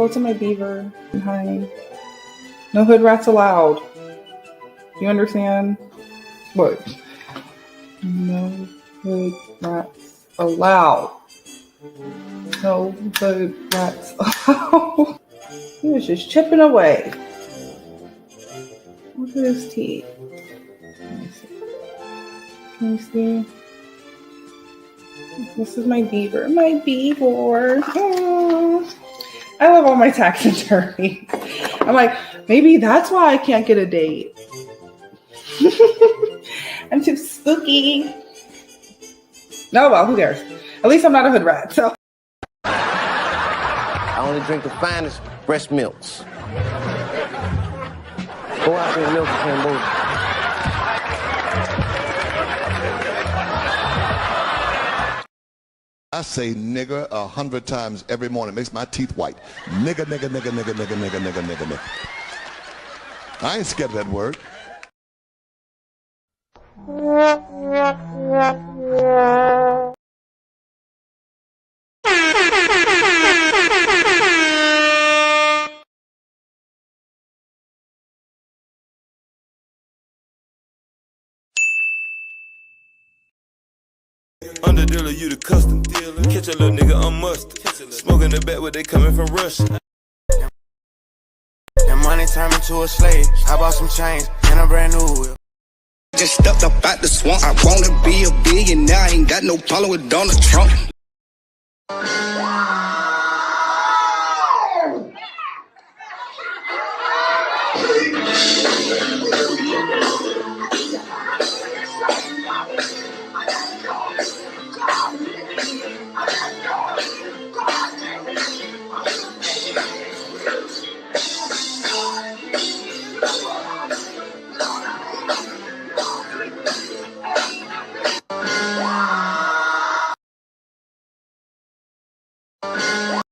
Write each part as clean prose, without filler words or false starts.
Hello to my beaver. Hi. No hood rats allowed. You understand? What? No hood rats allowed. No hood rats allowed. He was just chipping away. Look at his teeth. Can you see? This is my beaver. My beaver. Aww. I love all my taxidermy. I'm like, maybe that's why I can't get a date. I'm too spooky. No, well, who cares? At least I'm not a hood rat, so. I only drink the finest breast milks. Go out there and milk the Cambodia. I say nigger 100 times every morning. It makes my teeth white. Nigger, nigger, nigger, nigger, nigger, nigger, nigger, nigger, nigger. I ain't scared of that word. Under dealer, you the custom dealer. Catch a little nigga on mustard. Smoking the back where they coming from Russia. That money turned me to a slave. I bought some chains and a brand new whip. Just stepped up out the swamp. I wanna be a billionaire. I ain't got no problem with Donald Trump.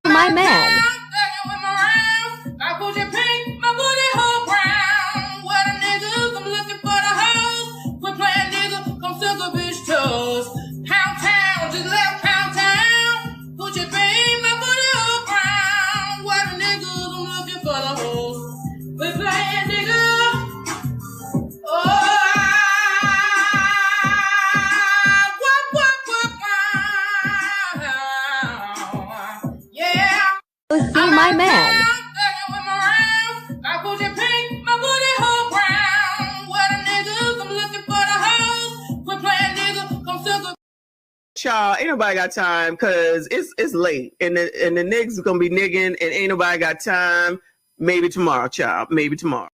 My man. See my man. Child, ain't nobody got time because it's late and the niggas gonna be nigging and ain't nobody got time. Maybe tomorrow, child. Maybe tomorrow.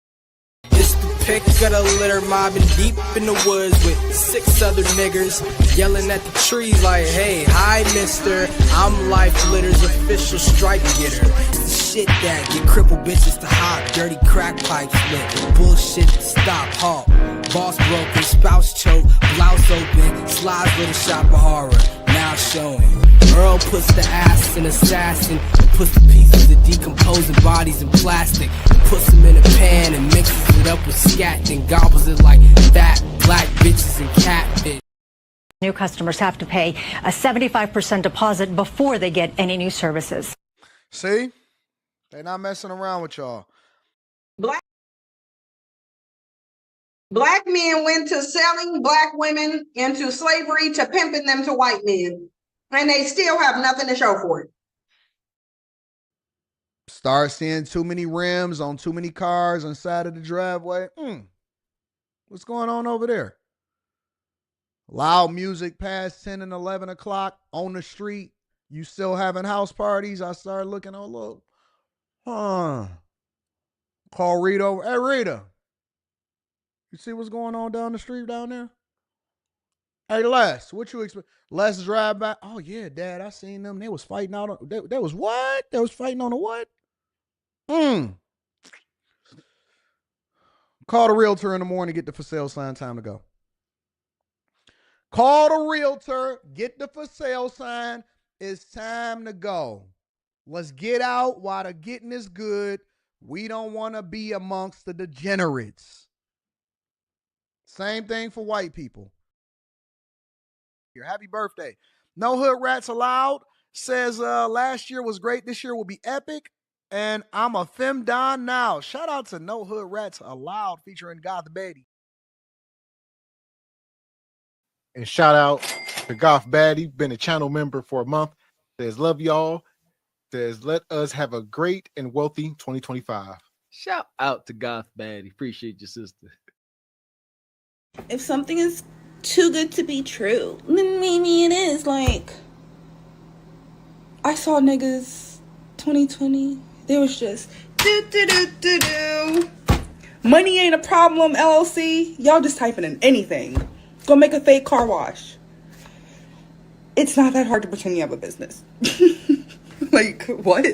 It's the pick of the litter mobbing deep in the woods with 6 other niggers yelling at the trees like, hey, hi, mister. I'm Life Litter's official strike getter. Shit that get crippled bitches to hop, dirty crack pipes lit, bullshit to stop, halt. Boss broken, spouse choke, blouse open, slides with a shop of horror, now showing. Earl puts the ass in assassin, puts the pieces of decomposing bodies in plastic, puts them in a pan and mixes it up with scat, then gobbles it like fat black bitches and catfish. New customers have to pay a 75% deposit before they get any new services. See? They're not messing around with y'all. Black men went to selling black women into slavery to pimping them to white men, and they still have nothing to show for it. Start seeing too many rims on too many cars on the side of the driveway. What's going on over there? Loud music past 10 and 11 o'clock on the street. You still having house parties? I started looking a little. Call Rita over. Hey, Rita. You see what's going on down the street down there? Hey, Les, what you expect? Les drive by. Oh, yeah, Dad, I seen them. They was fighting out on. They was what? They was fighting on a what? Call the realtor in the morning, get the for sale sign, time to go. Call the realtor, get the for sale sign. It's time to go. Let's get out while the getting is good. We don't want to be amongst the degenerates. Same thing for white people. Your happy birthday. No hood rats allowed. Says last year was great. This year will be epic. And I'm a femdon now. Shout out to No Hood Rats Allowed featuring Goth Betty. And shout out to Goth Baddie, been a channel member for a month. Says, love y'all. Says, let us have a great and wealthy 2025. Shout out to Goth Baddie. Appreciate your sister. If something is too good to be true, then maybe it is. Like, I saw niggas 2020. They was just do. Money ain't a problem, LLC. Y'all just typing in anything. Go make a fake car wash. It's not that hard to pretend you have a business. Like, what?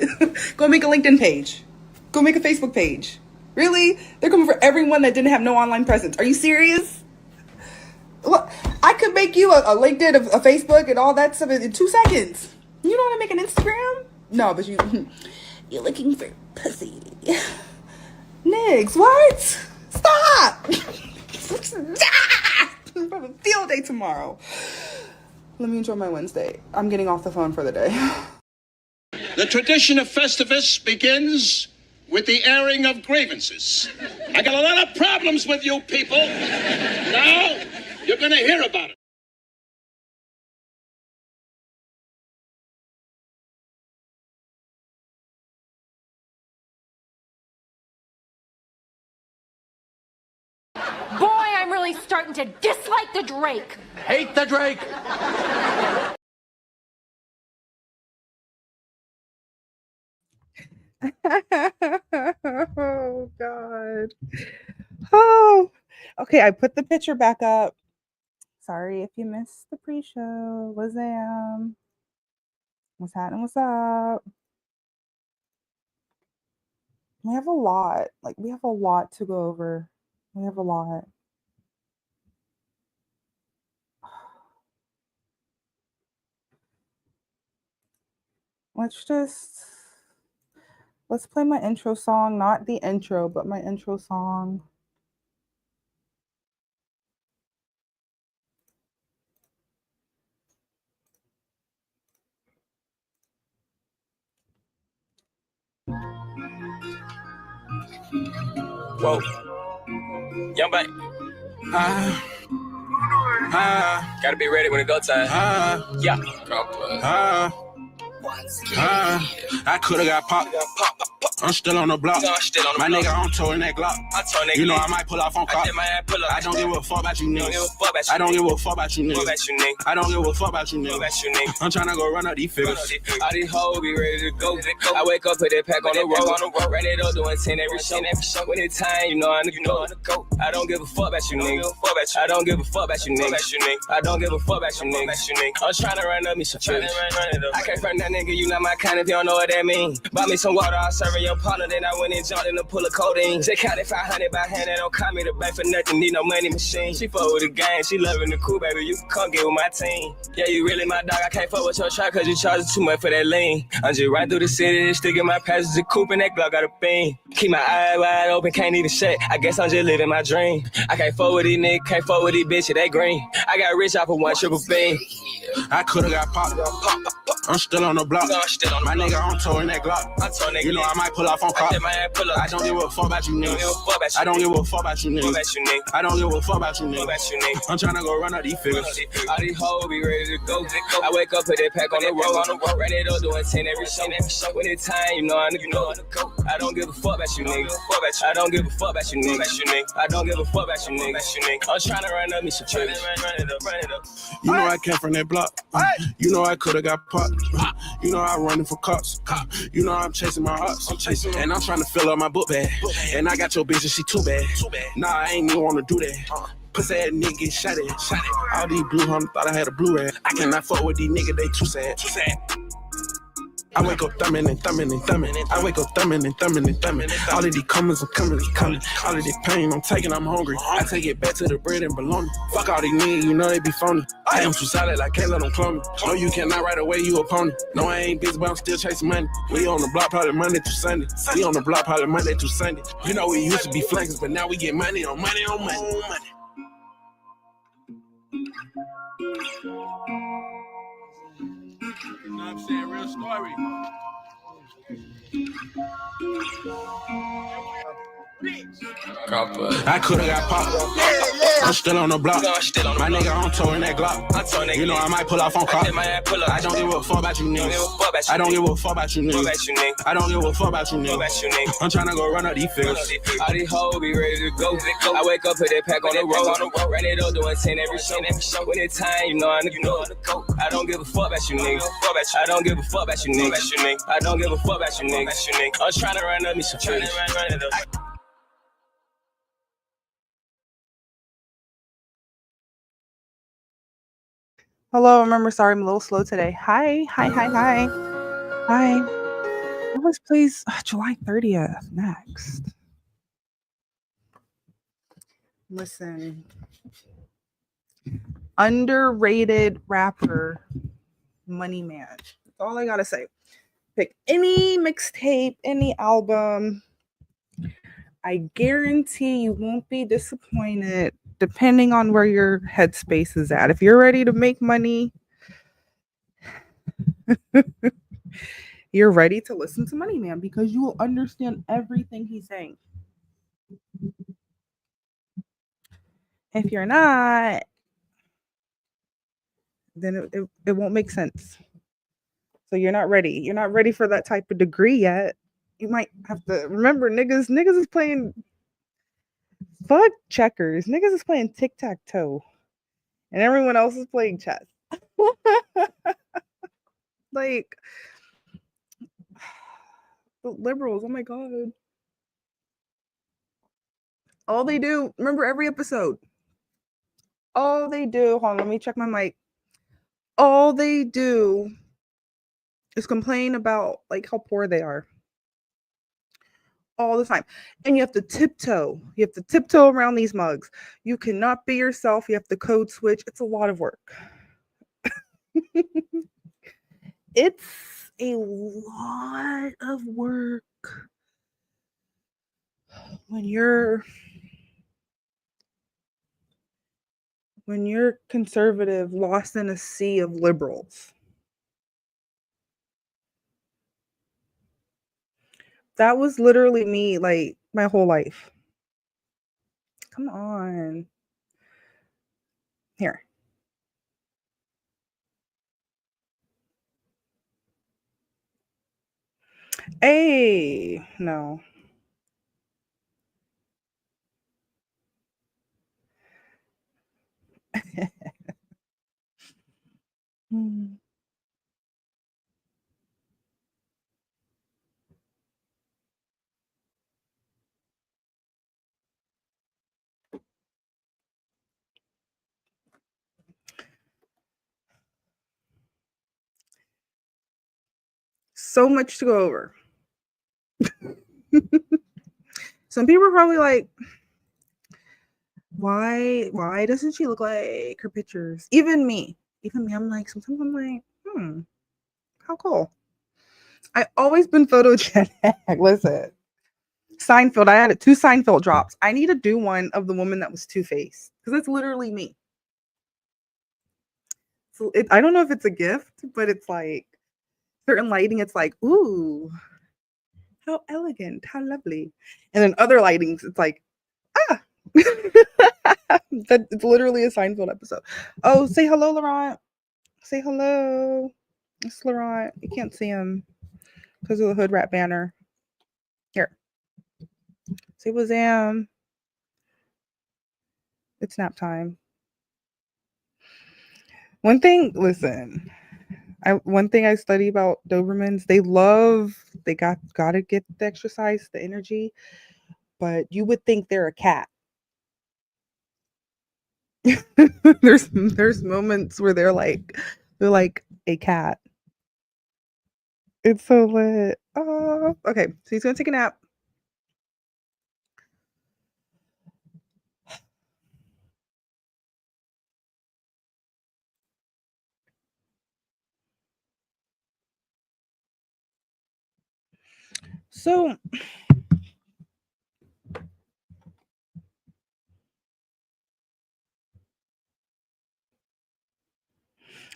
Go make a LinkedIn page. Go make a Facebook page. Really? They're coming for everyone that didn't have no online presence. Are you serious? Look, I could make you a LinkedIn, a Facebook, and all that stuff in 2 seconds. You know how to make an Instagram? No, but you're looking for pussy. Niggas, what? Stop! I'm having a field day tomorrow. Let me enjoy my Wednesday. I'm getting off the phone for the day. The tradition of Festivus begins with the airing of grievances. I got a lot of problems with you people. Now, you're going to hear about it. Boy, I'm really starting to dislike the Drake. Hate the Drake. Oh, God. Oh, okay. I put the picture back up. Sorry if you missed the pre-show. Wazam. What's happening? What's up? We have a lot. Like, we have a lot to go over. We have a lot. Let's play my intro song, not the intro, but my intro song. Whoa. Young back. Gotta be ready when it go time. Yeah. I could've got popped. I'm still on the block. My nigga on tour in that Glock. You know I might pull off on cop. I don't give a fuck about you niggas. I don't give a fuck about you niggas. I don't give a fuck about you niggas. I'm tryna go run up these figures. All these hoes be ready to go. I wake up, put that pack on the road. Ran it up, doing 10 every show. When it's time, you know I'm the go. I don't give a fuck about you niggas. I don't give a fuck about you niggas. I don't give a fuck about you niggas. I'm tryna run up me some chips. I can't front that nigga, you not my kind if you don't know what that mean. Buy me some water, I'll serve your partner, then I went and jumped in a pull of codeine. They counted 500 by hand, they don't call me the bank for nothing, need no money machine. She fuck with the gang, she loving the cool, baby, you can come get with my team. Yeah, you really my dog, I can't fuck with your truck cause you charging too much for that lean. I'm just right through the city, sticking my passenger coupe and that Glock got a beam. Keep my eye wide open, can't even shut, I guess I'm just living my dream. I can't fuck with these niggas, can't fuck with these bitches, they green. I got rich off of one triple beam. I could've got popped. I'm still on the block. My nigga on tour in that Glock. You know I might pull off on cop. I don't give a fuck about you niggas. I don't give a fuck about you niggas. I don't give a fuck about you niggas. I'm tryna go run up these figures. All these hoes be ready to go. I wake up, put that pack on the road. Ran it up, doing 10 every show. When it's time, you know I'm the go. I don't give a fuck about you niggas. I don't give a fuck about you niggas. I don't give a fuck about you niggas. I'm tryna run up me some chips. Run it up. You know I came from that block. You know I could've got popped. You know I'm running for cops. You know I'm chasing my ops. And I'm trying to fill up my book bag. And I got your bitch and she too bad. Nah, I ain't even wanna do that. Pussy ass nigga get shot at. All these blue hunters thought I had a Blu-ray. I cannot fuck with these niggas, they too sad. I wake up thumbing and thumbing and thumbing. I wake up thumbing and thumbing and thumbing. All of these comers are coming. All of this pain I'm taking, I'm hungry. I take it back to the bread and bologna. Fuck all these niggas, you know they be phony. I am too solid, I can't let them clone me. No, you cannot right away, you opponent. No, I ain't busy, but I'm still chasing money. We on the block probably Monday through Sunday. We on the block probably Monday through Sunday. You know we used to be flexing, but now we get money on money on money on money. You know what I'm saying? Real story. I could've got popped. I'm still on the block. My nigga on tour in that Glock. You know I might pull off on cop. I don't give a fuck about you niggas. I don't give a fuck about you niggas. I don't give a fuck about you niggas. I'm tryna go run up these figures. All these hoes be ready to go. I wake up, put that pack on the road. Ran it up, doing 10 every show. When it's time, you know I go. I don't give a fuck about you niggas. I don't give a fuck about you niggas. I don't give a fuck about you niggas. I'm tryna run up me some figures. Hello, remember, sorry, I'm a little slow today. Hi. Let's please July 30th next. Listen. Underrated rapper, Money Man. That's all I gotta say. Pick any mixtape, any album. I guarantee you won't be disappointed depending on where your headspace is at. If you're ready to make money, you're ready to listen to Money Man because you will understand everything he's saying. If you're not, then it won't make sense. So you're not ready. You're not ready for that type of degree yet. You might have to remember niggas is playing fuck checkers. Niggas is playing tic-tac-toe. And everyone else is playing chess. Like the liberals, oh my god. All they do, remember every episode. All they do, hold on, let me check my mic. All they do is complain about like how poor they are. All the time. And you have to tiptoe. You have to tiptoe around these mugs. You cannot be yourself. You have to code switch. It's a lot of work. It's a lot of work when you're conservative, lost in a sea of liberals. That was literally me, like, my whole life. Come on. Here. Hey, no. So much to go over. Some people are probably like, why doesn't she look like her pictures? Even me, I'm like, sometimes I'm like, how cool. I always been photogenic. Listen, Seinfeld, I had 2 Seinfeld drops. I need to do one of the woman that was Two-Faced because it's literally me. So I don't know if it's a gift, but it's like certain lighting, it's like, ooh, how elegant, how lovely. And then other lightings, it's like, it's literally a Seinfeld episode. Oh, say hello, Laurent. Say hello. It's Laurent. You can't see him because of the hood rat banner. Here. Say wazam. It's nap time. One thing I study about Dobermans, they gotta get the exercise, the energy, but you would think they're a cat. There's moments where they're like a cat. It's so lit. Oh, okay. So he's gonna take a nap. So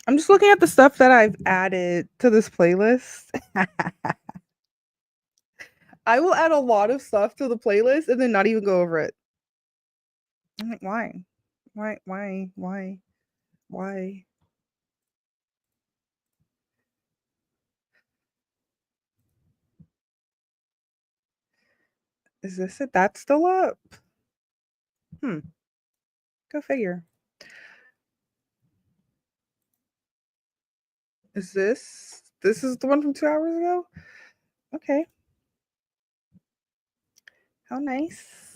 I'm just looking at the stuff that I've added to this playlist. I will add a lot of stuff to the playlist and then not even go over it. I'm like, why? Why? Is this it? That's still up? Go figure. Is this is the one from 2 hours ago? Okay. How nice.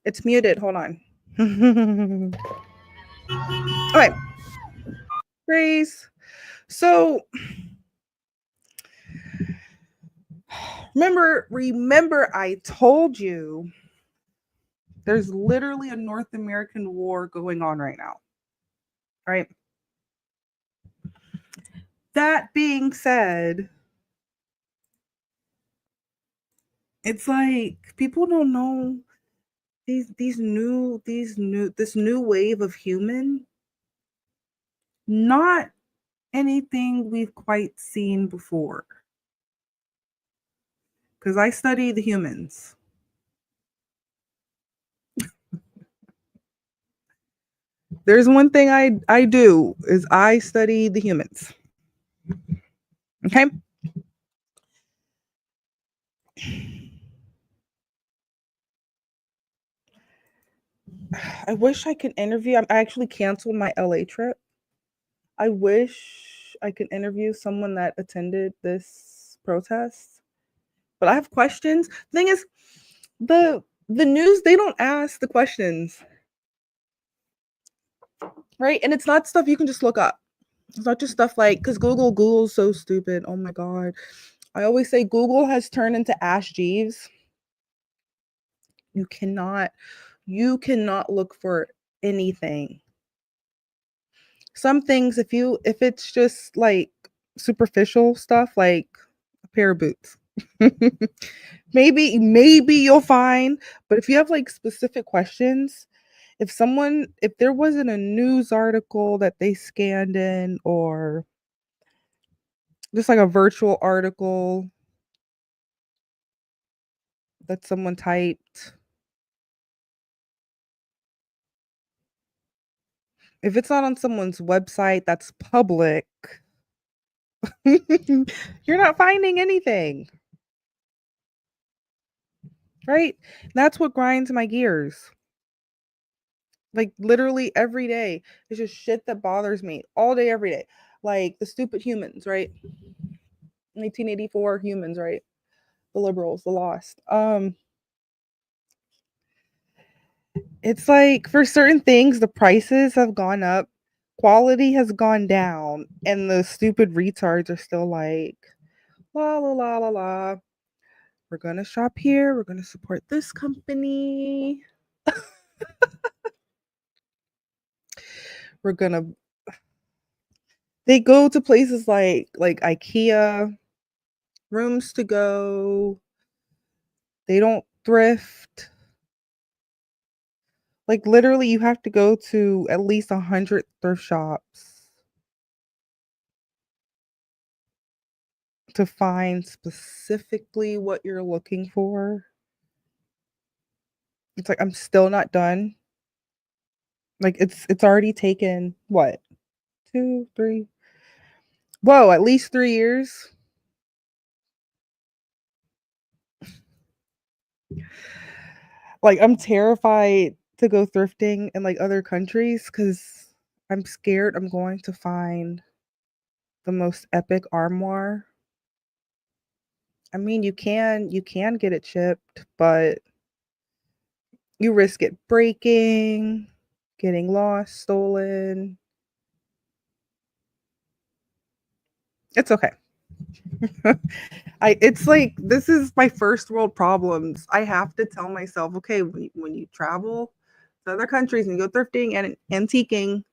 It's muted. Hold on. Okay. Grace. So remember I told you there's literally a North American war going on right now. Right? That being said, it's like people don't know this new wave of human, not anything we've quite seen before. Because I study the humans. There's one thing I do is I study the humans. Okay? I wish I could interview. I actually canceled my LA trip. I wish I could interview someone that attended this protest. But I have questions. The thing is, the news, they don't ask the questions. Right? And it's not stuff you can just look up. It's not just stuff like, because Google's so stupid. Oh my God. I always say Google has turned into Ash Jeeves. You cannot look for anything. Some things, if it's just like superficial stuff, like a pair of boots, maybe you'll find. But if you have like specific questions, if there wasn't a news article that they scanned in, or just like a virtual article that someone typed, if it's not on someone's website that's public, you're not finding anything. Right? That's what grinds my gears. Like literally every day. It's just shit that bothers me all day, every day. Like the stupid humans, right? 1984 humans, right? The liberals, the lost. It's like for certain things, the prices have gone up, quality has gone down, and the stupid retards are still like, la la la la la. We're gonna shop here. We're gonna support this company. They go to places like IKEA, Rooms to Go. They don't thrift. Like literally, you have to go to at least 100 thrift shops to find specifically what you're looking for. It's like I'm still not done. Like it's already taken what? 2, 3. Whoa, at least 3 years. Like I'm terrified to go thrifting in like other countries because I'm scared I'm going to find the most epic armoire. I mean, you can get it shipped, but you risk it breaking, getting lost, stolen. It's okay. It's like this is my first world problems. I have to tell myself, okay, when you travel to other countries and you go thrifting and antiquing,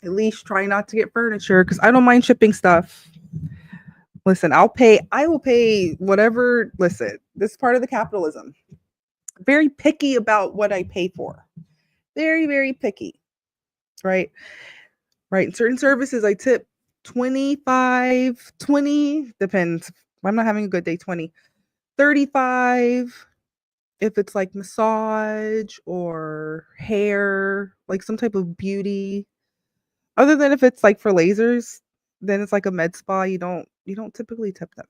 at least try not to get furniture, because I don't mind shipping stuff, Listen, I will pay whatever. Listen, this is part of the capitalism. Very picky about what I pay for. Very, very picky. Right? Right. In certain services, I tip 25, 20, depends. If I'm not having a good day, 20, 35. If it's like massage or hair, like some type of beauty. Other than if it's like for lasers, then it's like a med spa. You don't typically tip them.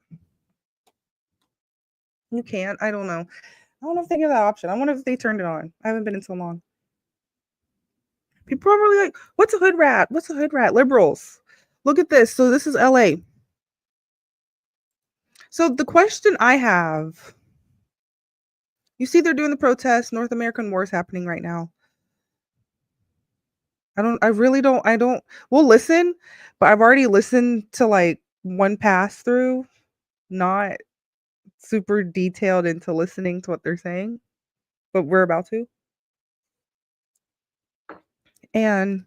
You can. I don't know. I don't know if they give that option. I wonder if they turned it on. I haven't been in so long. People are really like, what's a hood rat? What's a hood rat? Liberals. Look at this. So this is LA. So the question I have, you see they're doing the protest. North American war is happening right now. I don't, we'll listen, but I've already listened to like one pass through, not super detailed into listening to what they're saying, but we're about to. And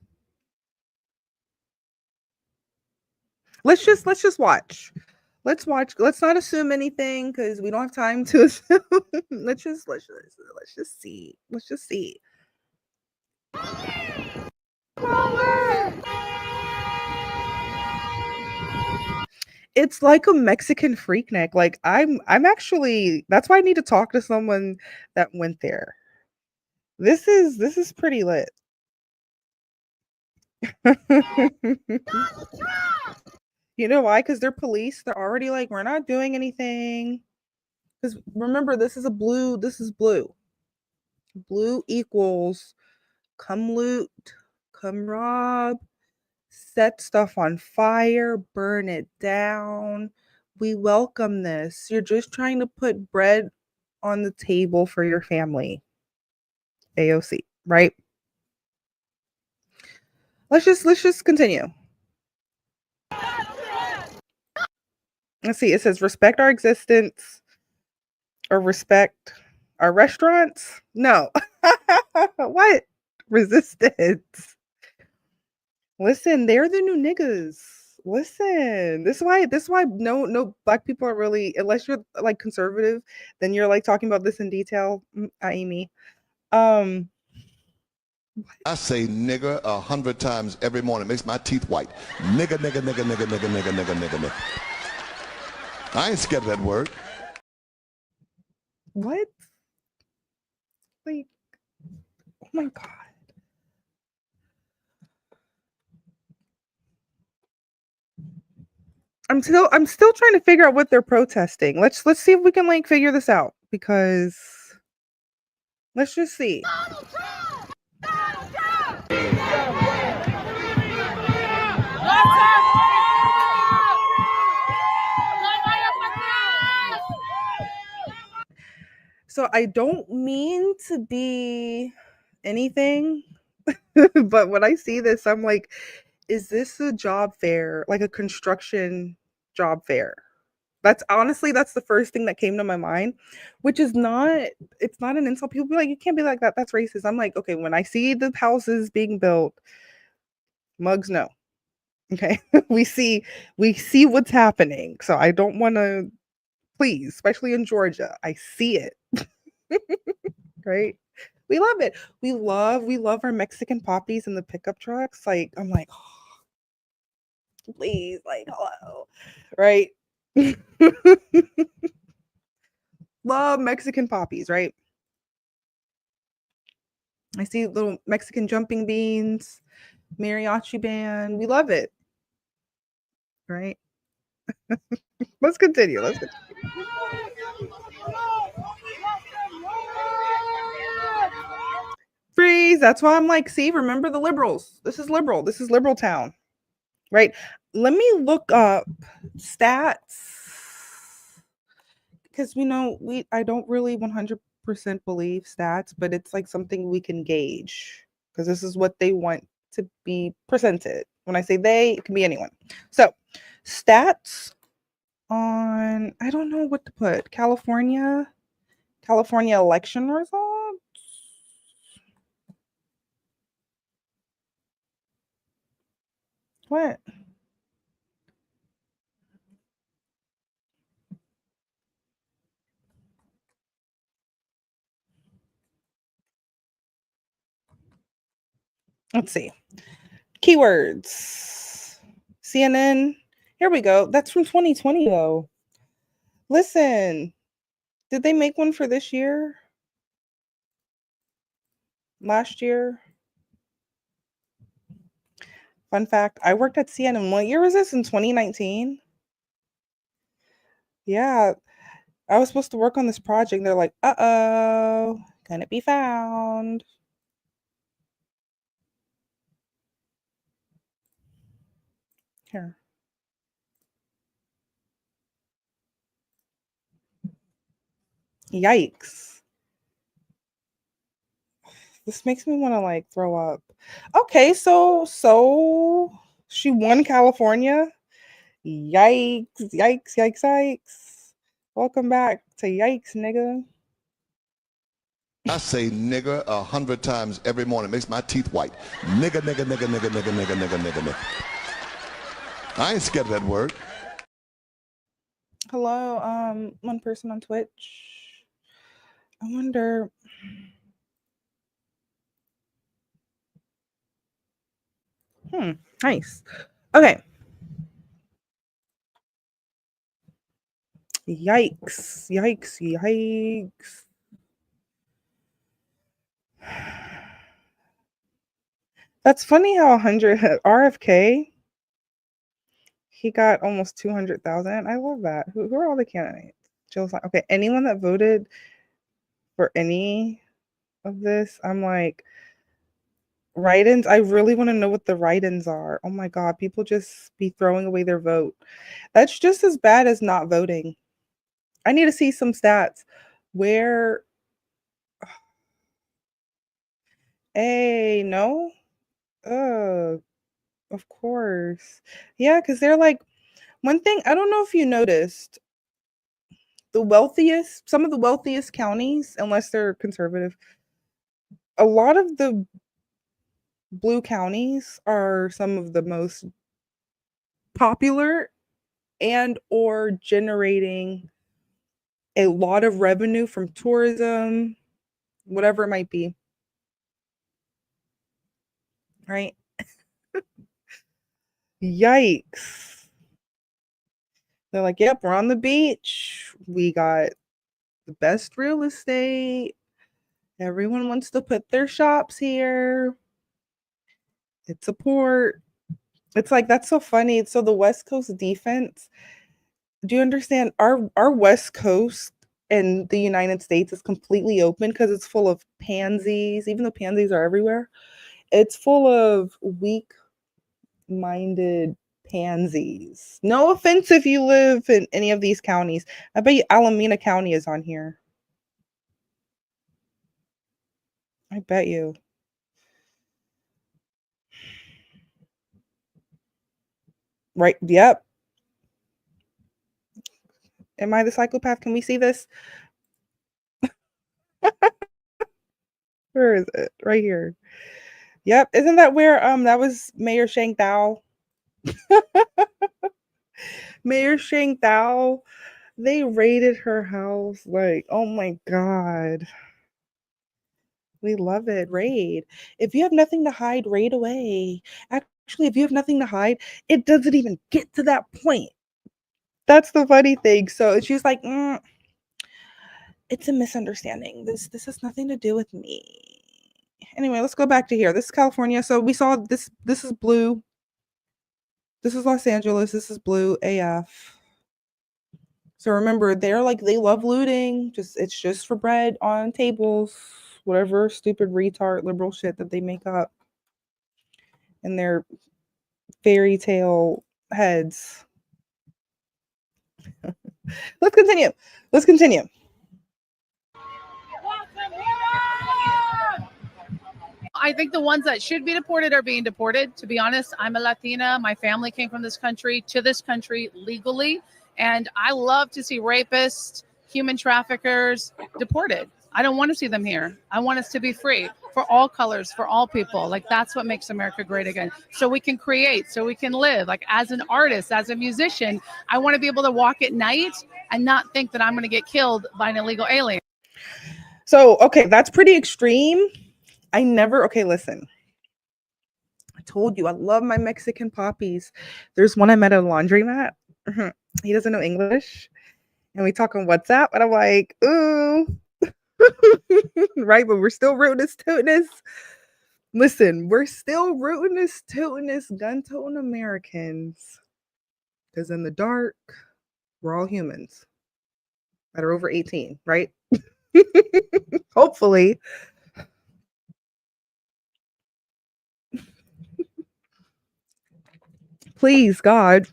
let's just watch. Let's watch. Let's not assume anything because we don't have time to assume. let's just see. Let's just see. It's like a Mexican Freaknik. Like I'm actually, that's why I need to talk to someone that went there. This is pretty lit. You know why? Because they're police. They're already like, we're not doing anything. Because remember, this is blue. Blue equals come loot, come rob, set stuff on fire, burn it down. We welcome this. You're just trying to put bread on the table for your family. AOC, right? Let's just continue. Let's see. It says respect our existence or respect our restaurants. No. What? Resistance. Listen, they're the new niggas. Listen, this is why no black people are really, unless you're like conservative, then you're like talking about this in detail. Amy. I say nigger 100 times every morning. It makes my teeth white. Nigger, nigger, nigger, nigger, nigger, nigger, nigger, nigger, nigger. I ain't scared of that word. What? Like, oh my God. I'm still trying to figure out what they're protesting. Let's see if we can like figure this out because let's just see. So I don't mean to be anything, but when I see this, I'm like, is this a job fair, like a construction job fair? That's the first thing that came to my mind, which is not, it's not an insult. People be like, you can't be like that. That's racist. I'm like, okay, when I see the houses being built, mugs no. Okay. we see what's happening. So I don't want to, please, especially in Georgia. I see it. Right? We love it. We love our Mexican poppies in the pickup trucks. Like, I'm like, oh, please, like, hello. Right? Love Mexican poppies, right? I see little Mexican jumping beans, mariachi band. We love it. Right? Let's continue. Freeze. That's why I'm like, see, remember the liberals. This is liberal. This is liberal town. Right? Let me look up stats because I don't really 100% believe stats, but it's like something we can gauge because this is what they want to be presented. When I say they, it can be anyone. So stats on, I don't know what to put. California election results. What? Let's see. Keywords. CNN. Here we go. That's from 2020 though. Listen, did they make one for this year? Last year? Fun fact, I worked at CNN. What year was this? In 2019? Yeah, I was supposed to work on this project. They're like, uh-oh, can it be found? Here. Yikes. This makes me want to like throw up. Okay, so she won California. Yikes, yikes, yikes, yikes. Welcome back to Yikes, nigga. I say nigga 100 times every morning. Makes my teeth white. Nigga, nigga, nigga, nigga, nigga, nigga, nigga, nigga, nigga. I ain't scared of that word. Hello, one person on Twitch. I wonder. Nice. Okay. Yikes, yikes, yikes. That's funny how 100 RFK, he got almost 200,000. I love that. Who are all the candidates? Jill's like, okay, anyone that voted for any of this, I'm like, write-ins. I really want to know what the write-ins are. Oh my God, people just be throwing away their vote. That's just as bad as not voting. I need to see some stats where. Hey, no? Of course. Yeah, because they're like, one thing, I don't know if you noticed, some of the wealthiest counties, unless they're conservative, a lot of the blue counties are some of the most popular and or generating a lot of revenue from tourism, whatever it might be. Right? Yikes. They're like, yep, we're on the beach. We got the best real estate. Everyone wants to put their shops here. It's a port. It's like, that's so funny. So the West Coast defense, do you understand? Our West Coast in the United States is completely open because it's full of pansies, even though pansies are everywhere. It's full of weak-minded pansies. No offense if you live in any of these counties. I bet you Alameda County is on here. I bet you. Right, yep. Am I the psychopath? Can we see this? Where is it? Right here. Yep. Isn't that where that was Mayor Shang Thao? Mayor Shang Thao, they raided her house. Like, oh my God. We love it. Raid. If you have nothing to hide, raid away. Actually, if you have nothing to hide, it doesn't even get to that point. That's the funny thing. So she's like, it's a misunderstanding. This has nothing to do with me. Anyway, let's go back to here. This is California. So we saw this. This is blue. This is Los Angeles. This is blue AF. So remember, they're like, they love looting. It's just for bread on tables. Whatever stupid retard liberal shit that they make up in their fairy tale heads. Let's continue. Let's continue. I think the ones that should be deported are being deported. To be honest, I'm a Latina. My family came from this country to this country legally. And I love to see rapists, human traffickers deported. I don't want to see them here. I want us to be free for all colors, for all people. Like, that's what makes America great again. So we can create, so we can live. Like, as an artist, as a musician, I want to be able to walk at night and not think that I'm going to get killed by an illegal alien. So, okay, that's pretty extreme. Okay, listen. told you I love my Mexican poppies. There's one I met at a laundromat. He doesn't know English. And we talk on WhatsApp. And I'm like, ooh. Right, but we're still rooting this tootiness. Listen, we're still rooting this tootiness gun-toting Americans. Because in the dark, we're all humans that are over 18, right? Hopefully. Please, God.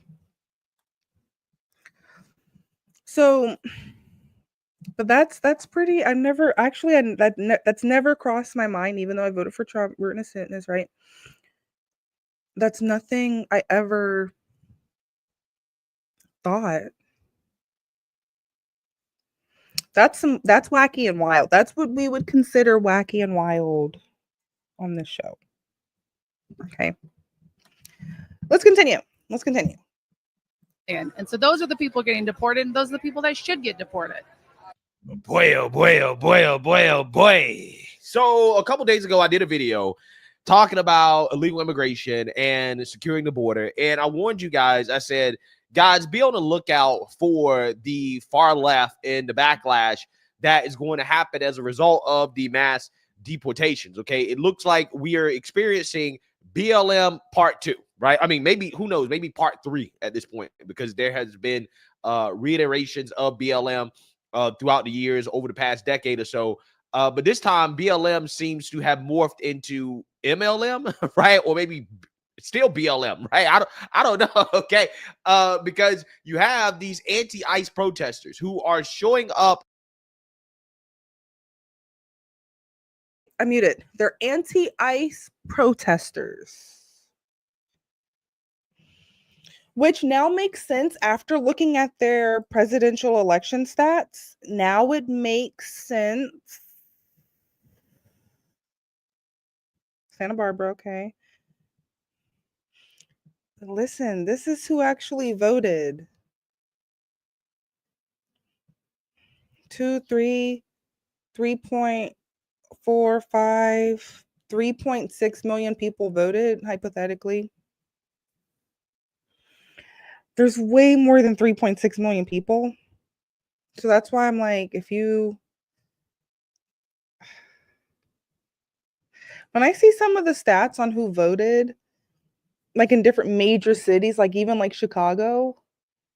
So, but that's pretty. I never actually that's never crossed my mind, even though I voted for Trump. We're in a sentence, right? That's nothing I ever thought. That's wacky and wild. That's what we would consider wacky and wild on this show. Okay. Let's continue. And so those are the people getting deported, and those are the people that should get deported. Boy, oh boy, oh boy, oh boy, oh boy. So a couple days ago, I did a video talking about illegal immigration and securing the border. And I warned you guys, I said, guys, be on the lookout for the far left and the backlash that is going to happen as a result of the mass deportations. Okay. It looks like we are experiencing BLM part 2, right? I mean, maybe, who knows, maybe part 3 at this point, because there has been reiterations of BLM throughout the years over the past decade or so. But this time BLM seems to have morphed into MLM, right? Or maybe still BLM, right? I don't know, okay? Because you have these anti-ICE protesters who are showing up. I muted. They're anti-ICE protesters. Which now makes sense after looking at their presidential election stats. Now it makes sense. Santa Barbara, okay. But listen, this is who actually voted. 2, 3, 3.45, 3.6 million people voted, hypothetically. There's way more than 3.6 million people. So that's why I'm like, when I see some of the stats on who voted, like in different major cities, like even like Chicago,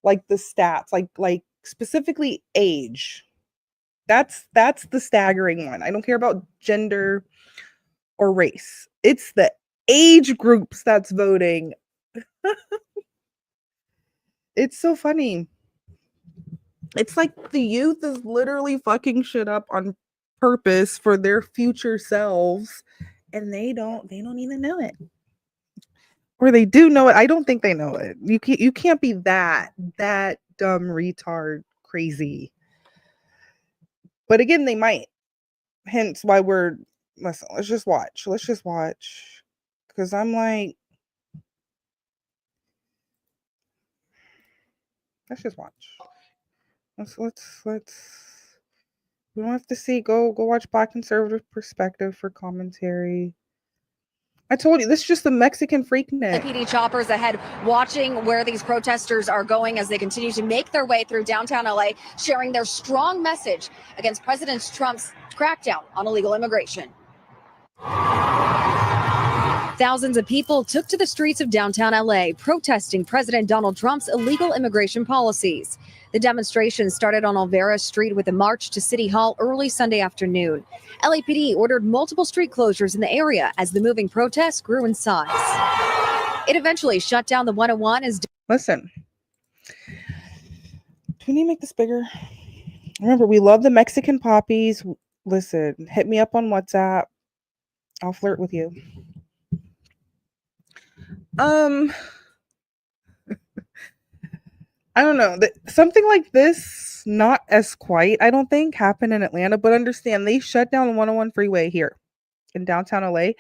like the stats, like specifically age. That's the staggering one. I don't care about gender or race. It's the age groups that's voting. It's so funny. It's like the youth is literally fucking shit up on purpose for their future selves, and they don't even know it. Or they do know it. I don't think they know it. You can't be that dumb retard crazy. But again, they might. Hence why listen, let's just watch. Because I'm like, let's just watch. Let's we don't have to see. Go watch Black Conservative Perspective for commentary. I told you, this is just the Mexican freaknet. The PD choppers ahead watching where these protesters are going as they continue to make their way through downtown LA, sharing their strong message against President Trump's crackdown on illegal immigration. Thousands of people took to the streets of downtown LA protesting President Donald Trump's illegal immigration policies. The demonstration started on Olvera Street with a march to City Hall early Sunday afternoon. LAPD ordered multiple street closures in the area as the moving protests grew in size. It eventually shut down the 101 as... Listen. Do we need to make this bigger? Remember, we love the Mexican poppies. Listen, hit me up on WhatsApp. I'll flirt with you. I don't know. Something like this, not as quite, I don't think, happened in Atlanta, but understand they shut down the 101 freeway here in downtown LA,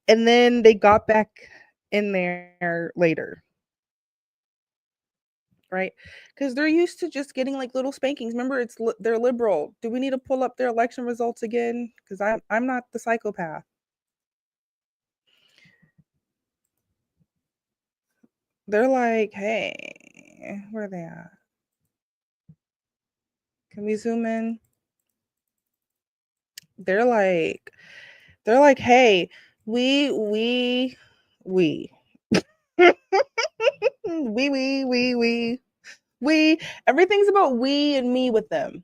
and then they got back in there later. Right? Because they're used to just getting like little spankings. Remember, they're liberal. Do we need to pull up their election results again? Because I'm not the psychopath. They're like, hey, where are they at? Can we zoom in? They're like, hey, we we everything's about we and me with them.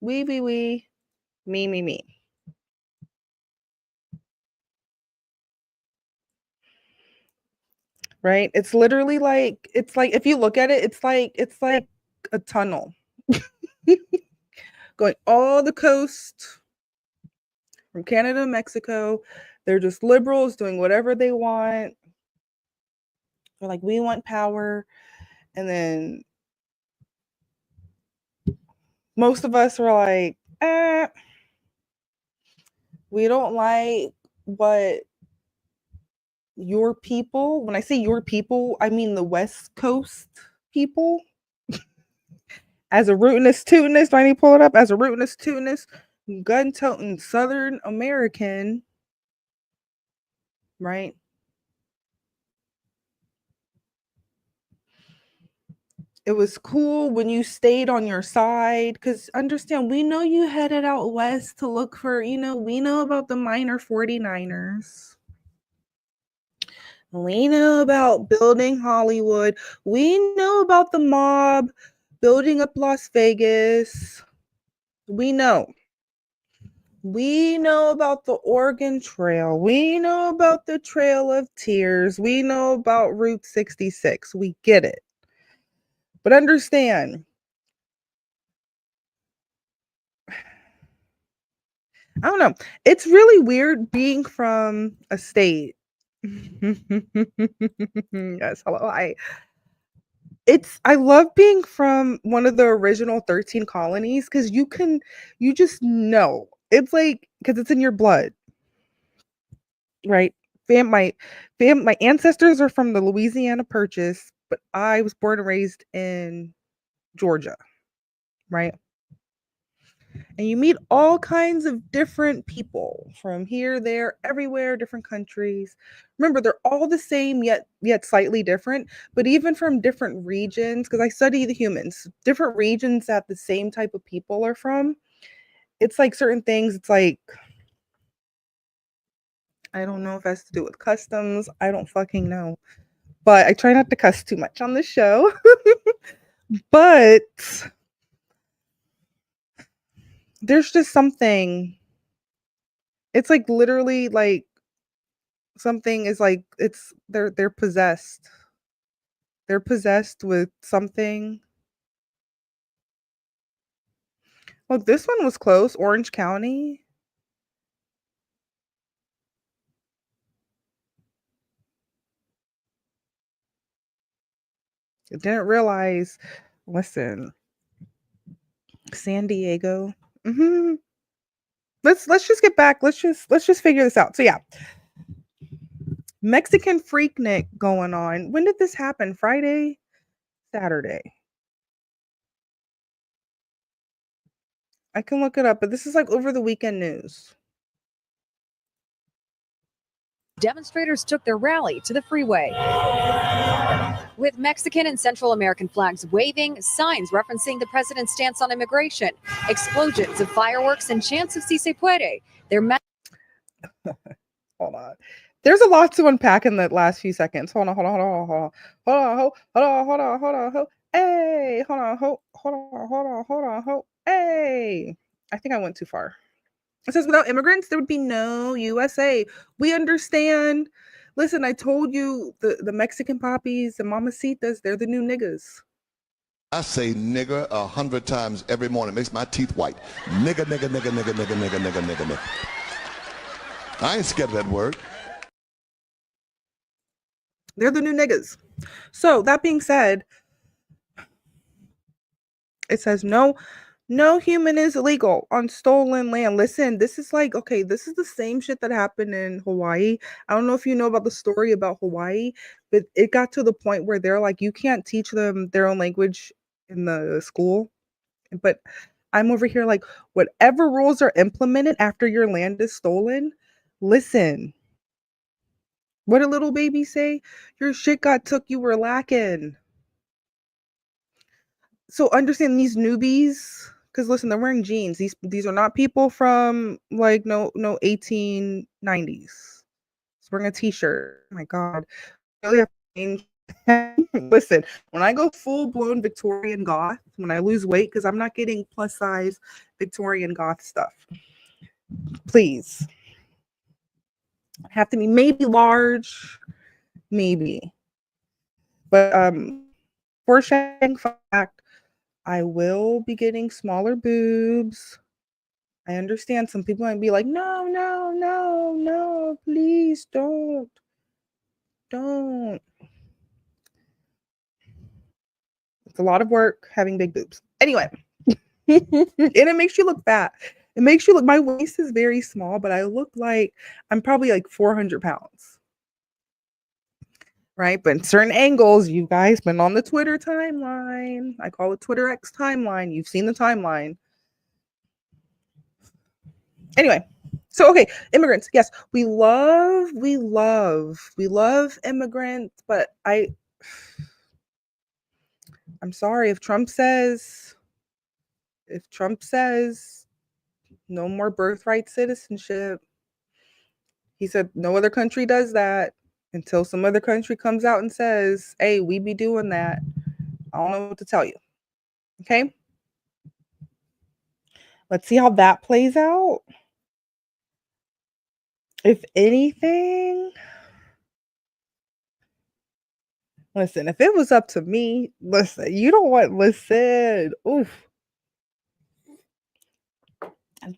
We me. Right? It's literally like, it's like, if you look at it, it's like a tunnel going all the coast from Canada to Mexico. They're just liberals doing whatever they want. They're like, we want power. And then most of us are like, we don't like what your people, when I say your people, I mean the West Coast people. As a rootinest tootinest, do I need to pull it up? As a rootinest tootinest, gun-toting Southern American, right? It was cool when you stayed on your side, because understand, we know you headed out west to look for, we know about the minor 49ers. We know about building Hollywood. We know about the mob building up Las Vegas. We know. We know about the Oregon Trail. We know about the Trail of Tears. We know about Route 66. We get it. But understand, I don't know. It's really weird being from a state. Yes, hello. I love being from one of the original 13 colonies, because you just know. It's like, because it's in your blood. Right? My ancestors are from the Louisiana Purchase, but I was born and raised in Georgia. Right? And you meet all kinds of different people from here, there, everywhere, different countries. Remember, they're all the same, yet slightly different. But even from different regions, because I study the humans, different regions that the same type of people are from. It's like certain things. It's like, I don't know if it has to do with customs. I don't fucking know. But I try not to cuss too much on the show. But there's just something. It's like literally like something is like, they're possessed. They're possessed with something. Look, this one was close. Orange County. I didn't realize. Listen, San Diego. Let's just get back. Let's just figure this out. So yeah, Mexican Freaknik going on. When did this happen? Friday, Saturday. I can look it up, but this is like over the weekend news. Demonstrators took their rally to the freeway with Mexican and Central American flags waving, signs referencing the president's stance on immigration, explosions of fireworks, and chants of Si se puede. Hold on. There's a lot to unpack in the last few seconds. Hold on. Hey, hold on. Hey. I think I went too far. It says, without immigrants, there would be no USA. We understand. Listen, I told you, the Mexican poppies, the mamacitas, they're the new niggas. I say nigger 100 times every morning. It makes my teeth white. Nigger. I ain't scared of that word. They're the new niggas. So that being said, it says no human is illegal on stolen land. Listen, this is like, okay, this is the same shit that happened in Hawaii. I don't know if you know about the story about Hawaii, but it got to the point where they're like, you can't teach them their own language in the school. But I'm over here like, whatever rules are implemented after your land is stolen, listen, What did little baby say? Your shit got took, you were lacking. So understand these newbies, because listen, they're wearing jeans. These are not people from like no 1890s. It's wearing a t-shirt. Oh my god. Really have to change. Listen, when I go full blown Victorian goth, when I lose weight, because I'm not getting plus size Victorian goth stuff. Please. Have to be maybe large, maybe. But foreshadowing fact, I will be getting smaller boobs. I understand some people might be like, no, no, no, no, please don't. Don't. It's a lot of work having big boobs. Anyway, and it makes you look fat. It makes you look, my waist is very small, but I look like I'm probably like 400 pounds. Right? But in certain angles, you guys been on the Twitter timeline. I call it Twitter X timeline. You've seen the timeline. Anyway, so okay, immigrants. Yes, we love immigrants, but I'm sorry if Trump says no more birthright citizenship. He said no other country does that until some other country comes out and says, hey, we be doing that. I don't know what to tell you. Okay? Let's see how that plays out. If anything, listen, if it was up to me, listen, oof.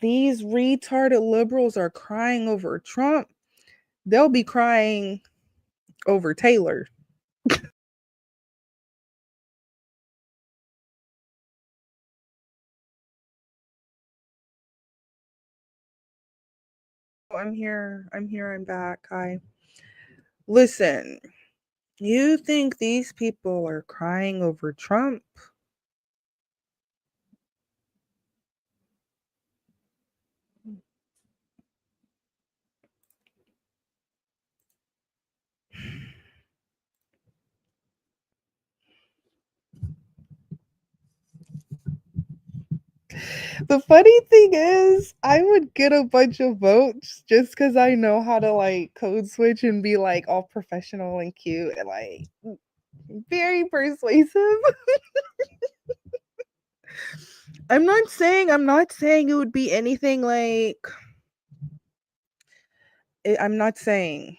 These retarded liberals are crying over Trump. They'll be crying over Taylor. I'm here, I'm back. Hi. Listen, you think these people are crying over Trump? The funny thing is, I would get a bunch of votes just because I know how to like code switch and be like all professional and cute and like very persuasive. I'm not saying it would be anything like I'm not saying,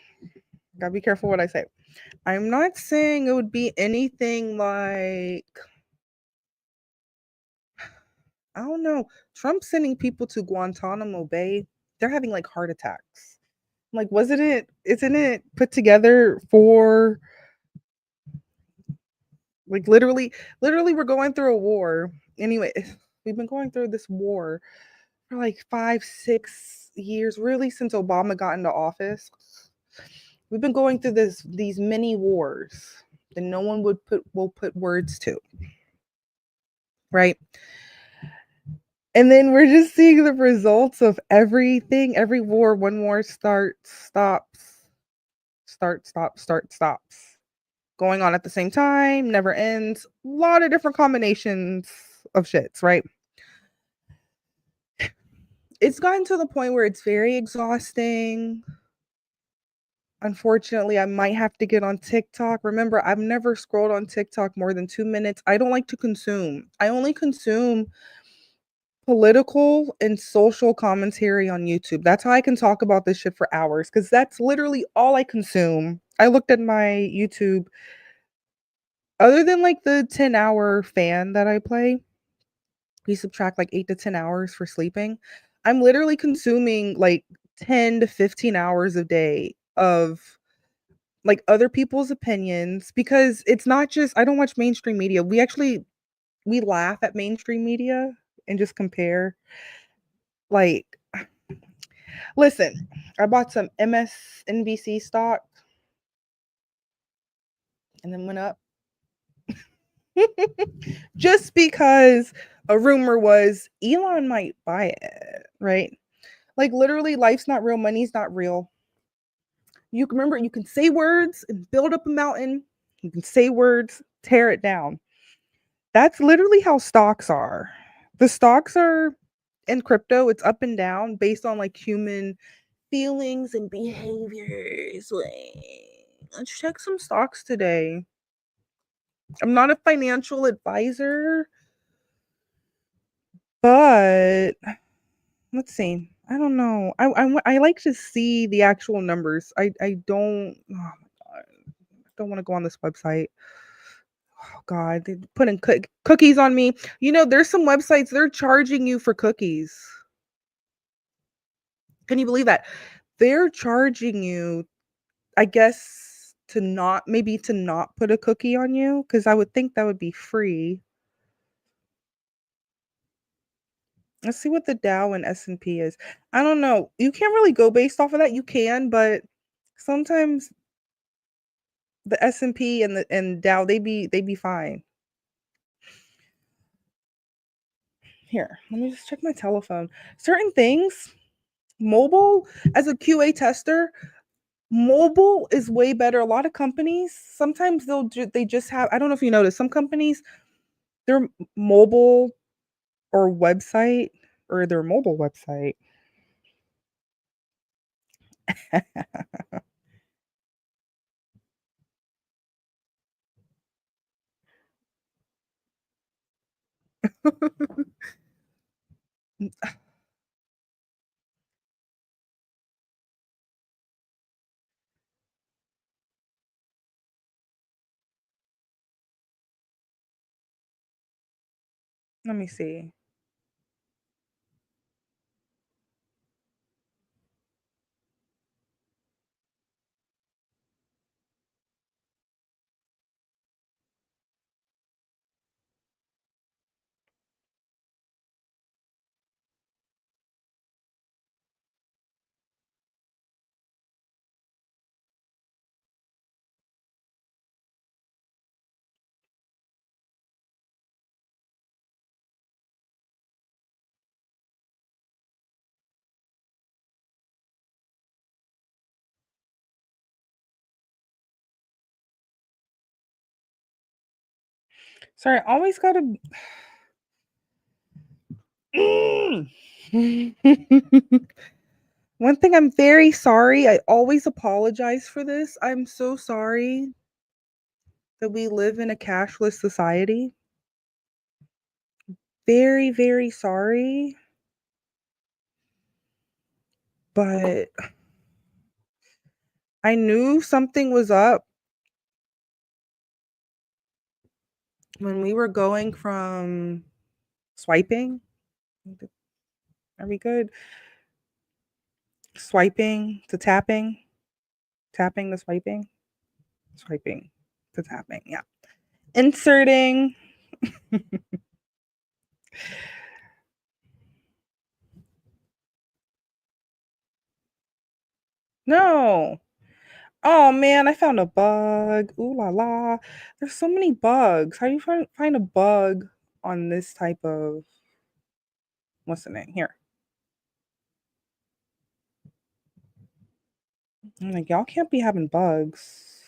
gotta be careful what I say. I'm not saying it would be anything like, I don't know, Trump sending people to Guantanamo Bay. They're having like heart attacks. Like, isn't it put together for like literally we're going through a war. Anyway, we've been going through this war for like 5-6 years, really, since Obama got into office. We've been going through these mini wars that no one will put words to. Right? And then we're just seeing the results of everything, every war. One war starts, stops, stops. Going on at the same time, never ends. A lot of different combinations of shits, right? It's gotten to the point where it's very exhausting. Unfortunately, I might have to get on TikTok. Remember, I've never scrolled on TikTok more than 2 minutes. I don't like to consume. I only consume political and social commentary on YouTube. That's how I can talk about this shit for hours, because that's literally all I consume. I looked at my YouTube. Other than like the 10-hour fan that I play, we subtract like 8 to 10 hours for sleeping. I'm literally consuming like 10 to 15 hours a day of like other people's opinions, because it's not just, I don't watch mainstream media. We laugh at mainstream media and just compare. Like, listen, I bought some MSNBC stock and then went up. Just because a rumor was Elon might buy it, right? Like literally, life's not real, money's not real. You can remember, you can say words and build up a mountain. You can say words, tear it down. That's literally how stocks are. The stocks are in crypto, it's up and down based on like human feelings and behaviors. Let's check some stocks today. I'm not a financial advisor, but let's see. I don't know. I like to see the actual numbers. I don't. Oh my god, I don't want to go on this website. Oh god, they putting cookies on me. You know, there's some websites they're charging you for cookies. Can you believe that? They're charging you, I guess, to not put a cookie on you, because I would think that would be free. Let's see what the Dow and S&P is. I don't know. You can't really go based off of that. You can, but sometimes the S&P and Dow, they be fine. Here, let me just check my telephone. Certain things, mobile, as a QA tester, mobile is way better. A lot of companies, sometimes they just have, I don't know if you notice, some companies, their mobile or website or their mobile website. Let me see. Sorry, I always gotta. One thing, I'm very sorry. I always apologize for this. I'm so sorry that we live in a cashless society. Very, very sorry. But I knew something was up when we were going from swiping. Are we good? Swiping to tapping. Tapping to swiping. Swiping to tapping. Yeah. Inserting. No. Oh man, I found a bug. Ooh la la. There's so many bugs. How do you find a bug on this type of, what's the name? Here. I'm like, y'all can't be having bugs.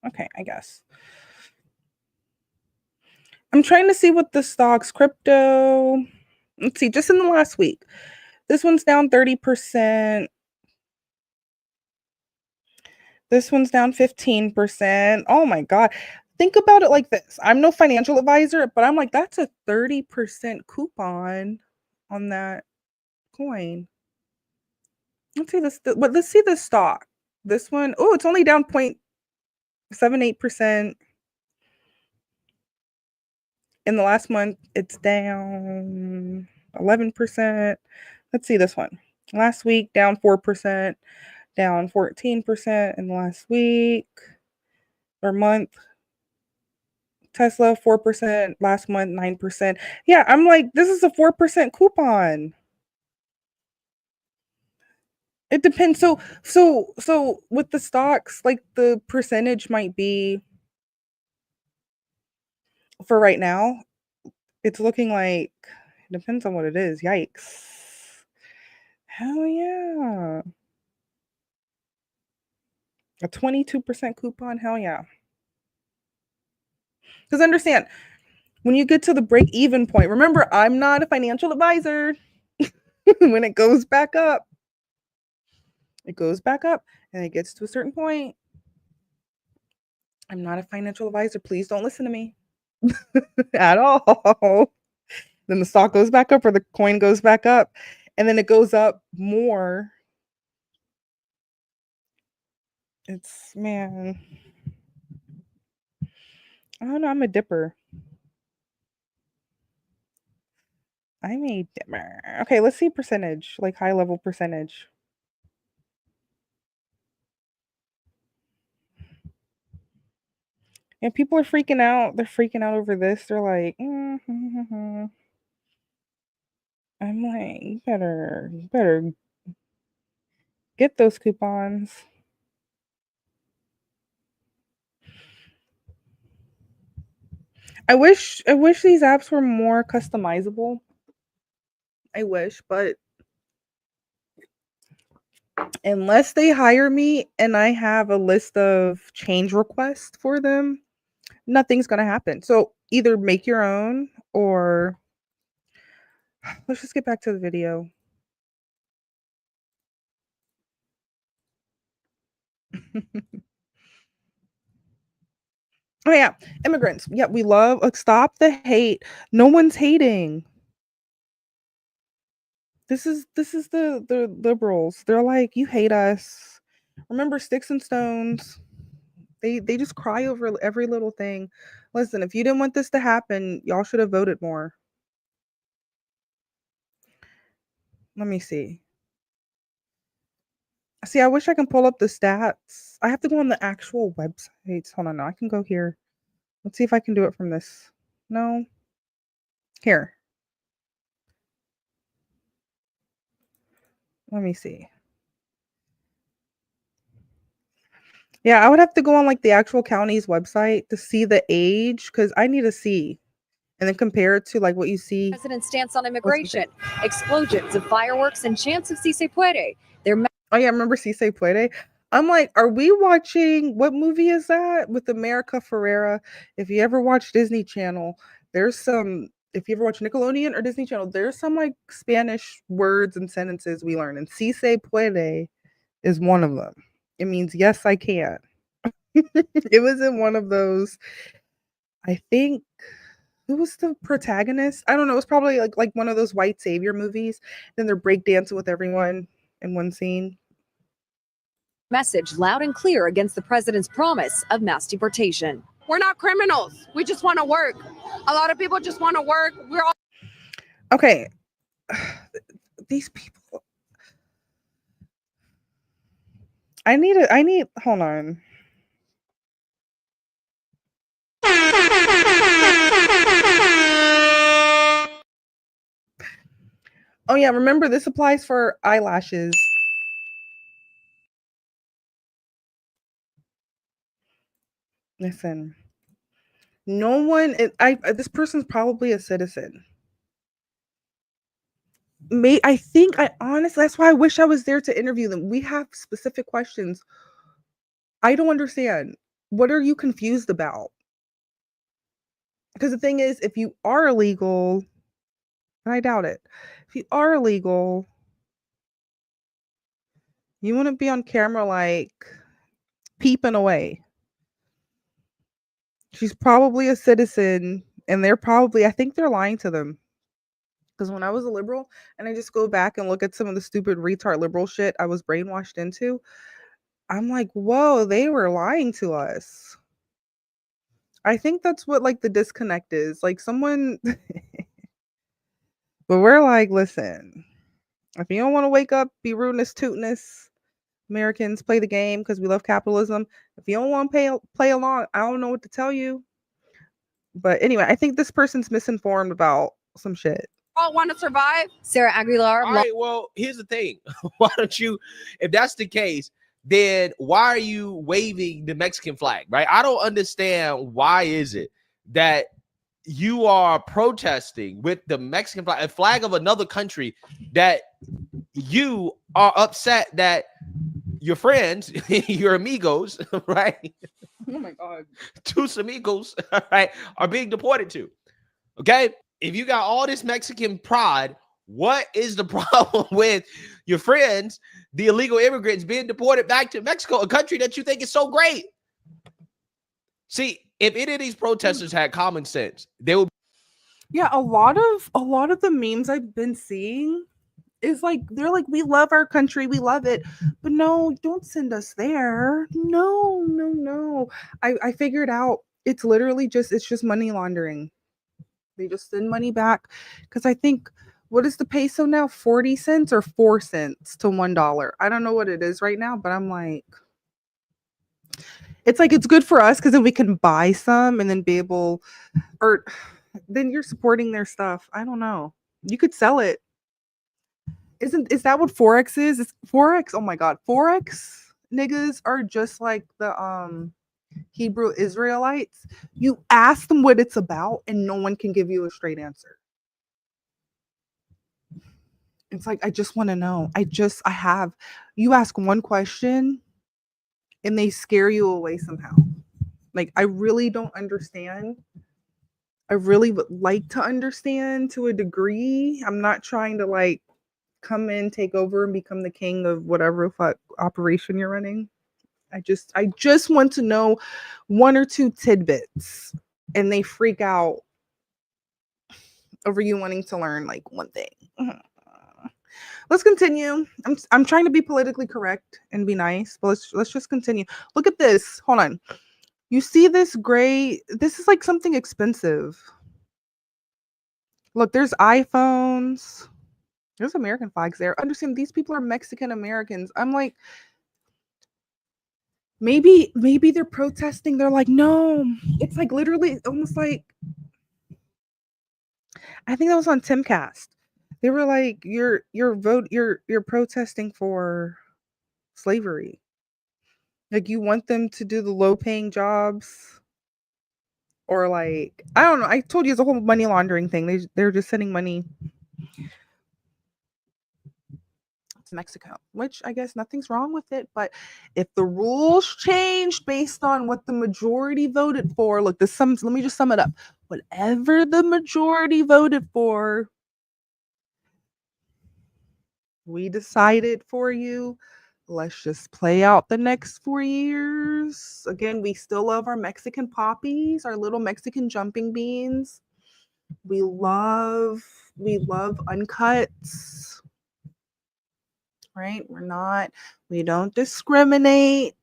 Okay, I guess. I'm trying to see what the stocks, crypto. Let's see, just in the last week. This one's down 30%. This one's down 15%. Oh my God. Think about it like this. I'm no financial advisor, but I'm like, that's a 30% coupon on that coin. Let's see this, but let's see the stock. This one, oh, it's only down 0.78%. In the last month, it's down 11%. Let's see this one. Last week, down 4%, down 14% in the last week or month. Tesla, 4%, last month, 9%. Yeah, I'm like, this is a 4% coupon. It depends. So with the stocks, like the percentage might be, for right now, it's looking like, it depends on what it is. Yikes. Hell yeah. A 22% coupon? Hell yeah. Because understand, when you get to the break-even point, remember, I'm not a financial advisor. When it goes back up, and it gets to a certain point. I'm not a financial advisor. Please don't listen to me at all. Then the stock goes back up or the coin goes back up, and then it goes up more. It's, man, I don't know. I'm a dipper. I'm a dipper. Okay, let's see percentage, like high level percentage. And people are freaking out. They're freaking out over this. They're like, I'm like, you better get those coupons. I wish these apps were more customizable. I wish, but unless they hire me and I have a list of change requests for them, nothing's going to happen. So either make your own or let's just get back to the video. Oh yeah, immigrants. Yeah, we love stop the hate. No one's hating. This is the liberals. They're like, you hate us. Remember Sticks and Stones? They just cry over every little thing. Listen, if you didn't want this to happen, y'all should have voted more. Let me see. See, I wish I can pull up the stats. I have to go on the actual websites. Hold on, no, I can go here. Let's see if I can do it from this. No. Here. Let me see. Yeah, I would have to go on like the actual county's website to see the age because I need to see and then compare it to like what you see. President's stance on immigration, explosions of fireworks, and chants of Si Se Puede. Oh yeah, remember Si Se Puede? I'm like, are we watching, what movie is that with America Ferrera? If you ever watch Disney Channel, there's some, if you ever watch Nickelodeon or Disney Channel, there's some like Spanish words and sentences we learn, and Si Se Puede is one of them. It means yes, I can. It was in one of those, I think, who was the protagonist? I don't know. It was probably like one of those white savior movies. Then they're breakdancing with everyone in one scene. Message loud and clear against the president's promise of mass deportation. We're not criminals. We just want to work. A lot of people just want to work. We're all okay. These people. I need, hold on. Oh yeah, remember this applies for eyelashes. Listen, no one, this person's probably a citizen. I think I honestly, that's why I wish I was there to interview them. We have specific questions. I don't understand. What are you confused about? Because the thing is, if you are illegal, and I doubt it, if you are illegal, you wouldn't be on camera like peeping away. She's probably a citizen, and they're probably, I think they're lying to them. Because when I was a liberal, and I just go back and look at some of the stupid retard liberal shit I was brainwashed into, I'm like, whoa, they were lying to us. I think that's what like the disconnect is. Like someone, but we're like, listen, if you don't want to wake up, be rudeness, tootiness, Americans play the game because we love capitalism. If you don't want to play along, I don't know what to tell you. But anyway, I think this person's misinformed about some shit. all want to survive. Sarah Aguilar. All right, well, here's the thing. Why don't you, if that's the case, then why are you waving the Mexican flag, right? I don't understand why is it that you are protesting with the Mexican flag, a flag of another country, that you are upset that your friends, your amigos, right? Oh my God. Tus amigos, right, are being deported to. Okay? If you got all this Mexican pride, what is the problem with your friends, the illegal immigrants, being deported back to Mexico, a country that you think is so great? See, if any of these protesters had common sense, they would. Yeah, a lot of the memes I've been seeing is like they're like, we love our country, we love it, but no, don't send us there. No, no, no. I figured out it's literally just money laundering. They just send money back because I think what is the peso now? 40 cents or 4 cents to $1. I don't know what it is right now, but I'm like, it's like it's good for us because then we can buy some and then be able, or then you're supporting their stuff. I don't know. You could sell it. Is that what Forex is? It's Forex. Oh my God. Forex niggas are just like the Hebrew Israelites. You ask them what it's about and no one can give you a straight answer. It's like, I just want to know. You ask one question and they scare you away somehow. Like, I really don't understand. I really would like to understand to a degree. I'm not trying to like come in, take over, and become the king of whatever fuck operation you're running. I just want to know one or two tidbits, and they freak out over you wanting to learn like one thing. Let's continue. I'm trying to be politically correct and be nice, but let's just continue. Look at this. Hold on. You see this gray? This is like something expensive. Look, there's iPhones. There's American flags there. Understand these people are Mexican Americans. I'm like, maybe they're protesting. They're like, no, it's like literally almost like, I think that was on Timcast. They were like, you're protesting for slavery. Like, you want them to do the low paying jobs, or like, I don't know. I told you it's a whole money laundering thing. They're just sending money to Mexico, which I guess nothing's wrong with it. But if the rules changed based on what the majority voted for, look, let me just sum it up. Whatever the majority voted for, we decided for you. Let's just play out the next 4 years. Again, we still love our Mexican poppies, our little Mexican jumping beans. We love uncuts. Right? We don't discriminate.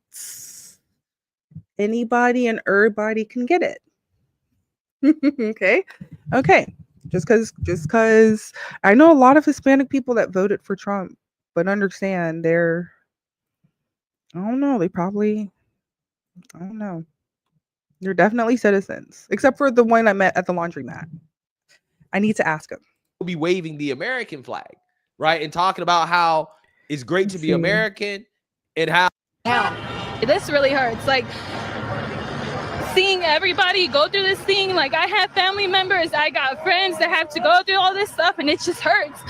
Anybody and everybody can get it. Okay. Just because I know a lot of Hispanic people that voted for Trump, but understand I don't know, I don't know. They're definitely citizens, except for the one I met at the laundromat. I need to ask him. We'll be waving the American flag, right? And talking about how it's great to be American and how. This really hurts. Like, seeing everybody go through this thing, like I have family members, I got friends that have to go through all this stuff, and it just hurts.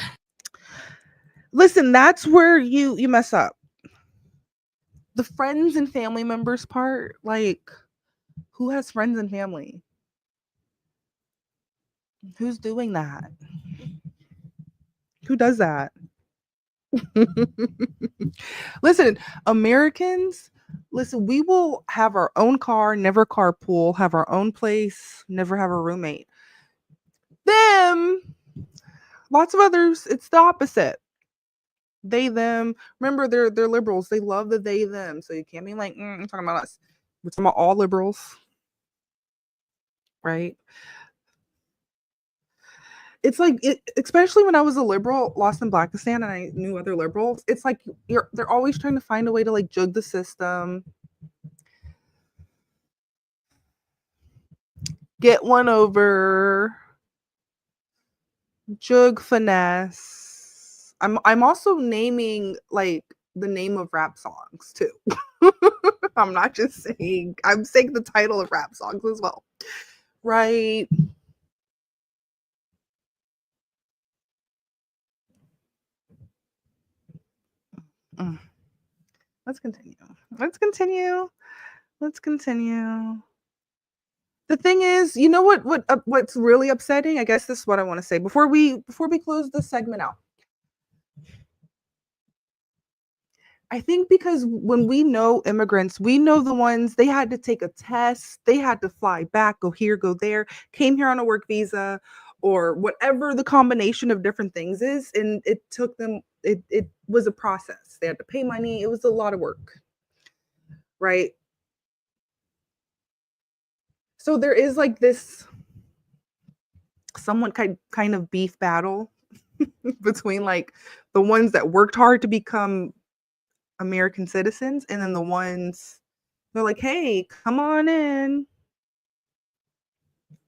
Listen, that's where you mess up. The friends and family members part, like, who has friends and family? Who's doing that? Who does that? Listen, Americans, we will have our own car, never carpool, have our own place, never have a roommate. Them, lots of others, it's the opposite. They, them. Remember, they're liberals. They love the they, them. So you can't be like, I'm talking about us. We're talking about all liberals. Right? It's like, especially when I was a liberal, lost in Blackistan, and I knew other liberals, it's like they're always trying to find a way to like jug the system. Get one over. Jug finesse. I'm also naming like the name of rap songs too. I'm not just saying, I'm saying the title of rap songs as well. Right. Let's continue. Let's continue. Let's continue. The thing is, you know what's really upsetting? I guess this is what I want to say before we close this segment out. I think because when we know immigrants, we know the ones they had to take a test, they had to fly back, go here, go there, came here on a work visa, or whatever the combination of different things is, and it took them. It was a process. They had to pay money. It was a lot of work, right? So there is like this somewhat kind of beef battle between like the ones that worked hard to become American citizens and then the ones they're like, hey, come on in.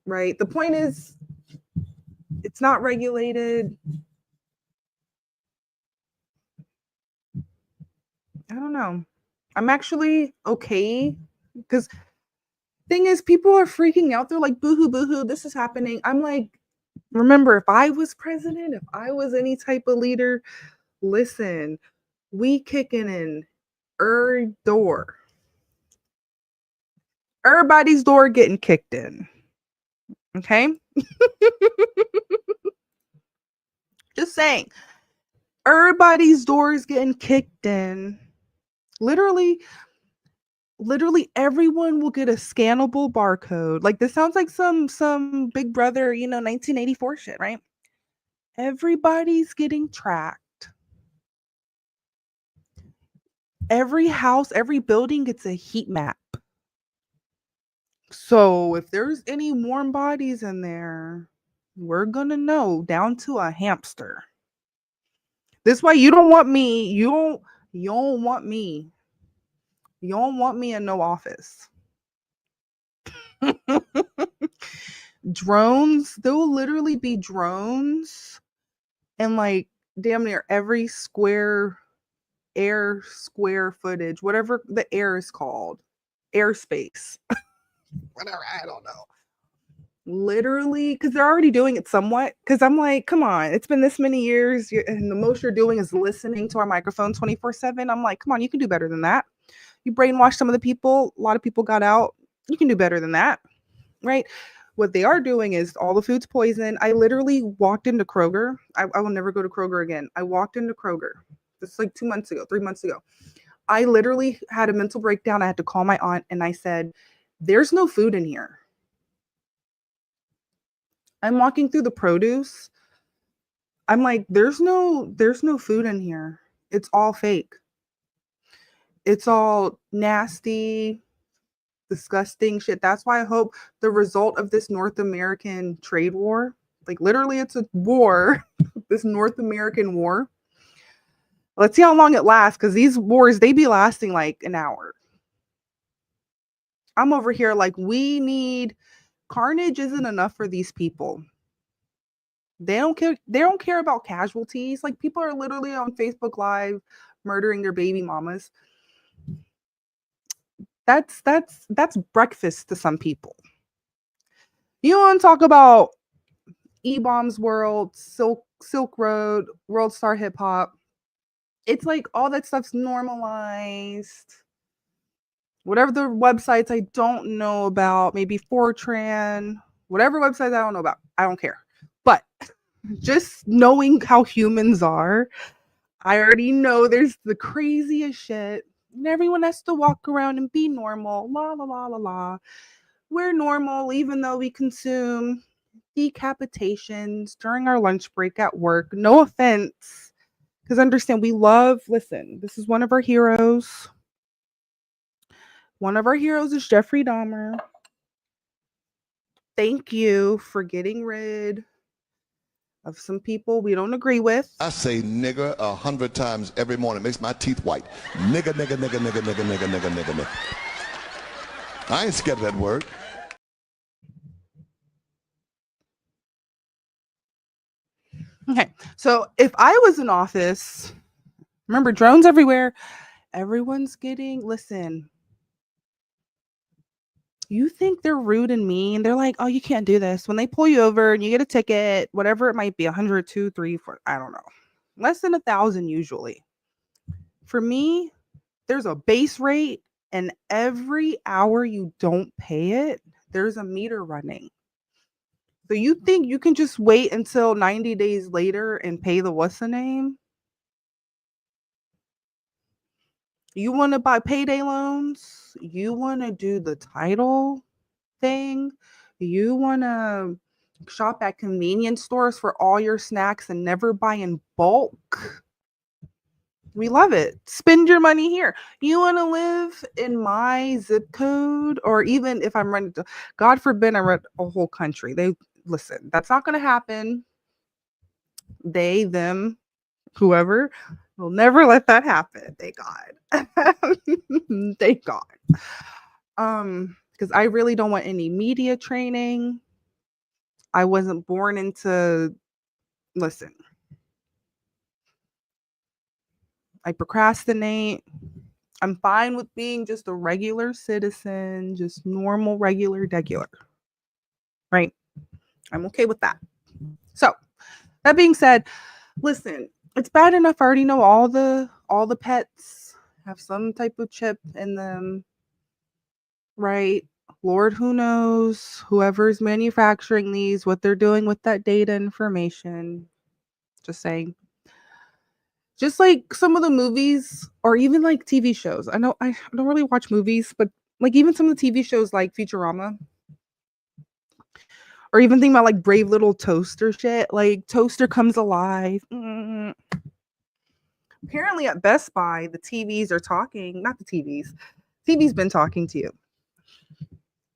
Right? The point is it's not regulated. I don't know. I'm actually okay because thing is people are freaking out. They're like, boohoo, boohoo, this is happening. I'm like, remember, if I was president, if I was any type of leader, listen, we kicking in door. Everybody's door getting kicked in. Okay? Just saying. Everybody's door is getting kicked in. Literally everyone will get a scannable barcode. Like this sounds like some Big Brother, 1984 shit, right? Everybody's getting tracked. Every house, every building gets a heat map. So if there's any warm bodies in there, we're gonna know down to a hamster. This way you don't want me, you don't want me. You don't want me in no office. Drones, there will literally be drones and like damn near every square footage, whatever the air is called, airspace. Whatever, I don't know. Literally, because they're already doing it somewhat. Because I'm like, come on, it's been this many years, and the most you're doing is listening to our microphone 24/7. I'm like, come on, you can do better than that. You brainwashed some of the people. A lot of people got out. You can do better than that, right? What they are doing is all the food's poison. I literally walked into Kroger. I will never go to Kroger again. I walked into Kroger. This is like 3 months ago. I literally had a mental breakdown. I had to call my aunt and I said, there's no food in here. I'm walking through the produce. I'm like, there's no food in here. It's all fake. It's all nasty, disgusting shit. That's why I hope the result of this North American trade war, like literally it's a war, this North American war. Let's see how long it lasts, because these wars, they be lasting like an hour. I'm over here like, we need carnage isn't enough for these people. They don't care about casualties. Like people are literally on Facebook Live murdering their baby mamas. That's breakfast to some people. You want to talk about E-Bombs World, Silk Road, World Star Hip Hop. It's like all that stuff's normalized. Whatever the websites I don't know about, maybe Fortran, whatever websites I don't know about, I don't care. But just knowing how humans are, I already know there's the craziest shit. And everyone has to walk around and be normal. La, la, la, la, la. We're normal even though we consume decapitations during our lunch break at work. No offense. Because understand, listen, this is one of our heroes. One of our heroes is Jeffrey Dahmer. Thank you for getting rid of some people we don't agree with. I say nigger 100 times every morning. It makes my teeth white. Nigger, nigger, nigger, nigger, nigger, nigger, nigger, nigger, nigger. I ain't scared of that word. Okay, so if I was in office, remember drones everywhere. Everyone's listen. You think they're rude and mean. They're like, oh, you can't do this. When they pull you over and you get a ticket, whatever it might be, 100, 2, 3, 4, I don't know. Less than 1,000 usually. For me, there's a base rate, and every hour you don't pay it, there's a meter running. So you think you can just wait until 90 days later and pay the what's the name? You want to buy payday loans? You want to do the title thing? You want to shop at convenience stores for all your snacks and never buy in bulk? We love it. Spend your money here. You want to live in my zip code, or even if I'm running, God forbid, I rent a whole country. Listen, that's not going to happen. They, them, whoever will never let that happen. Thank God. Thank God. Because I really don't want any media training. I wasn't born into, listen, I procrastinate. I'm fine with being just a regular citizen, just normal, regular, degular. Right? I'm okay with that. So, that being said, listen, it's bad enough I already know all the pets have some type of chip in them. Right? Lord, who knows? Whoever's manufacturing these, what they're doing with that data information. Just saying. Just like some of the movies or even like TV shows. I know I don't really watch movies, but like even some of the TV shows like Futurama. Or even think about like Brave Little Toaster shit. Like Toaster comes alive. Apparently at Best Buy, the TVs are talking. Not the TVs. TV's been talking to you.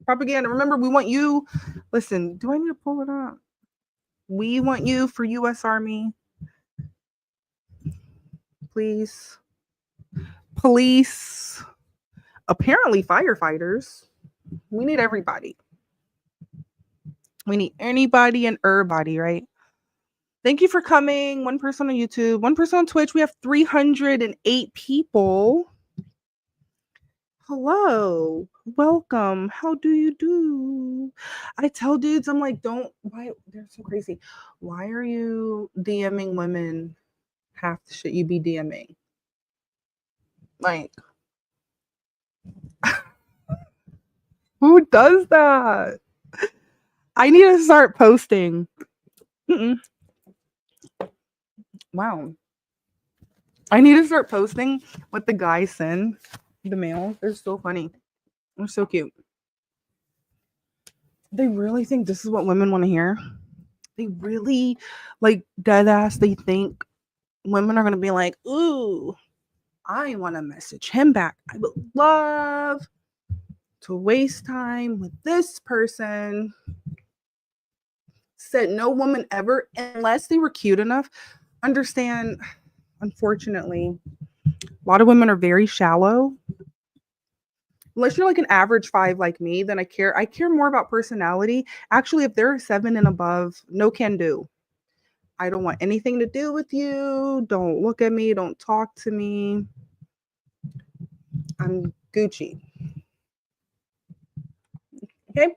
Propaganda. Remember, we want you. Listen, do I need to pull it up? We want you for U.S. Army. Please. Police. Apparently firefighters. We need everybody. We need anybody and everybody, right? Thank you for coming. One person on YouTube, one person on Twitch. We have 308 people. Hello. Welcome. How do you do? I tell dudes, I'm like, why? They're so crazy. Why are you DMing women half the shit you be DMing? Like, who does that? I need to start posting. Wow. I need to start posting what the guys send the mail. They're so funny. They're so cute. They really think this is what women want to hear. They really, like, dead ass, they think women are going to be like, ooh, I want to message him back. I would love to waste time with this person. Said no woman ever, unless they were cute enough. Understand, unfortunately, a lot of women are very shallow. Unless you're like an average 5 like me, then I care more about personality. Actually, if they're 7 and above, no can do. I don't want anything to do with you. Don't look at me. Don't talk to me. I'm Gucci. Okay.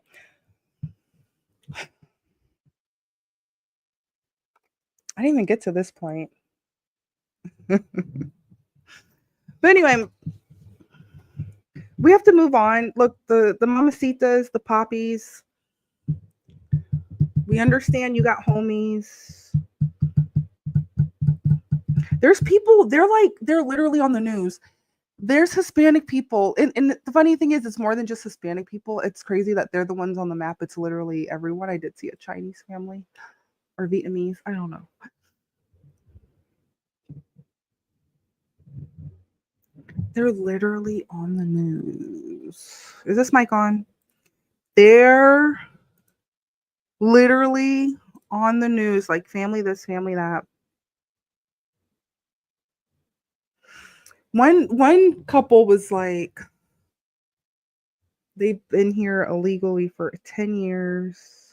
I didn't even get to this point. But anyway, we have to move on. Look, the mamacitas, the poppies. We understand you got homies. There's people, they're literally on the news. There's Hispanic people. And the funny thing is, it's more than just Hispanic people. It's crazy that they're the ones on the map. It's literally everyone. I did see a Chinese family or Vietnamese. I don't know. They're literally on the news. Is this mic on? They're literally on the news, like family this, family that. One couple was like, they've been here illegally for 10 years.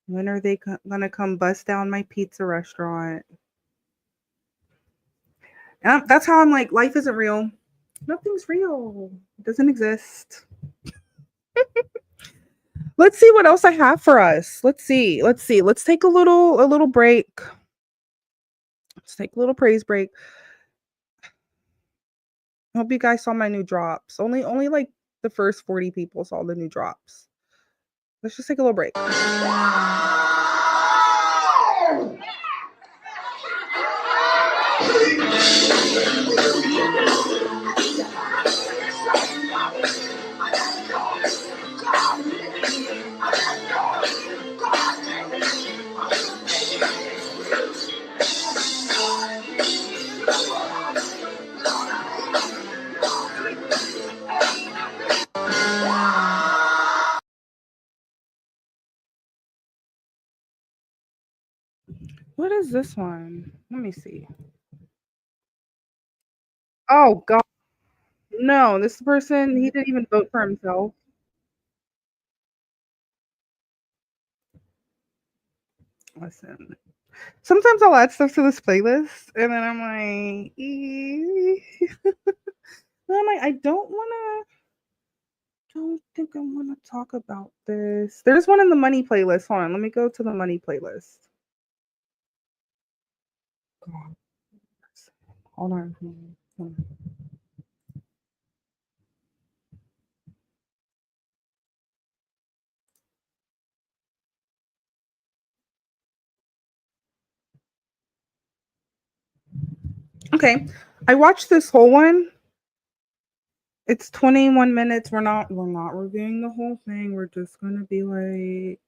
When are they gonna come bust down my pizza restaurant? And that's how I'm like, life isn't real. Nothing's real. It doesn't exist. Let's see what else I have for us. Let's see. Let's take a little break. Let's take a little praise break. Hope you guys saw my new drops. Only like the first 40 people saw the new drops. Let's just take a little break. What is this one? Let me see. Oh God. No, this person, he didn't even vote for himself. Listen. Sometimes I'll add stuff to this playlist and then I'm like, I don't think I want to talk about this. There's one in the money playlist. Hold on, let me go to the money playlist. God. Hold on. Okay, I watched this whole one. It's 21 minutes. We're not reviewing the whole thing. We're just gonna be like,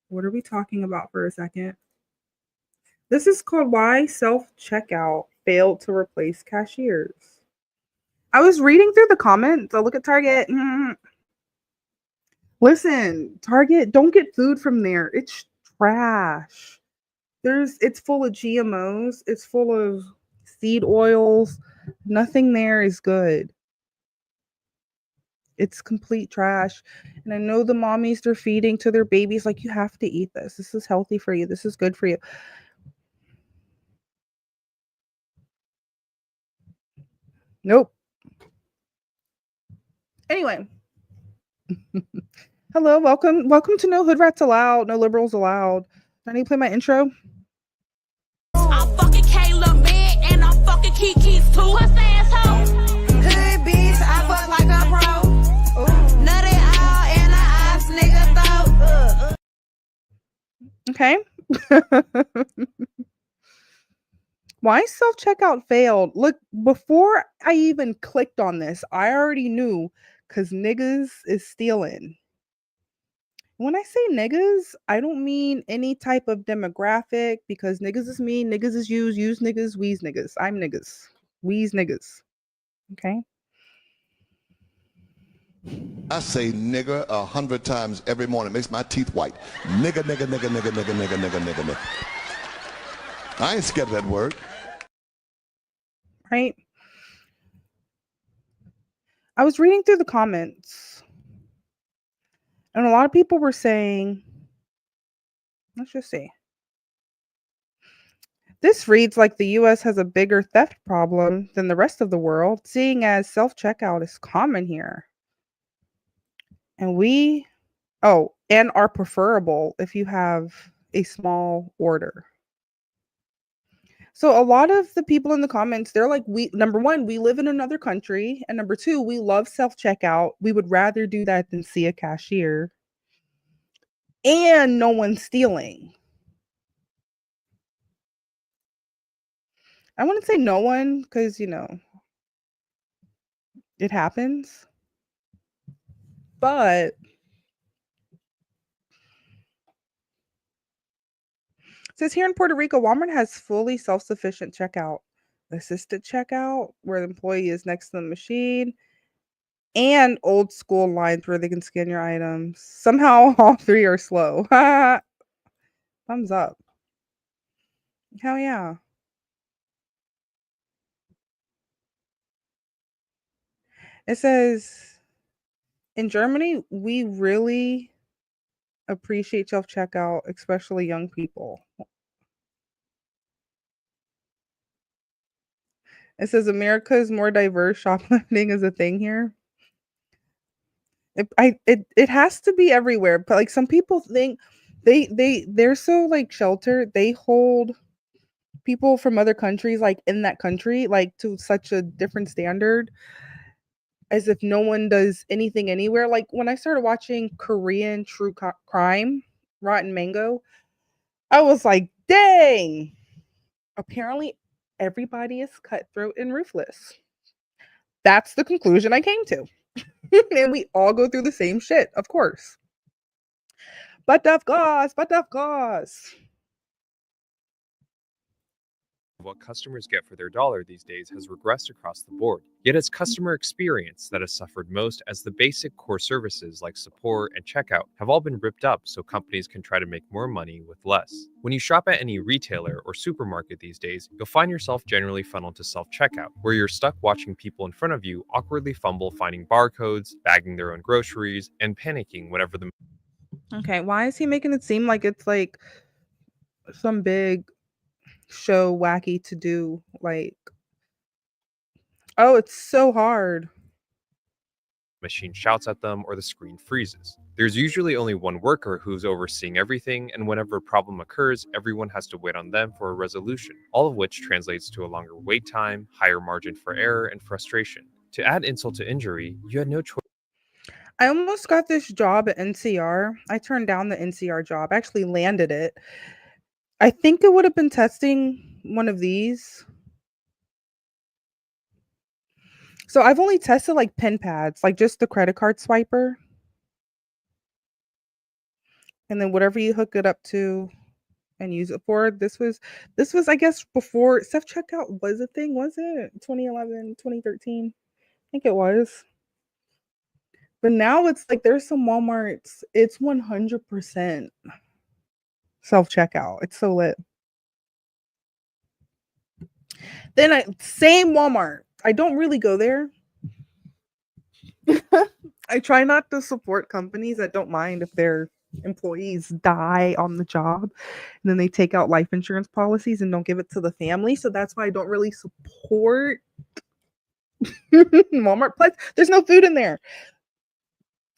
what are we talking about for a second? This is called Why Self-Checkout Failed to Replace Cashiers. I was reading through the comments. I'll look at Target. Listen, Target, don't get food from there. It's trash. It's full of GMOs. It's full of seed oils. Nothing there is good. It's complete trash. And I know the mommies, they're feeding to their babies like, you have to eat this. This is healthy for you. This is good for you. Nope. Anyway. Hello, welcome to No Hood Rats Allowed, No Liberals Allowed. I need to play my intro. I'm fucking Kayla man and I'm fucking Kiki's too. Puss asshole. Hood bitch, I fuck like a pro. Nutty all in the eyes, nigga throat. Okay. Why self-checkout failed? Look, before I even clicked on this, I already knew because niggas is stealing. When I say niggas, I don't mean any type of demographic because niggas is me, niggas is use niggas, we's niggas. I'm niggas. We's niggas. Okay? I say nigger 100 times every morning. It makes my teeth white. Nigger, nigger, nigger, nigger, nigger, nigger, nigger, nigger, nigger. I ain't scared of that word. Right? I was reading through the comments. And a lot of people were saying, let's just see. This reads like the US has a bigger theft problem than the rest of the world, seeing as self-checkout is common here. And are preferable if you have a small order. So a lot of the people in the comments, they're like, number one, we live in another country. And number two, we love self-checkout. We would rather do that than see a cashier. And no one's stealing. I wouldn't say no one because, it happens. But it says here in Puerto Rico, Walmart has fully self-sufficient checkout, assisted checkout, where the employee is next to the machine, and old school lines where they can scan your items. Somehow all three are slow. Thumbs up. Hell yeah. It says, in Germany, we really appreciate self-checkout, especially young people. It says America is more diverse. Shoplifting is a thing here. It has to be everywhere, but like some people think they're so like sheltered. They hold people from other countries like in that country like to such a different standard as if no one does anything anywhere. Like when I started watching Korean true crime, Rotten Mango, I was like, dang, apparently everybody is cutthroat and ruthless. That's the conclusion I came to. And we all go through the same shit, of course. But of course. What customers get for their dollar these days has regressed across the board. Yet it's customer experience that has suffered most, as the basic core services like support and checkout have all been ripped up so companies can try to make more money with less. When you shop at any retailer or supermarket these days, you'll find yourself generally funneled to self-checkout, where you're stuck watching people in front of you awkwardly fumble finding barcodes, bagging their own groceries, and panicking whenever the... Okay, why is he making it seem like it's like some big show wacky to do? Like, oh, it's so hard. machine shouts at them or the screen freezes. There's usually only one worker who's overseeing everything, and whenever a problem occurs, everyone has to wait on them for a resolution, all of which translates to a longer wait time, higher margin for error, and frustration. To add insult to injury, you had no choice. I almost got this job at NCR. I turned down the NCR job. I actually landed it. I think it would have been testing one of these. So I've only tested like pen pads, like just the credit card swiper. And then whatever you hook it up to and use it for. This was I guess before self-checkout was a thing, was it? 2011, 2013. I think it was. But now it's like there's some Walmarts, it's 100% self-checkout. It's so lit. Then same Walmart. I don't really go there. I try not to support companies that don't mind if their employees die on the job, and then they take out life insurance policies and don't give it to the family. So that's why I don't really support Walmart. Plus, there's no food in there.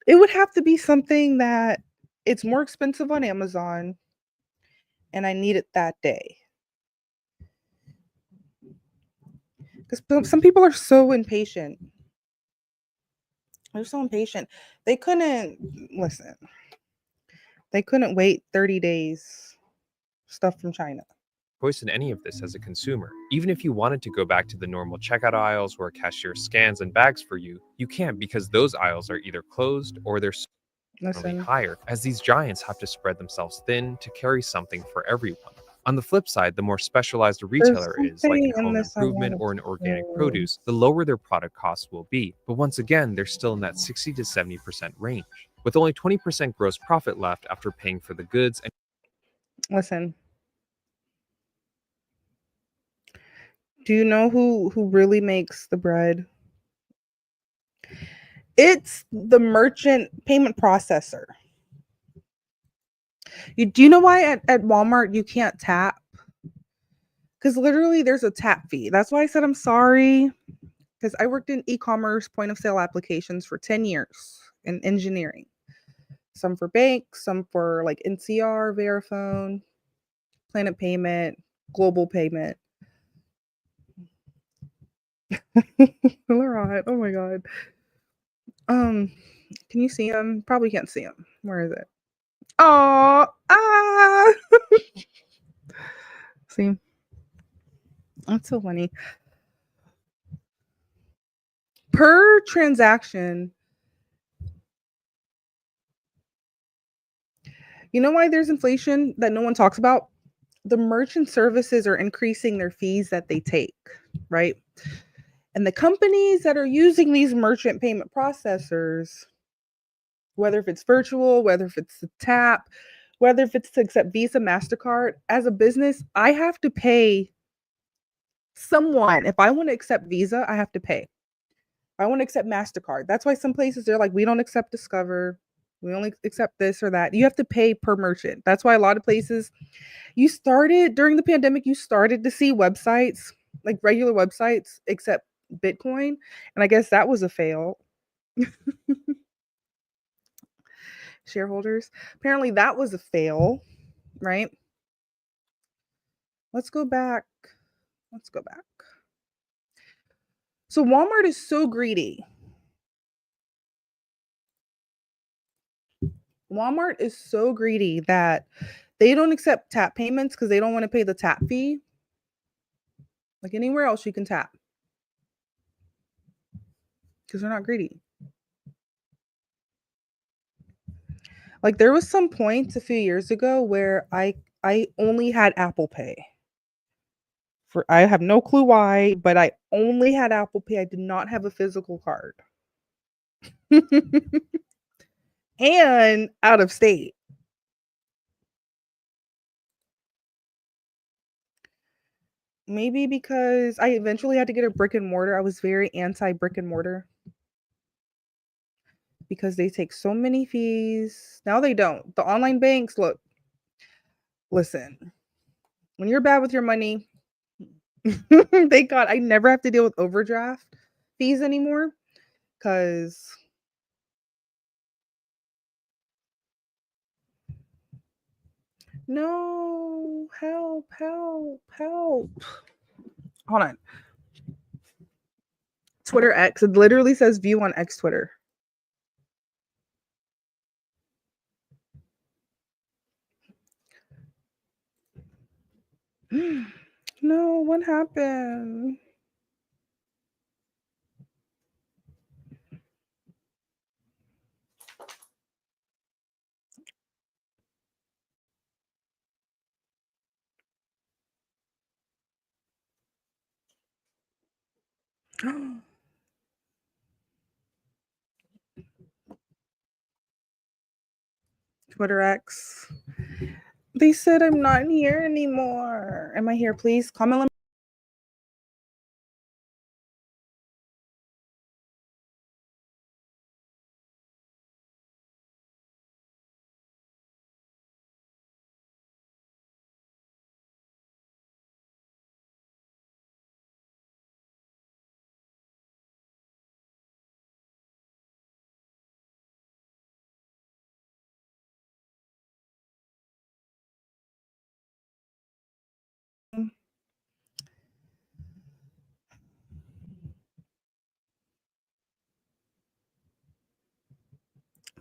It would have to be something that it's more expensive on Amazon and I need it that day. Because some people are so impatient. They're so impatient. They couldn't wait 30 days. Stuff from China. Choice in any of this as a consumer. Even if you wanted to go back to the normal checkout aisles where a cashier scans and bags for you, you can't, because those aisles are either closed or they're higher, as these giants have to spread themselves thin to carry something for everyone. On the flip side, the more specialized a retailer is, like in home improvement or in organic produce, the lower their product costs will be. But once again, they're still in that 60 to 70% range, with only 20% gross profit left after paying for the goods. And listen, do you know who really makes the bread? It's the merchant payment processor. Do you know why at Walmart you can't tap? Because literally there's a tap fee. That's why I said I'm sorry. Because I worked in e-commerce point of sale applications for 10 years in engineering. Some for banks, some for like NCR, Verifone, Planet Payment, Global Payment. Laurent, oh my god. Can you see him? Probably can't see him. Where is it? Oh, see, that's so funny. Per transaction, you know why there's inflation that no one talks about? The merchant services are increasing their fees that they take, right? And the companies that are using these merchant payment processors, whether if it's virtual, whether if it's a tap, whether if it's to accept Visa, MasterCard, as a business, I have to pay someone. If I want to accept Visa, I have to pay. If I want to accept MasterCard. That's why some places they're like, we don't accept Discover. We only accept this or that. You have to pay per merchant. That's why a lot of places, during the pandemic, you started to see websites, like regular websites, accept Bitcoin. And I guess that was a fail. Shareholders. Apparently that was a fail, right? Let's go back. Let's go back. So Walmart is so greedy. Walmart is so greedy that they don't accept tap payments because they don't want to pay the tap fee. Like anywhere else you can tap. Because they're not greedy. Like there was some point a few years ago where I only had Apple Pay. I have no clue why, but I only had Apple Pay. I did not have a physical card. And out of state. Maybe because I eventually had to get a brick and mortar. I was very anti brick and mortar. Because they take so many fees. Now they don't. The online banks, look. Listen. When you're bad with your money, thank God I never have to deal with overdraft fees anymore. Because no, help. Hold on. Twitter X. It literally says view on X Twitter. No, what happened? Twitter X. They said I'm not here anymore. Am I here? Please comment.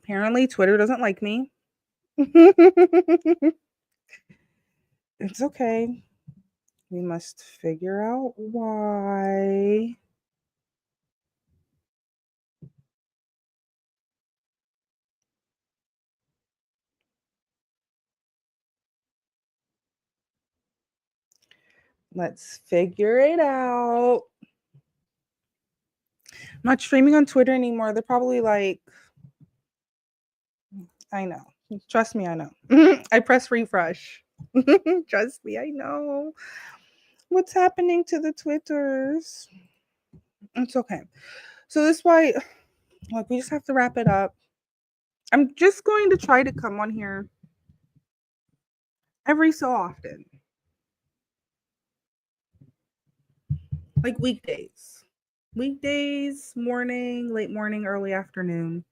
Apparently, Twitter doesn't like me. It's okay. We must figure out why. Let's figure it out. I'm not streaming on Twitter anymore. They're probably like, I know. Trust me, I know. I press refresh. Trust me, I know. What's happening to the Twitters? It's okay. So this is why, like, we just have to wrap it up. I'm just going to try to come on here every so often. Like weekdays. Weekdays, morning, late morning, early afternoon.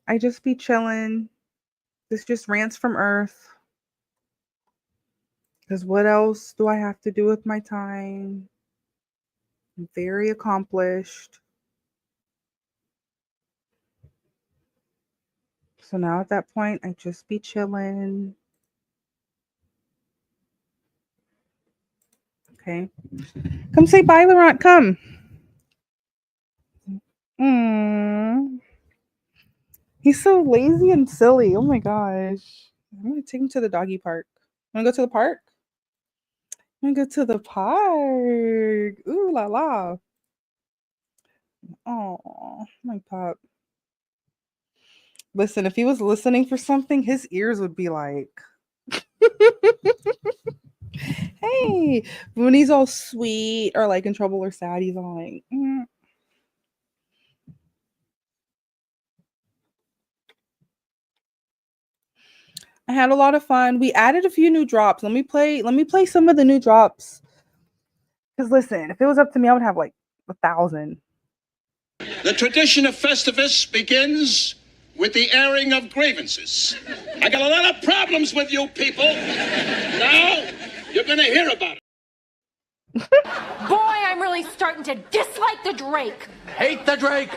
I just be chilling. This just rants from Earth. Because what else do I have to do with my time? I'm very accomplished. So now at that point, I just be chilling. Okay. Come say bye, Laurent. Come. He's so lazy and silly. Oh my gosh. I'm going to take him to the doggy park. Want to go to the park? I'm going to go to the park. Ooh la la. Oh, my pup. Listen, if he was listening for something, his ears would be like, hey. When he's all sweet or like in trouble or sad, he's all like, I had a lot of fun. We added a few new drops. Let me play some of the new drops. Because listen, if it was up to me, I would have like 1,000. The tradition of Festivus begins with the airing of grievances. I got a lot of problems with you people. Now, you're going to hear about it. Boy, I'm really starting to dislike the Drake. Hate the Drake.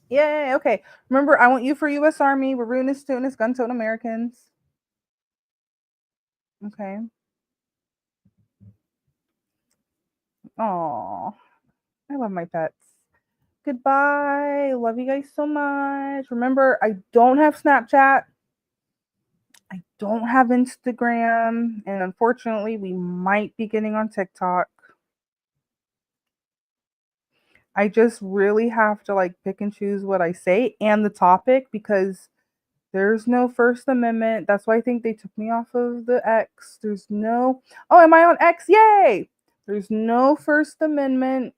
Yay. Okay. Remember, I want you for U.S. Army. We're rooting us, tooting us, gun toting Americans. Okay. Oh, I love my pets. Goodbye. Love you guys so much. Remember, I don't have Snapchat. I don't have Instagram. And unfortunately, we might be getting on TikTok. I just really have to like pick and choose what I say and the topic because there's no First Amendment. That's why I think they took me off of the X. There's no, oh, am I on X? Yay! There's no First Amendment.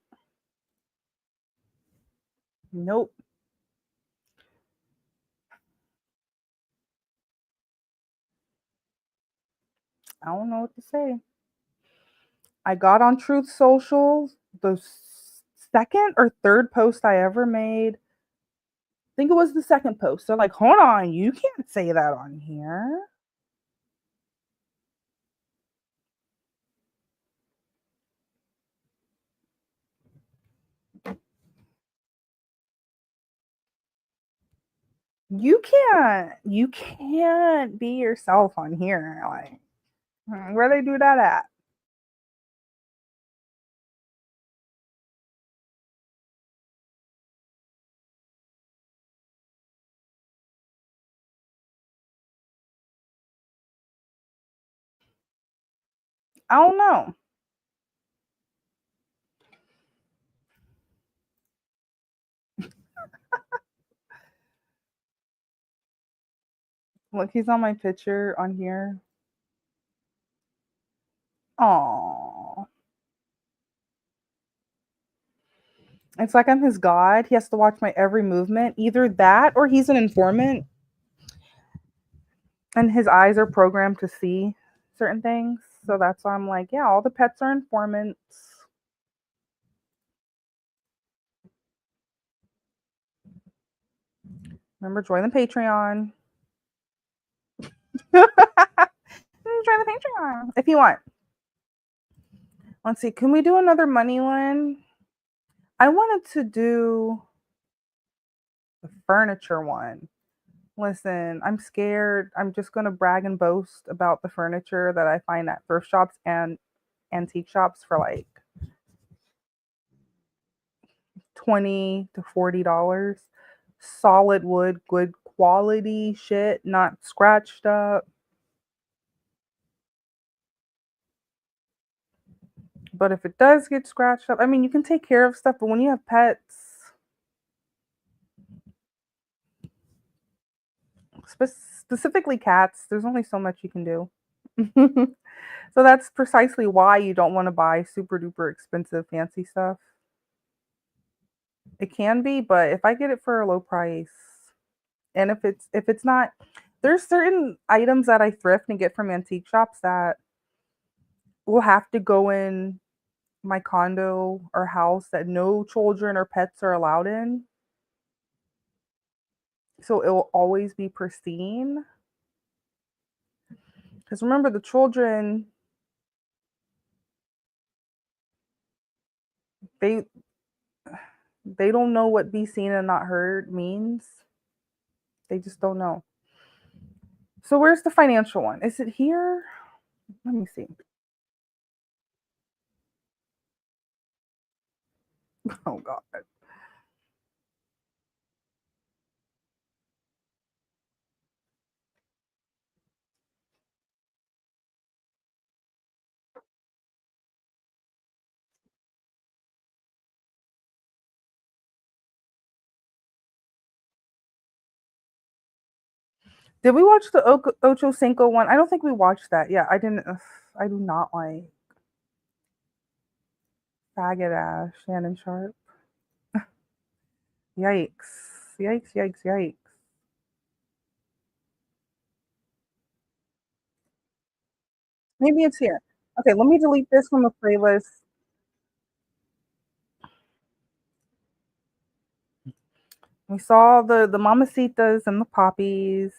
Nope. I don't know what to say. I got on Truth Social, the second or third post I ever made. I think it was the second post. They're like, hold on, you can't say that on here. You can't be yourself on here. Like, where they do that at? I don't know. Look, he's on my picture on here. Aww. It's like I'm his god. He has to watch my every movement. Either that or he's an informant. And his eyes are programmed to see certain things. So that's why I'm like, yeah, all the pets are informants. Remember, join the Patreon. Join the Patreon if you want. Let's see. Can we do another money one? I wanted to do the furniture one. Listen, I'm scared. I'm just going to brag and boast about the furniture that I find at thrift shops and antique shops for like $20 to $40. Solid wood, good quality shit, not scratched up. But if it does get scratched up, I mean, you can take care of stuff, but when you have pets, specifically cats, there's only so much you can do. So that's precisely why you don't want to buy super duper expensive fancy stuff. It can be, but if I get it for a low price, and if it's not, there's certain items that I thrift and get from antique shops that will have to go in my condo or house that no children or pets are allowed in. So it will always be pristine. Because remember, the children, they don't know what be seen and not heard means. They just don't know. So where's the financial one? Is it here? Let me see. Oh, God. Did we watch the Ocho Cinco one? I don't think we watched that. Yeah, I didn't. I do not like faggot ass Shannon Sharp. Yikes. Yikes, yikes, yikes. Maybe it's here. Okay, let me delete this from the playlist. We saw the mamacitas and the poppies.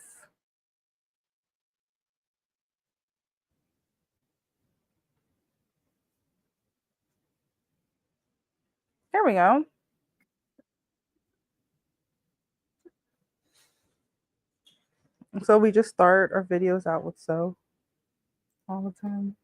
There we go. So we just start our videos out with so all the time.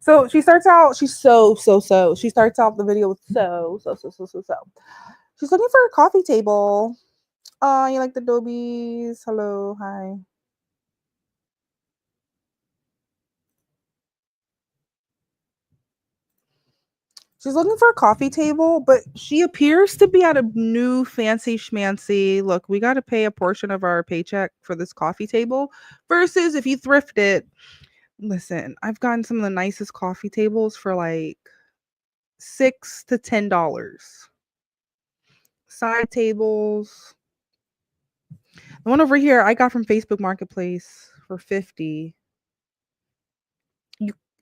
So she starts out, she's so. She starts off the video with so. She's looking for a coffee table. Oh, you like the Dobies? Hello, hi. She's looking for a coffee table, but she appears to be at a new fancy schmancy. Look, we got to pay a portion of our paycheck for this coffee table versus if you thrift it. Listen, I've gotten some of the nicest coffee tables for like $6 to $10. Side tables. The one over here I got from Facebook Marketplace for $50.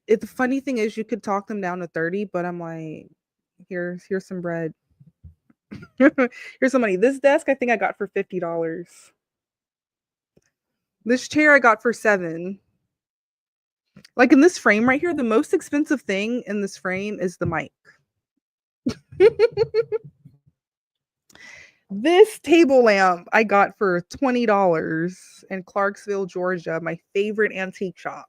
The funny thing is you could talk them down to $30, but I'm like, here's some bread. Here's some money. This desk I think I got for $50. This chair I got for $7. Like in this frame right here, the most expensive thing in this frame is the mic. This table lamp I got for $20 in Clarksville, Georgia, my favorite antique shop.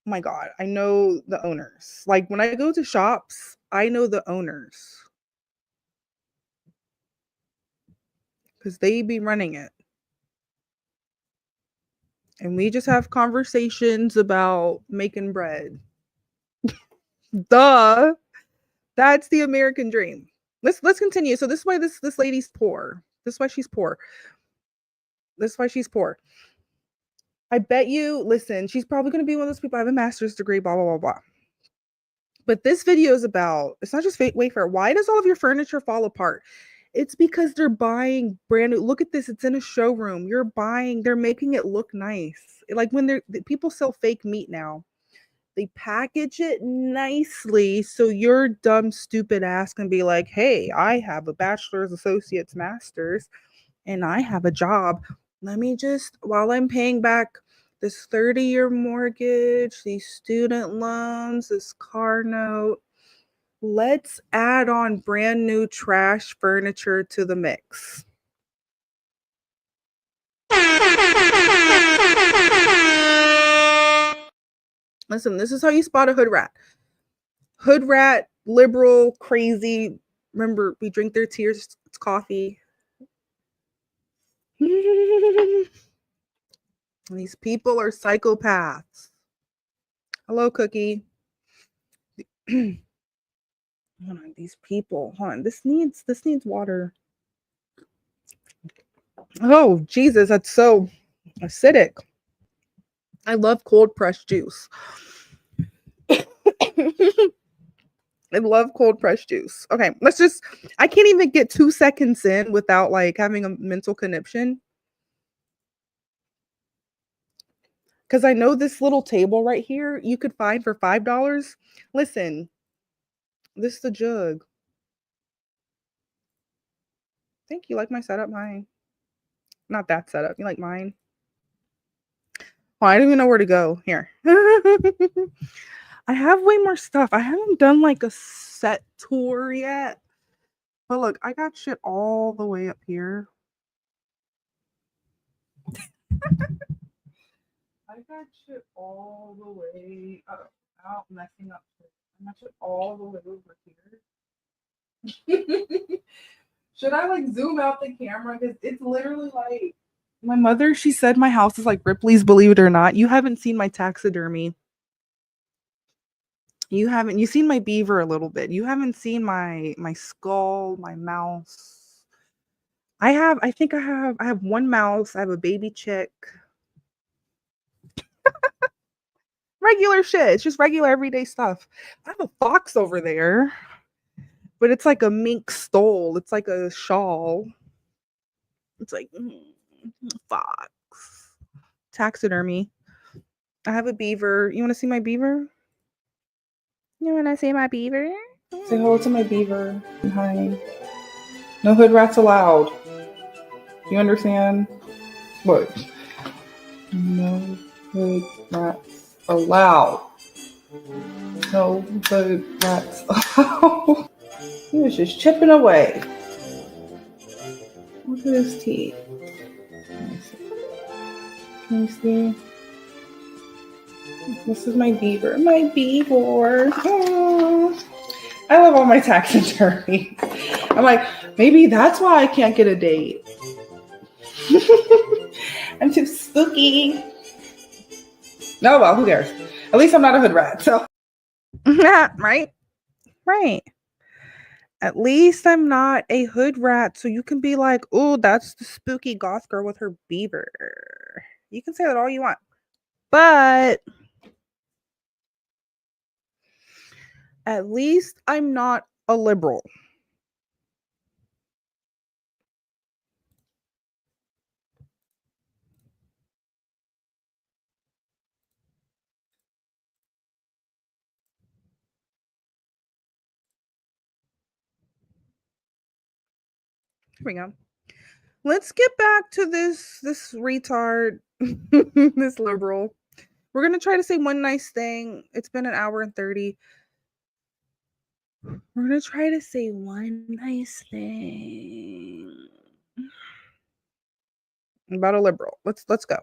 Oh my God, I know the owners. Like when I go to shops, I know the owners. Because they be running it. And we just have conversations about making bread. Duh. That's the American dream. Let's continue. So this is why this lady's poor. This is why she's poor. This is why she's poor. I bet you, listen, she's probably going to be one of those people. I have a master's degree, blah, blah, blah, blah. But this video is about, it's not just Wayfair. Why does all of your furniture fall apart? It's because they're buying brand new. Look at this. It's in a showroom. They're making it look nice. Like when people sell fake meat now. They package it nicely so your dumb, stupid ass can be like, hey, I have a bachelor's, associate's, master's, and I have a job. Let me just, while I'm paying back this 30-year mortgage, these student loans, this car note, let's add on brand new trash furniture to the mix. Listen, this is how you spot a hood rat. Hood rat, liberal, crazy. Remember, we drink their tears. It's coffee. These people are psychopaths. Hello, Cookie. Hold on, these people. Hold on. This needs water. Oh, Jesus, that's so acidic. I love cold pressed juice. I love cold pressed juice. Okay, I can't even get 2 seconds in without like having a mental conniption. Because I know this little table right here you could find for $5. Listen, this is the jug. Think you like my setup? Mine. Not that setup. You like mine? Oh, I don't even know where to go. Here. I have way more stuff. I haven't done like a set tour yet. But look, I got shit all the way up here. I got shit all the way out, messing up. I got shit all the way over here. Should I like zoom out the camera? Because it's literally like my mother, she said my house is like Ripley's Believe It or Not. You haven't seen my taxidermy. You've seen my beaver a little bit. You haven't seen my skull, my mouse. I have one mouse. I have a baby chick. Regular shit. It's just regular everyday stuff. I have a fox over there. but it's like a mink stole. It's like a shawl. It's like fox. Taxidermy. I have a beaver. You want to see my beaver? You want to see my beaver? Say hello to my beaver. Hi. No hood rats allowed. You understand? What? No hood rats allowed. No hood rats allowed. He was just chipping away. Look at his teeth. Can you see? This is my beaver. My beaver. Oh, I love all my taxidermy. I'm like, maybe that's why I can't get a date. I'm too spooky. No, well, who cares? At least I'm not a hood rat, so. Right? Right. At least I'm not a hood rat, so you can be like, oh, that's the spooky goth girl with her beaver. You can say that all you want. But at least I'm not a liberal. Here we go. Let's get back to this retard, this liberal. We're going to try to say one nice thing. It's been an hour and 30. We're going to try to say one nice thing about a liberal. Let's go.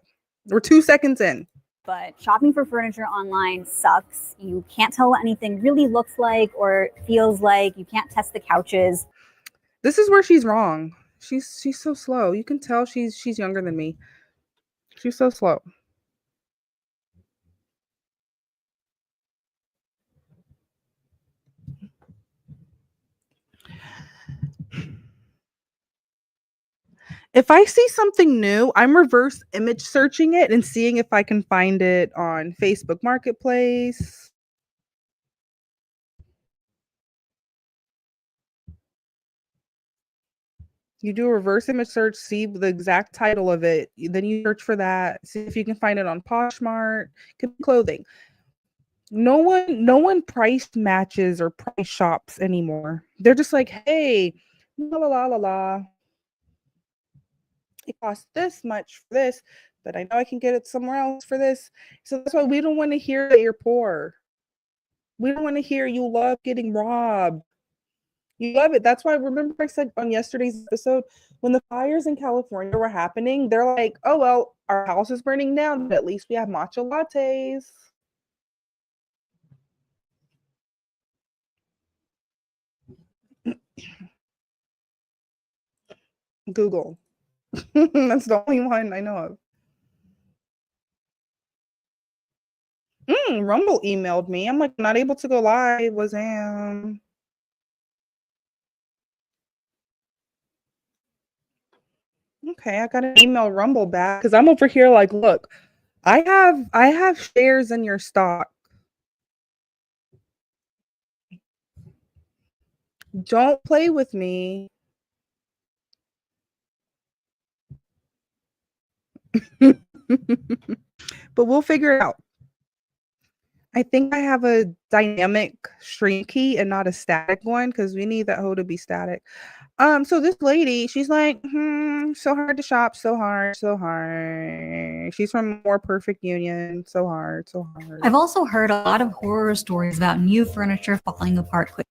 We're 2 seconds in. But shopping for furniture online sucks. You can't tell what anything really looks like or feels like. You can't test the couches. This is where she's wrong. She's so slow. You can tell she's younger than me. She's so slow. If I see something new, I'm reverse image searching it and seeing if I can find it on Facebook Marketplace. You do a reverse image search, see the exact title of it, then you search for that, see if you can find it on Poshmark, could be clothing. No one price matches or price shops anymore. They're just like, hey, la la la la la. It costs this much for this, but I know I can get it somewhere else for this. So that's why we don't want to hear that you're poor. We don't want to hear you love getting robbed. You love it. That's why, remember I said on yesterday's episode, when the fires in California were happening, they're like, oh, well, our house is burning down, but at least we have matcha lattes. Google. That's the only one I know of. Rumble emailed me. I'm like, not able to go live. Was okay, I got to email Rumble back because I'm over here like, look, I have shares in your stock. Don't play with me. But we'll figure it out. I think I have a dynamic stream key and not a static one because we need that hoe to be static. So this lady, she's like, so hard to shop, so hard. She's from More Perfect Union, so hard. I've also heard a lot of horror stories about new furniture falling apart quickly.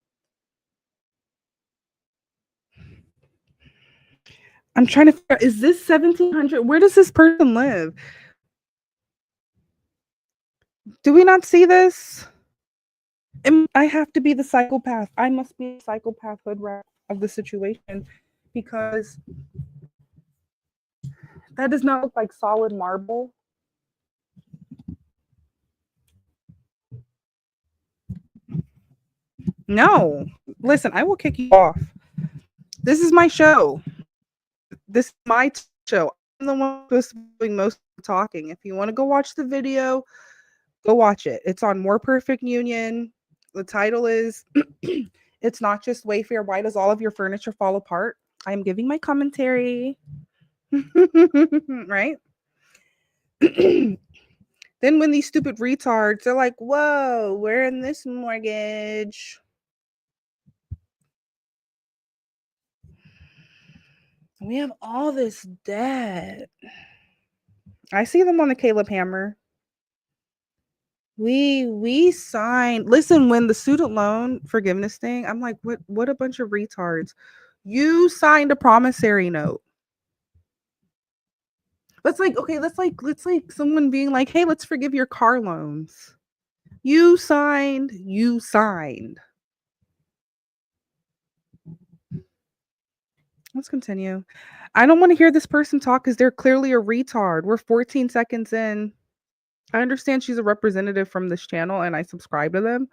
I'm trying to figure out, is this 1700? Where does this person live? Do we not see this? I have to be the psychopath. I must be a psychopath hood rat of the situation because that does not look like solid marble. No, listen, I will kick you off. This is my show. This is my show. I'm the one supposed to be doing most of the talking. If you want to go watch the video, go watch it. It's on More Perfect Union. The title is It's not just Wayfair. Why does all of your furniture fall apart? I'm giving my commentary. Right? Then when these stupid retards, they're like, whoa, we're in this mortgage. We have all this debt. I see them on the Caleb Hammer. We signed. Listen, when the student loan forgiveness thing, I'm like, what a bunch of retards. You signed a promissory note. That's like, okay, that's like someone being like, hey, let's forgive your car loans. You signed. Let's continue. I don't want to hear this person talk because they're clearly a retard. We're 14 seconds in. I understand she's a representative from this channel and I subscribe to them.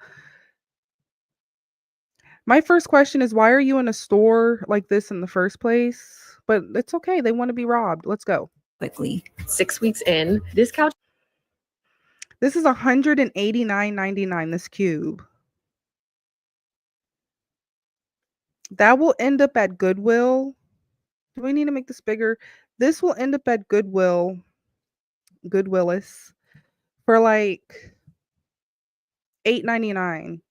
My first question is, why are you in a store like this in the first place? But it's okay. They want to be robbed. Let's go. Quickly. 6 weeks in, this couch. This is $189.99, this cube. That will end up at Goodwill. Do we need to make this bigger? This will end up at Goodwill. Goodwillis. For like $8.99.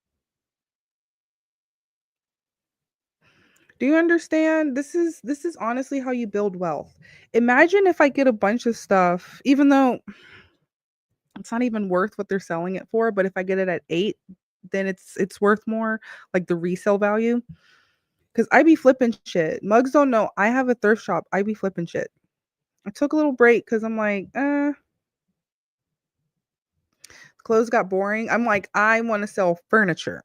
Do you understand? This is honestly how you build wealth. Imagine if I get a bunch of stuff, even though it's not even worth what they're selling it for, but if I get it at 8, then it's worth more, like the resale value. Because I be flipping shit. Mugs don't know. I have a thrift shop. I be flipping shit. I took a little break because I'm like, clothes got boring. I'm like, I want to sell furniture.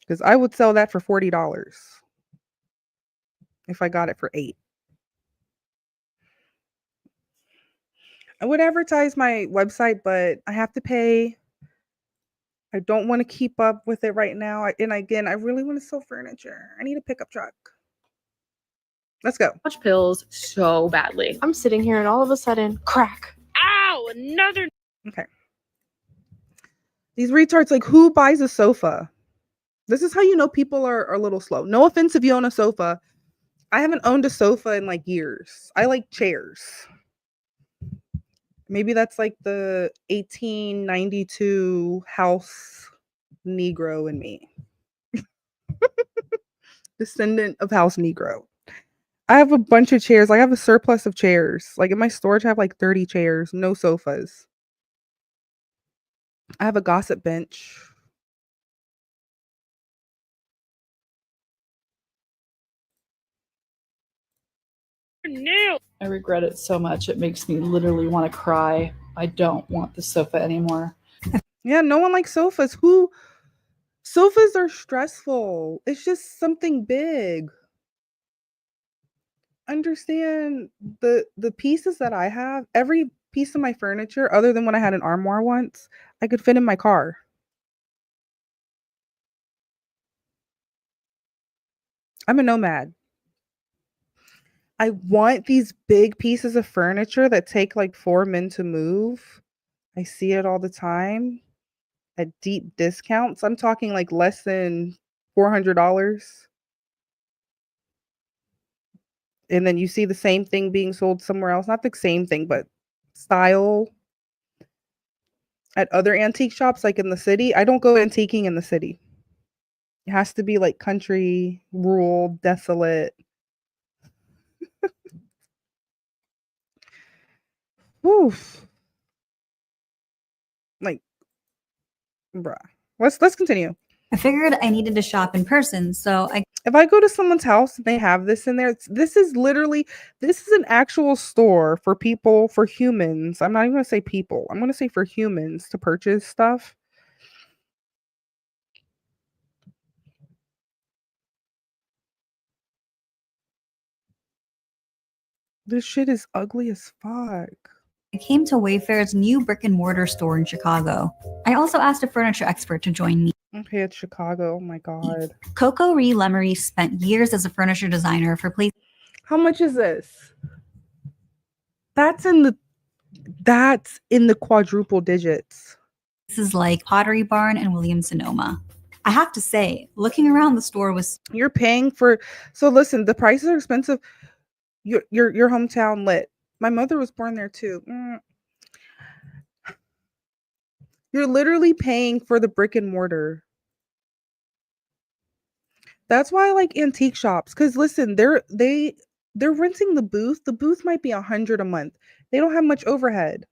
Because I would sell that for $40 if I got it for 8. I would advertise my website, but I have to pay. I don't want to keep up with it right now. And again, I really want to sell furniture. I need a pickup truck. Let's go. Couch pills so badly. I'm sitting here and all of a sudden, crack. Ow, another. Okay. These retards, like, who buys a sofa? This is how you know people are a little slow. No offense if you own a sofa. I haven't owned a sofa in like years. I like chairs. Maybe that's like the 1892 house Negro in me. Descendant of house Negro. I have a bunch of chairs. I have a surplus of chairs. Like in my storage, I have like 30 chairs, no sofas. I have a gossip bench. I regret it so much. It makes me literally want to cry. I don't want the sofa anymore. Yeah, no one likes sofas. Sofas are stressful. It's just something big. Understand the pieces that I have, every piece of my furniture, other than when I had an armoire once, I could fit in my car. I'm a nomad. I want these big pieces of furniture that take like 4 men to move. I see it all the time at deep discounts. I'm talking like less than $400. And then you see the same thing being sold somewhere else. Not the same thing, but style at other antique shops, like in the city. I don't go antiquing in the city. It has to be like country, rural, desolate. Oof. Like, bruh. Let's continue. I figured I needed to shop in person, so if I go to someone's house and they have this in there, this is an actual store for people, for humans. I'm not even going to say people. I'm going to say for humans to purchase stuff. This shit is ugly as fuck. I came to Wayfair's new brick and mortar store in Chicago. I also asked a furniture expert to join me. Okay, it's Chicago. Oh my god. Coco Ree Lemery spent years as a furniture designer for places. How much is this? That's in the quadruple digits. Places like Pottery Barn and Williams-Sonoma. I have to say, looking around the store was You're paying for. So listen, the prices are expensive. Your hometown lit. My mother was born there too. You're literally paying for the brick and mortar. That's why I like antique shops. Because listen, they're renting the booth. The booth might be $100 a month. They don't have much overhead.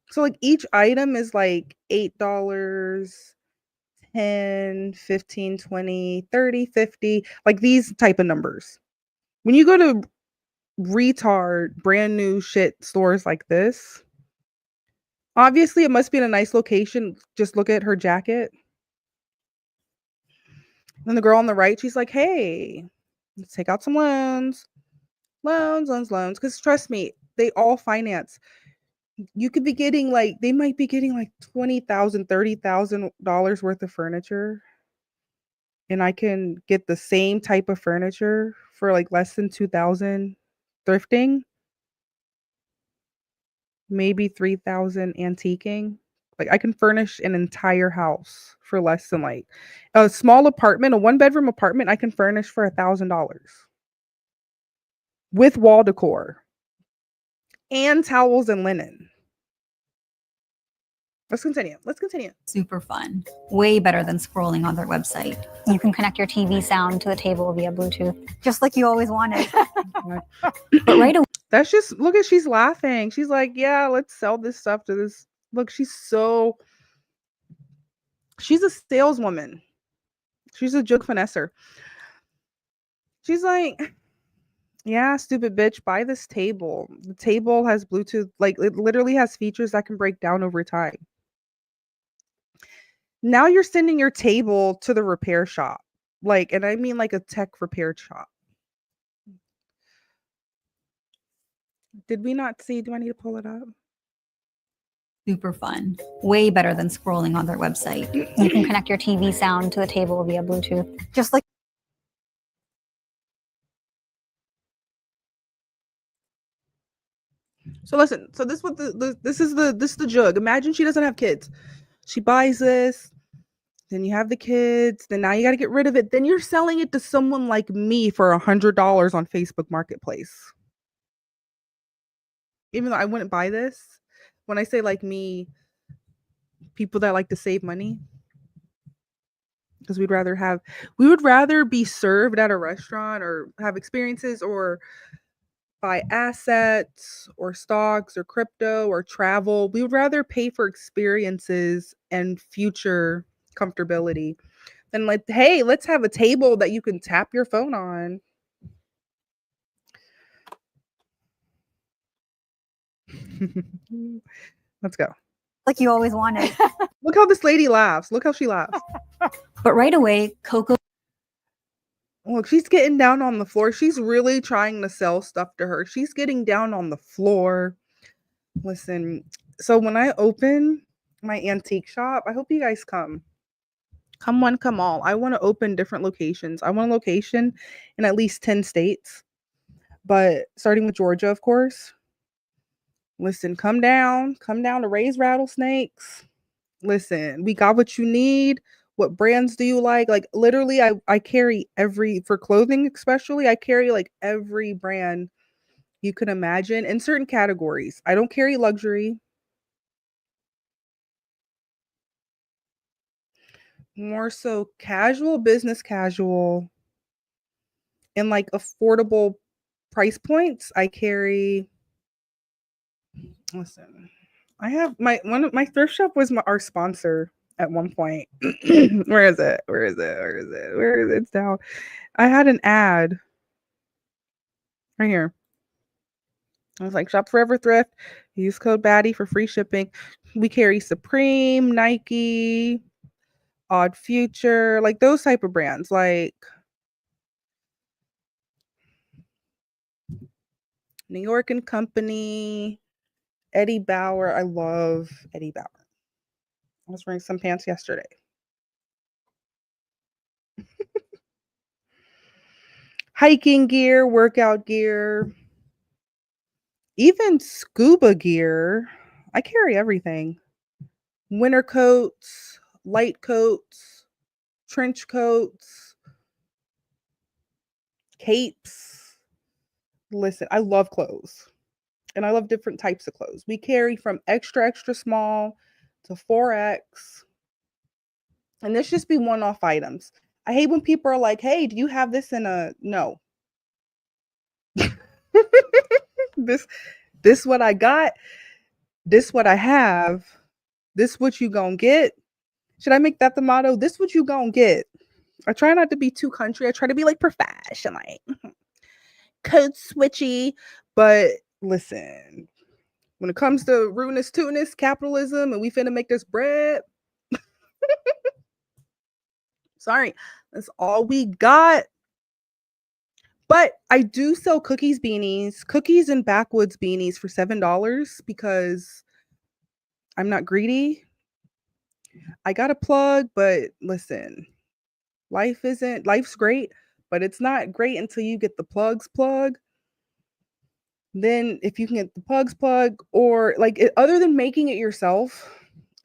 So like each item is like $8, $10, $15, $20, $30, $50, like these type of numbers. When you go to retard brand new shit stores like this, obviously it must be in a nice location. Just look at her jacket. And the girl on the right, she's like, hey, let's take out some loans. Loans. Because trust me, they all finance. You could be getting like, they might be getting like $20,000, $30,000 worth of furniture. And I can get the same type of furniture for like less than $2,000 thrifting. Maybe $3,000 antiquing. Like I can furnish an entire house for less than like a small apartment, a 1-bedroom apartment. I can furnish for $1,000 with wall decor and towels and linen. Let's continue. super fun. Way better than scrolling on their website. You can connect your TV sound to the table via Bluetooth, just like you always wanted. But right away, That's just, look at, she's laughing. She's like, yeah, let's sell this stuff to this. Look, she's a saleswoman. She's a joke finesser. She's like, yeah, stupid bitch, buy this table. The table has Bluetooth, like it literally has features that can break down over time. Now you're sending your table to the repair shop. Like, and I mean like a tech repair shop. Did we not see? Do I need to pull it up? super fun. Way better than scrolling on their website. You can connect your TV sound to the table via Bluetooth, just like. So listen, so this what this is the jug. Imagine she doesn't have kids. She buys this, then you have the kids, then now you got to get rid of it. Then you're selling it to someone like me for $100 on Facebook Marketplace. Even though I wouldn't buy this, when I say like me, people that like to save money, because we would rather be served at a restaurant or have experiences or buy assets or stocks or crypto or travel. We would rather pay for experiences and future comfortability than like, hey, let's have a table that you can tap your phone on. Let's go. Like you always wanted. Look how this lady laughs. Look how she laughs. But right away, Coco. Look, she's getting down on the floor. She's really trying to sell stuff to her. She's getting down on the floor. Listen, so when I open my antique shop, I hope you guys come. Come one, come all. I want to open different locations. I want a location in at least 10 states, but starting with Georgia, of course. Listen, come down to raise rattlesnakes. Listen, we got what you need. What brands do you like? Like literally, I carry for clothing especially, I carry like every brand you can imagine in certain categories. I don't carry luxury. More so casual, business casual, and like affordable price points. I carry. Listen, I have my thrift shop was our sponsor at one point. Where is it? It's down. I had an ad right here. I was like, shop Forever Thrift. Use code Baddie for free shipping. We carry Supreme, Nike, Odd Future, like those type of brands, like New York and Company, Eddie Bauer. I love Eddie Bauer. I was wearing some pants yesterday. Hiking gear, workout gear, even scuba gear. I carry everything. winter coats, light coats, trench coats, capes. Listen, I love clothes. And I love different types of clothes. We carry from extra, extra small to 4X. And this just be one-off items. I hate when people are like, hey, do you have this in a... No. This what I got. This what I have. This what you gonna get. Should I make that the motto? This what you gonna get. I try not to be too country. I try to be like professional, like code switchy. But listen, when it comes to ruinous tunis, capitalism, and we finna make this bread, sorry, that's all we got. But I do sell cookies and backwoods beanies for $7 because I'm not greedy. I got a plug, but listen, life's great, but it's not great until you get the plugs plug. Then if you can get the plugs plug or other than making it yourself,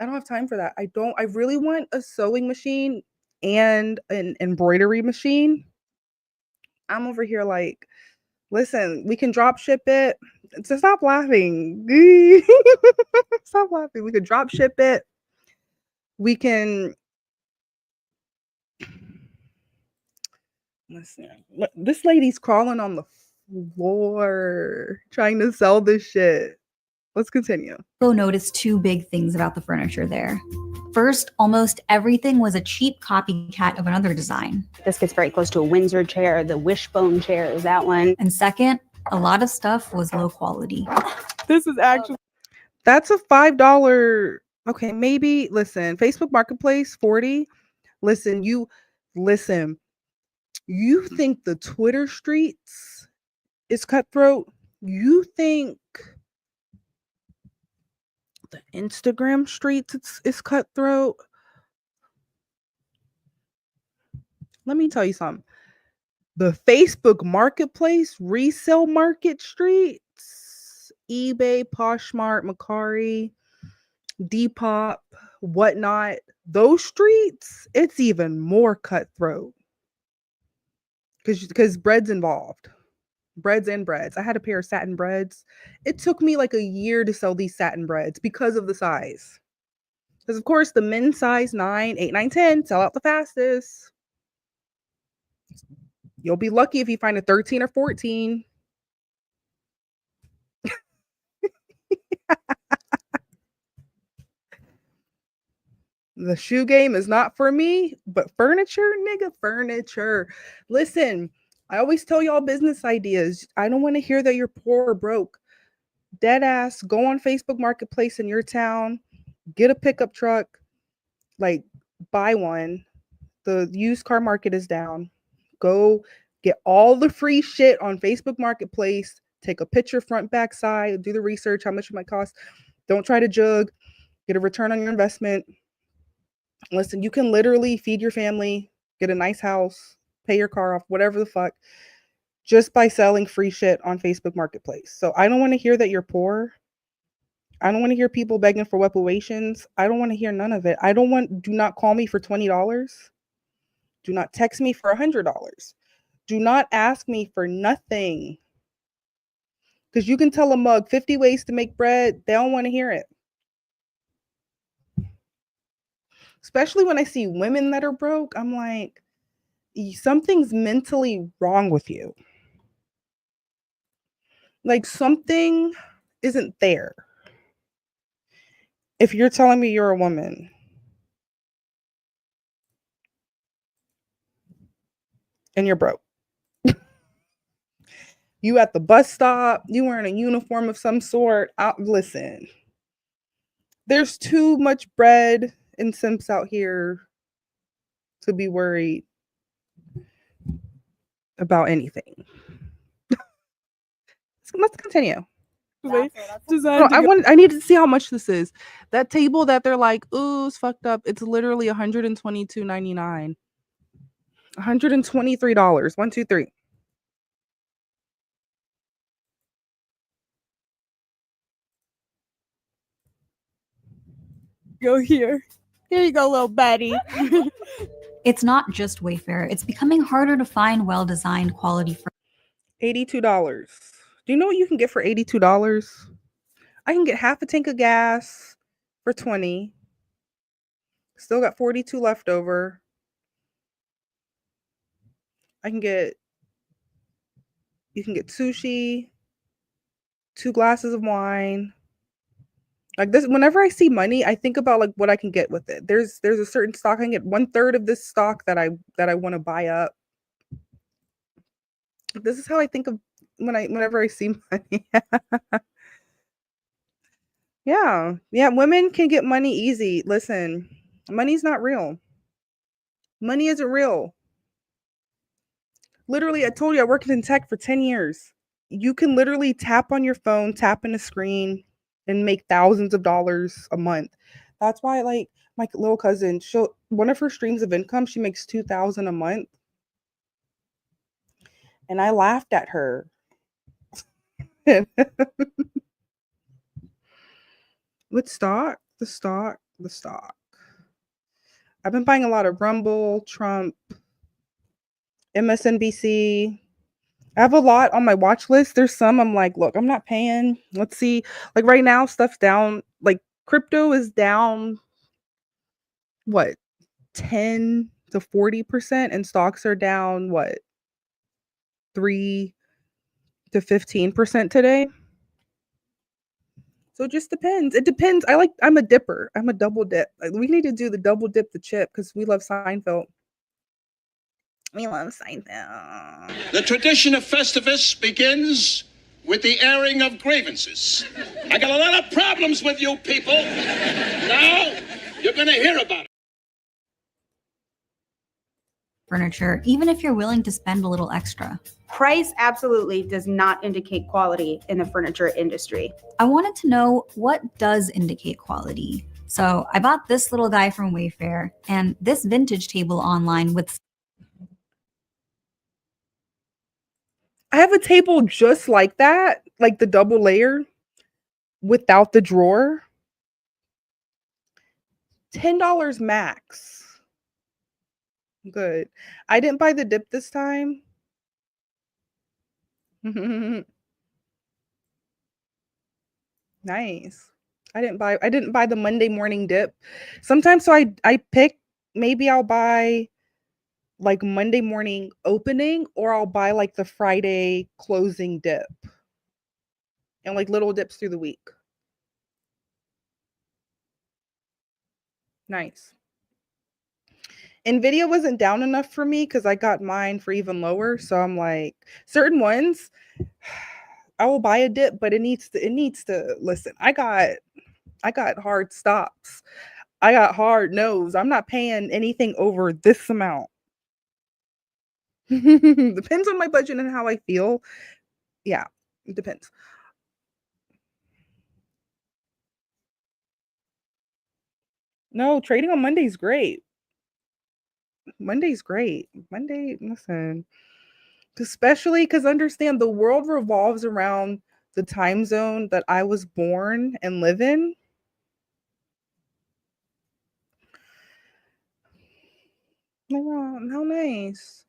I don't have time for that. I really want a sewing machine and an embroidery machine. I'm over here like, listen, we can drop ship it. So stop laughing. Stop laughing. We could drop ship it. We can. Listen, this lady's crawling on the floor trying to sell this shit. Let's continue. Go notice two big things about the furniture there. First, almost everything was a cheap copycat of another design. This gets very close to a Windsor chair. The wishbone chair is that one. And second, a lot of stuff was low quality. This is actually, that's a $5. Okay, maybe, listen, Facebook Marketplace, 40. Listen, you think the Twitter streets is cutthroat? You think the Instagram streets is cutthroat? Let me tell you something. The Facebook Marketplace, resale market streets, eBay, Poshmark, Mercari, Depop, whatnot, those streets, it's even more cutthroat. Because bread's involved. Breads and breads. I had a pair of satin breads. It took me like a year to sell these satin breads because of the size. Because of course the men's size 9, 8, 9, 10 sell out the fastest. You'll be lucky if you find a 13 or 14. The shoe game is not for me, but furniture, nigga, furniture. Listen, I always tell y'all business ideas. I don't want to hear that you're poor or broke. Dead ass, go on Facebook Marketplace in your town, get a pickup truck, like buy one. The used car market is down. Go get all the free shit on Facebook Marketplace. Take a picture front, back, side, do the research, how much it might cost. Don't try to jug. Get a return on your investment. Listen, you can literally feed your family, get a nice house, pay your car off, whatever the fuck, just by selling free shit on Facebook Marketplace. So I don't want to hear that you're poor. I don't want to hear people begging for reparations. I don't want to hear none of it. Do not call me for $20. Do not text me for $100. Do not ask me for nothing. Because you can tell a mug 50 ways to make bread. They don't want to hear it. Especially when I see women that are broke, I'm like, something's mentally wrong with you. Like something isn't there. If you're telling me you're a woman and you're broke, you at the bus stop, you wearing a uniform of some sort, listen, there's too much bread and simps out here to be worried about anything. Let's continue. I need to see how much this is. That table that they're like, ooh, it's fucked up. It's literally $122.99. $123. 1, 2, 3. Go here. Here you go, little Betty. It's not just Wayfair, it's becoming harder to find well-designed quality $82. Do you know what you can get for $82? I can get half a tank of gas for $20. Still got 42 left over. You can get sushi, 2 glasses of wine. Like this, whenever I see money, I think about like what I can get with it. There's a certain stock I can get 1/3 of this stock that I want to buy up. This is how I think of whenever I see money. Yeah. Women can get money easy. Listen, money's not real. Money isn't real. Literally, I told you I worked in tech for 10 years. You can literally tap on your phone, tap in a screen, and make thousands of dollars a month. That's why, like, my little cousin, one of her streams of income, she makes $2,000 a month. And I laughed at her. What stock? The stock. I've been buying a lot of Rumble, Trump, MSNBC. I have a lot on my watch list. There's some I'm like, look, I'm not paying. Let's see. Like right now, stuff's down. Like crypto is down, what, 10 to 40%, and stocks are down, what, 3 to 15% today. So it just depends. It depends. I'm a dipper. I'm a double dip. Like, we need to do the double dip the chip because we love Seinfeld. We love Seinfeld. The tradition of Festivus begins with the airing of grievances. I got a lot of problems with you people. Now, you're going to hear about it. furniture, even if you're willing to spend a little extra. Price absolutely does not indicate quality in the furniture industry. I wanted to know what does indicate quality. So I bought this little guy from Wayfair and this vintage table online with... I have a table just like that, like the double layer without the drawer. $10 max. Good. I didn't buy the dip this time. Nice. I didn't buy the Monday morning dip. Sometimes so I pick, maybe I'll buy like Monday morning opening, or I'll buy like the Friday closing dip. And like little dips through the week. Nice. Nvidia wasn't down enough for me because I got mine for even lower. So I'm like, certain ones, I will buy a dip, but it needs to listen. I got hard stops. I got hard no's. I'm not paying anything over this amount. Depends on my budget and how I feel. Yeah, it depends. No, trading on Monday is great. Monday's great. Monday, listen. Especially because understand the world revolves around the time zone that I was born and live in. Oh, how nice.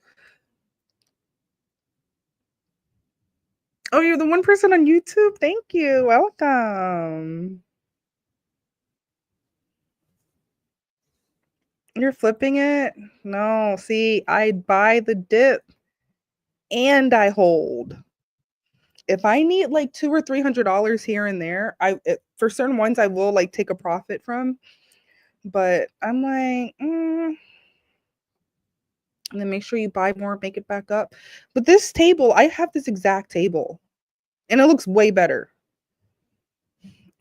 Oh, you're the one person on YouTube? Thank you. Welcome. You're flipping it? No, see, I buy the dip and I hold. If I need like $200 or $300 here and there, for certain ones I will like take a profit from. But I'm like, and then make sure you buy more, make it back up. But this table, I have this exact table, and it looks way better.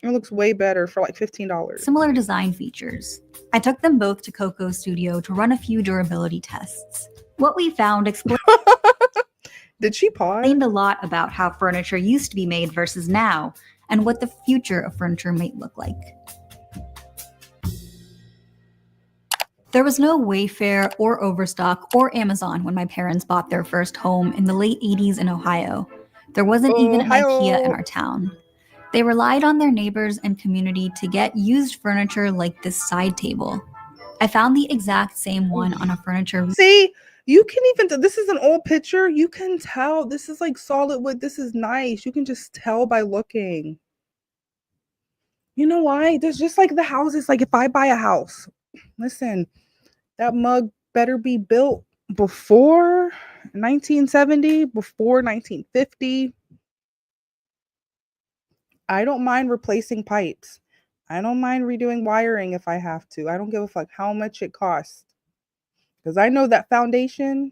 It looks way better for like $15. Similar design features. I took them both to Coco Studio to run a few durability tests. What we found Did she pause? Explained a lot about how furniture used to be made versus now, and what the future of furniture might look like. There was no Wayfair or Overstock or Amazon when my parents bought their first home in the late 80s in Ohio. There wasn't even an IKEA in our town. They relied on their neighbors and community to get used furniture like this side table. I found the exact same one on a furniture. See, you can even, this is an old picture. You can tell this is like solid wood. This is nice. You can just tell by looking. You know why? There's just like the houses. Like if I buy a house, listen, that mug better be built before 1970, before 1950. I don't mind replacing pipes. I don't mind redoing wiring if I have to. I don't give a fuck how much it costs. Because I know that foundation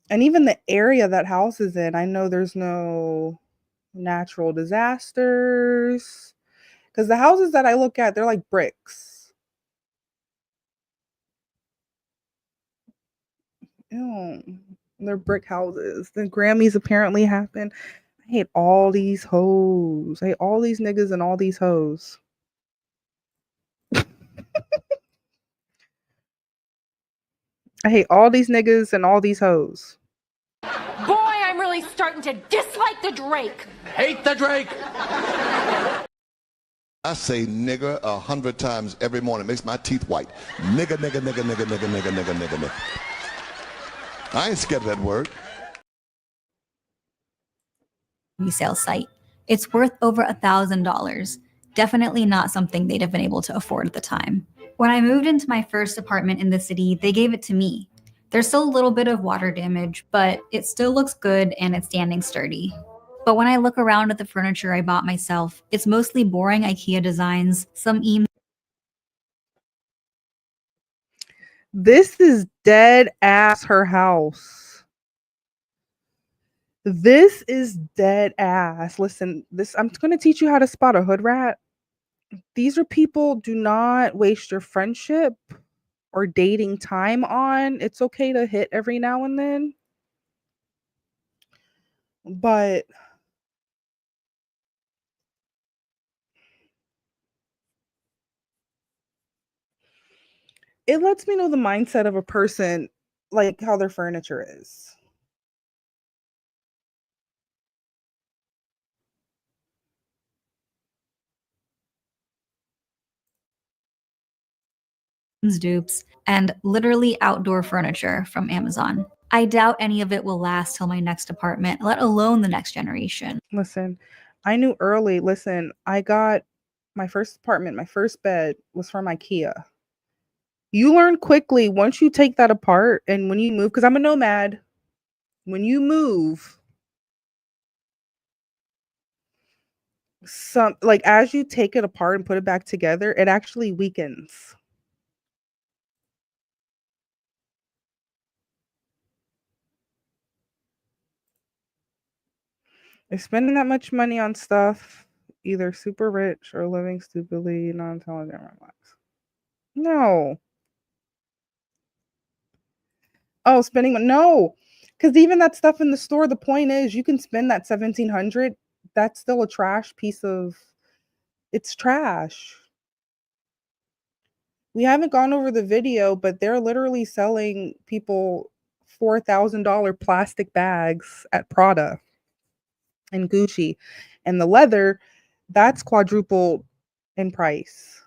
and even the area that house is in, I know there's no natural disasters. Because the houses that I look at, they're like bricks. Ew, they're brick houses. The Grammys apparently happened. I hate all these hoes. I hate all these niggas and all these hoes. I hate all these niggas and all these hoes. Boy, I'm really starting to dislike the Drake. Hate the Drake. I say nigger 100 times every morning. Makes my teeth white. Nigger, nigger, nigger, nigger, nigger, nigger, nigger, nigger, nigger. I ain't scared of that word. Resale site. It's worth over $1,000. Definitely not something they'd have been able to afford at the time. When I moved into my first apartment in the city, they gave it to me. There's still a little bit of water damage, but it still looks good and it's standing sturdy. But when I look around at the furniture I bought myself, it's mostly boring IKEA designs, some This is dead ass her house. This is dead ass. Listen, I'm going to teach you how to spot a hood rat. These are people, do not waste your friendship or dating time on. It's okay to hit every now and then. But it lets me know the mindset of a person, like how their furniture is. dupes, and literally outdoor furniture from Amazon. I doubt any of it will last till my next apartment, let alone the next generation. Listen, I knew early. Listen, I got my first apartment, my first bed was from IKEA. You learn quickly once you take that apart and when you move, because I'm a nomad. When you move, as you take it apart and put it back together, it actually weakens. If spending that much money on stuff, either super rich or living stupidly non-intelligent lives. No. Oh, no. Because even that stuff in the store, the point is you can spend that $1,700. That's still a trash piece of, it's trash. We haven't gone over the video, but they're literally selling people $4,000 plastic bags at Prada and Gucci, and the leather, that's quadrupled in price.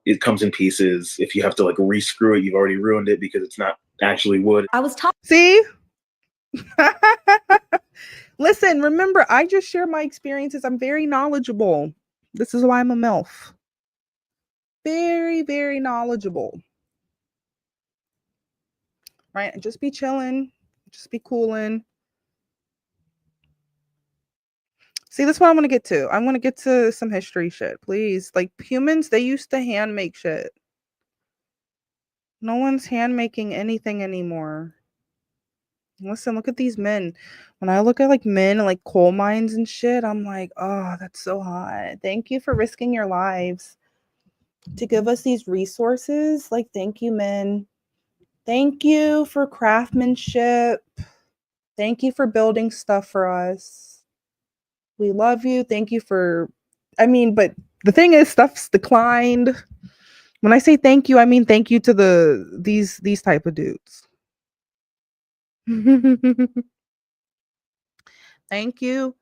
It comes in pieces. If you have to like re-screw it, you've already ruined it because it's not actually wood. I was talking. See? Listen, remember, I just share my experiences. I'm very knowledgeable. This is why I'm a MILF. Very, very knowledgeable. Right? And just be chilling. Just be cooling. See, that's what I want to get to. I want to get to some history shit, please. Like humans, they used to hand make shit. No one's hand making anything anymore. Listen, look at these men. When I look at like men and like coal mines and shit, I'm like, oh, that's so hot. Thank you for risking your lives to give us these resources. Like, thank you, men. Thank you for craftsmanship. Thank you for building stuff for us. We love you. Thank you for, but the thing is, stuff's declined. When I say thank you, I mean thank you to these type of dudes. Thank you.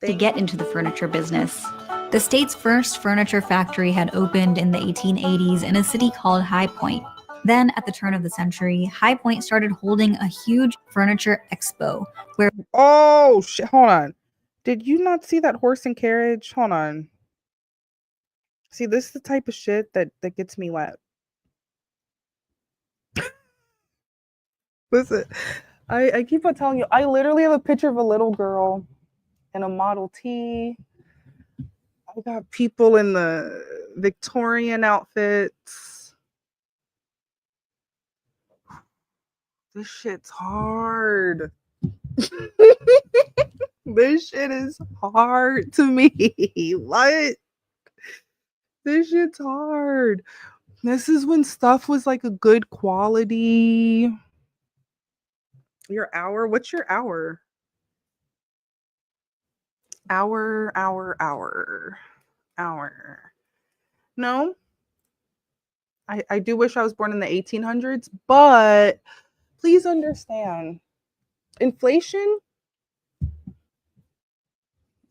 To get into the furniture business. The state's first furniture factory had opened in the 1880s in a city called High Point. Then, at the turn of the century, High Point started holding a huge furniture expo where... Oh, shit. Hold on. Did you not see that horse and carriage? Hold on. See, this is the type of shit that gets me wet. Listen, I keep on telling you, I literally have a picture of a little girl in a Model T. I got people in the Victorian outfits. This shit's hard. This shit is hard to me. What? This shit's hard. This is when stuff was like a good quality. Your hour? What's your hour? Hour. No. I do wish I was born in the 1800s, but please understand, inflation,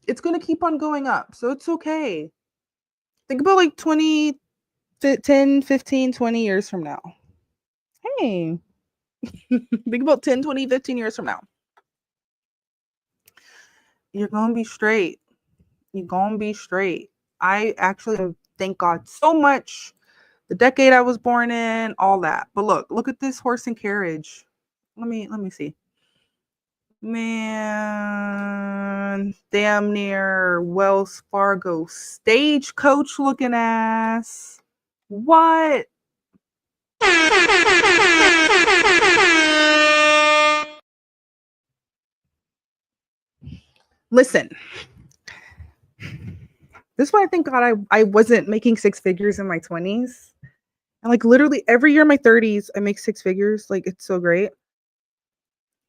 it's going to keep on going up, so it's okay. Think about like 10, 15, 20 years from now. Hey. Think about 10, 20, 15 years from now. You're going to be straight. You're going to be straight. I actually thank God so much. The decade I was born in, all that. But look at this horse and carriage. Let me see. Man, damn near Wells Fargo stagecoach looking ass. What? Listen, this is why I thank God I wasn't making six figures in my 20s. And like literally every year in my 30s, I make six figures. Like, it's so great.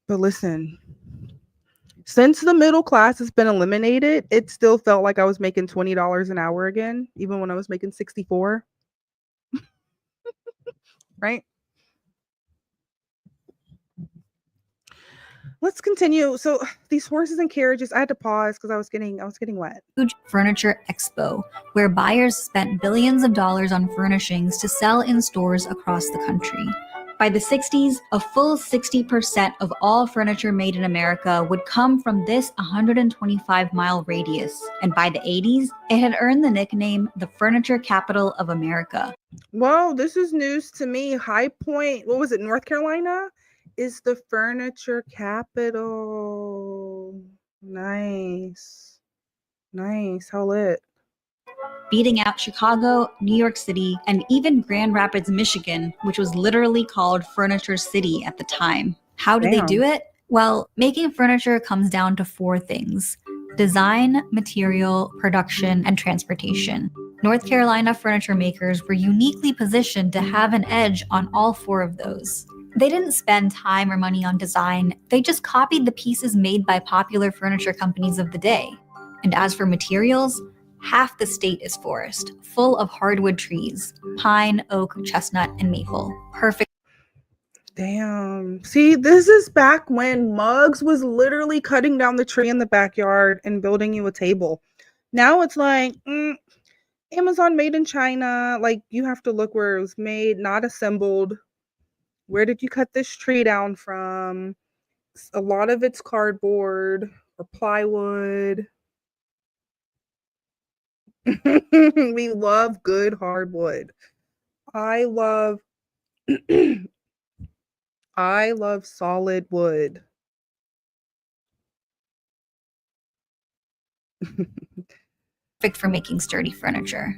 But listen, since the middle class has been eliminated, it still felt like I was making $20 an hour again, even when I was making 64. Right? Let's continue. So these horses and carriages, I had to pause because I was getting wet. Huge furniture expo where buyers spent billions of dollars on furnishings to sell in stores across the country. By the 60s, a full 60% of all furniture made in America would come from this 125-mile radius. And by the 80s, it had earned the nickname the furniture capital of America. Well, this is news to me. High Point, what was it, North Carolina, is the furniture capital. Nice. How lit. Beating out Chicago, New York City, and even Grand Rapids, Michigan, which was literally called Furniture City at the time. How did they do it? Well, making furniture comes down to four things: design, material, production, and transportation. North Carolina furniture makers were uniquely positioned to have an edge on all four of those. They didn't spend time or money on design, they just copied the pieces made by popular furniture companies of the day. And as for materials, half the state is forest, full of hardwood trees: pine, oak, chestnut, and maple. Perfect. Damn. See, this is back when Muggs was literally cutting down the tree in the backyard and building you a table. Now it's like, Amazon made in China. Like, you have to look where it was made, not assembled. Where did you cut this tree down from? A lot of it's cardboard or plywood. We love good hardwood. I love solid wood. Perfect for making sturdy furniture.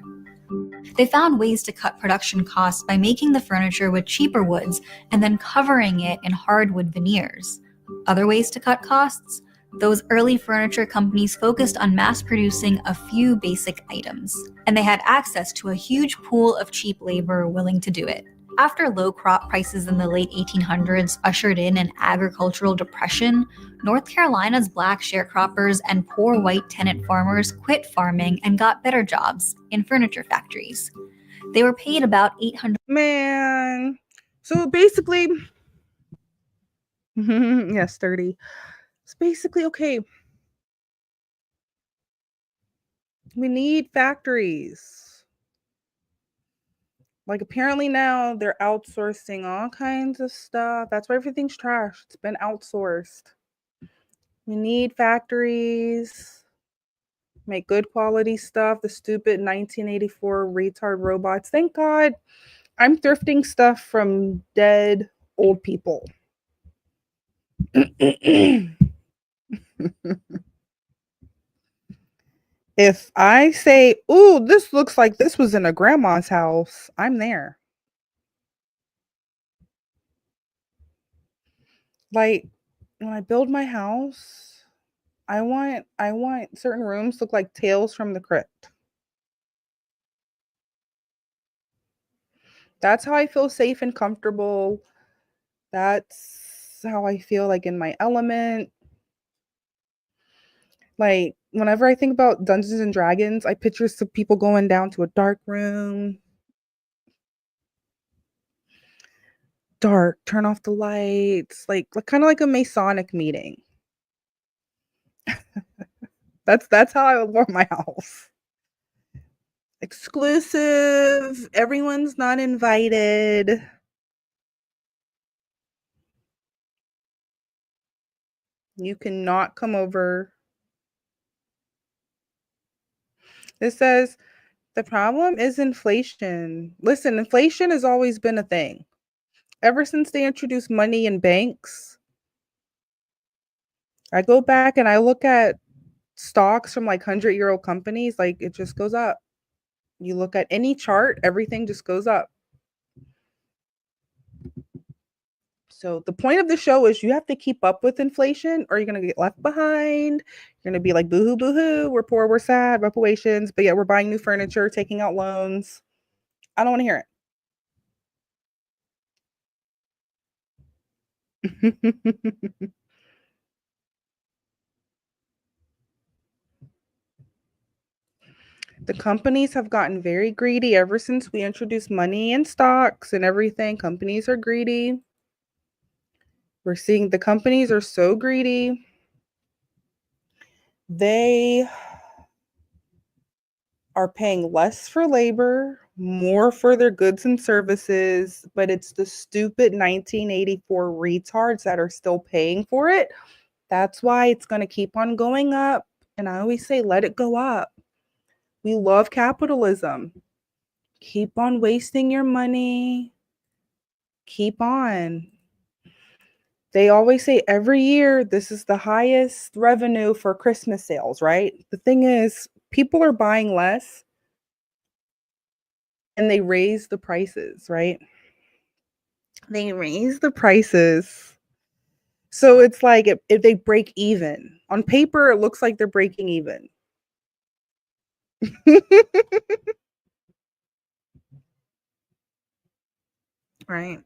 They found ways to cut production costs by making the furniture with cheaper woods and then covering it in hardwood veneers. Other ways to cut costs? Those early furniture companies focused on mass producing a few basic items, and they had access to a huge pool of cheap labor willing to do it. After low crop prices in the late 1800s ushered in an agricultural depression, North Carolina's black sharecroppers and poor white tenant farmers quit farming and got better jobs in furniture factories. They were paid about $800. Man. So basically, yes, 30. It's basically okay. We need factories. Like apparently now they're outsourcing all kinds of stuff. That's why everything's trash. It's been outsourced. We need factories. Make good quality stuff. The stupid 1984 retard robots. Thank God I'm thrifting stuff from dead old people. If I say, ooh, this looks like this was in a grandma's house, I'm there. Like when I build my house, I want certain rooms to look like Tales from the Crypt. That's how I feel safe and comfortable. That's how I feel like in my element. Like whenever I think about Dungeons and Dragons, I picture some people going down to a dark room. Dark, turn off the lights, like kind of like a Masonic meeting. That's how I would want my house. Exclusive, everyone's not invited. You cannot come over. This says the problem is inflation. Listen, inflation has always been a thing. Ever since they introduced money in banks, I go back and I look at stocks from like 100-year-old companies, like it just goes up. You look at any chart, everything just goes up. So the point of the show is you have to keep up with inflation or you're going to get left behind. You're going to be like, boo-hoo, boo-hoo, we're poor, we're sad, reparations, but yet we're buying new furniture, taking out loans. I don't want to hear it. The companies have gotten very greedy ever since we introduced money and stocks and everything. Companies are greedy. We're seeing the companies are so greedy. They are paying less for labor, more for their goods and services, but it's the stupid 1984 retards that are still paying for it. That's why it's going to keep on going up. And I always say, let it go up. We love capitalism. Keep on wasting your money. Keep on. They always say every year, this is the highest revenue for Christmas sales, right? The thing is, people are buying less and they raise the prices, right? They raise the prices. So it's like if they break even. On paper, it looks like they're breaking even. Right.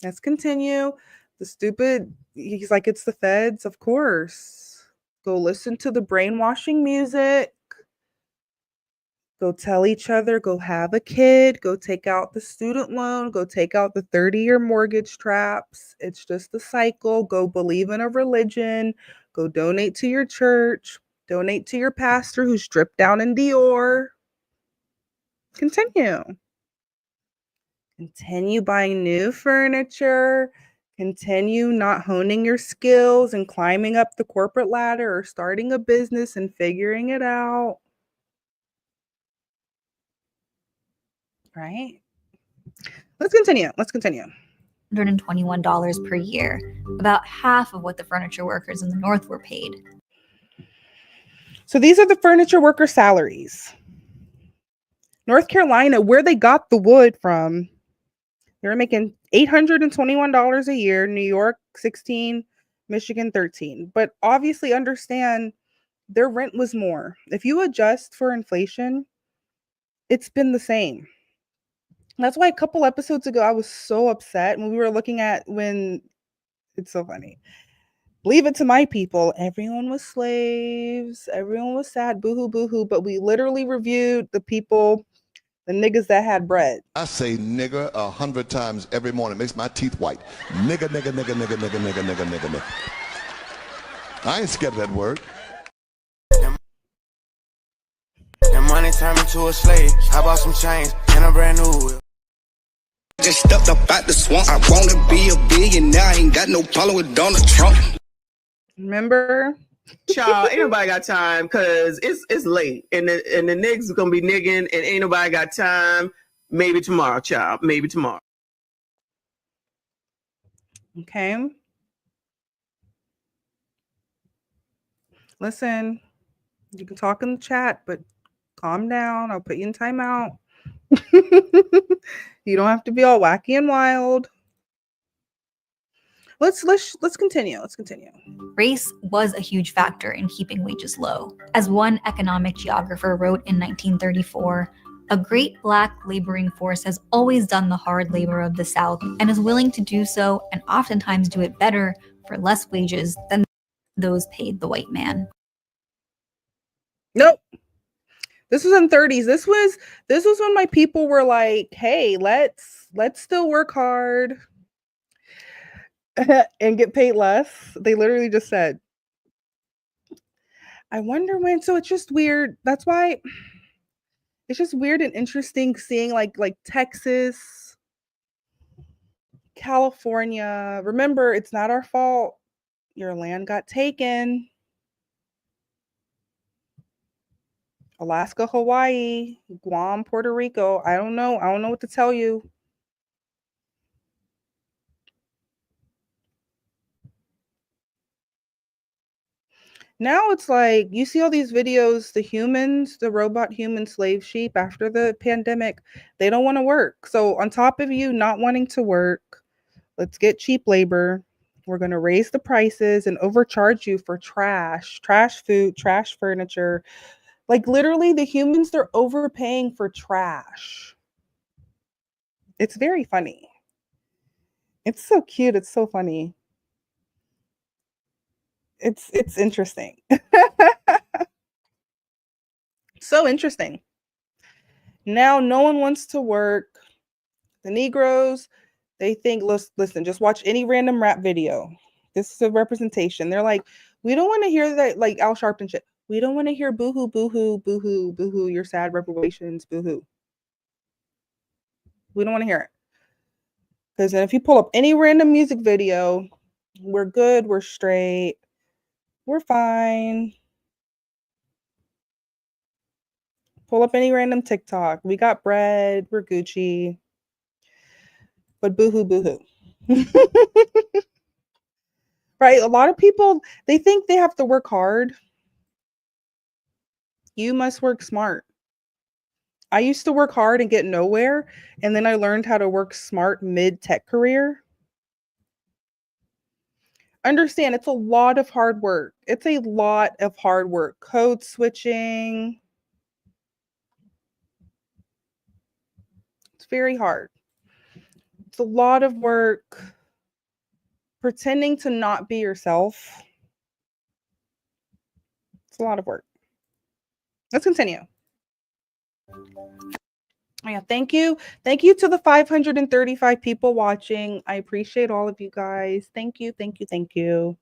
Let's continue. The stupid, he's like, it's the feds, of course. Go listen to the brainwashing music. Go tell each other, go have a kid, go take out the student loan, go take out the 30-year mortgage traps. It's just a cycle. Go believe in a religion. Go donate to your church. Donate to your pastor who's stripped down in Dior. Continue. Continue buying new furniture. Continue not honing your skills and climbing up the corporate ladder or starting a business and figuring it out. Right? Let's continue. $121 per year, about half of what the furniture workers in the North were paid. So these are the furniture worker salaries. North Carolina, where they got the wood from, they were making $821 a year. New York, 16, Michigan, 13. But obviously understand their rent was more. If you adjust for inflation, it's been the same. That's why a couple episodes ago, I was so upset when we were looking at it's so funny. Leave it to my people. Everyone was slaves. Everyone was sad. Boohoo, boohoo. But we literally reviewed the people, the niggas that had bread. I say nigger 100 times every morning. Makes my teeth white. Nigga, nigga, nigga, nigga, nigga, nigga, nigga, nigga, nigga. I ain't scared of that word. That money turned me to a slave. I bought some chains and a brand new whip. Just stepped up out the swamp. I wanna be a billionaire. I ain't got no problem with Donald Trump. Remember? Child, ain't nobody got time because it's late and the niggas gonna be nigging and ain't nobody got time. Maybe tomorrow, child. Maybe tomorrow. Okay. Listen, you can talk in the chat, but calm down. I'll put you in timeout. You don't have to be all wacky and wild. Let's continue. Let's continue. Race was a huge factor in keeping wages low. As one economic geographer wrote in 1934, a great Black laboring force has always done the hard labor of the South and is willing to do so and oftentimes do it better for less wages than those paid the white man. Nope. This was in the 30s. This was when my people were like, hey, let's still work hard and get paid less. They literally just said, I wonder when. So it's just weird. That's why it's just weird and interesting seeing like Texas, California. Remember, it's not our fault. Your land got taken. Alaska, Hawaii, Guam, Puerto Rico. I don't know what to tell you. Now it's like you see all these videos, the robot human slave sheep after the pandemic, they don't want to work. So on top of you not wanting to work, let's get cheap labor. We're going to raise the prices and overcharge you for trash food, trash furniture. Like literally the humans, they're overpaying for trash. It's very funny. It's so cute. It's so funny. It's interesting. So interesting. Now no one wants to work. The Negroes, they think, listen, just watch any random rap video. This is a representation. They're like, we don't want to hear that, like Al Sharpton shit. We don't want to hear boohoo, boohoo, boohoo, boohoo, your sad reparations, boohoo. We don't want to hear it. Because then if you pull up any random music video, we're good, we're straight, we're fine. Pull up any random TikTok. We got bread, we're Gucci. But boohoo, boohoo. Right? A lot of people, they think they have to work hard. You must work smart. I used to work hard and get nowhere, and then I learned how to work smart mid-tech career. Understand, it's a lot of hard work. It's a lot of hard work. Code switching. It's very hard. It's a lot of work. Pretending to not be yourself. It's a lot of work. Let's continue. Yeah, thank you. Thank you to the 535 people watching. I appreciate all of you guys. Thank you, thank you, thank you.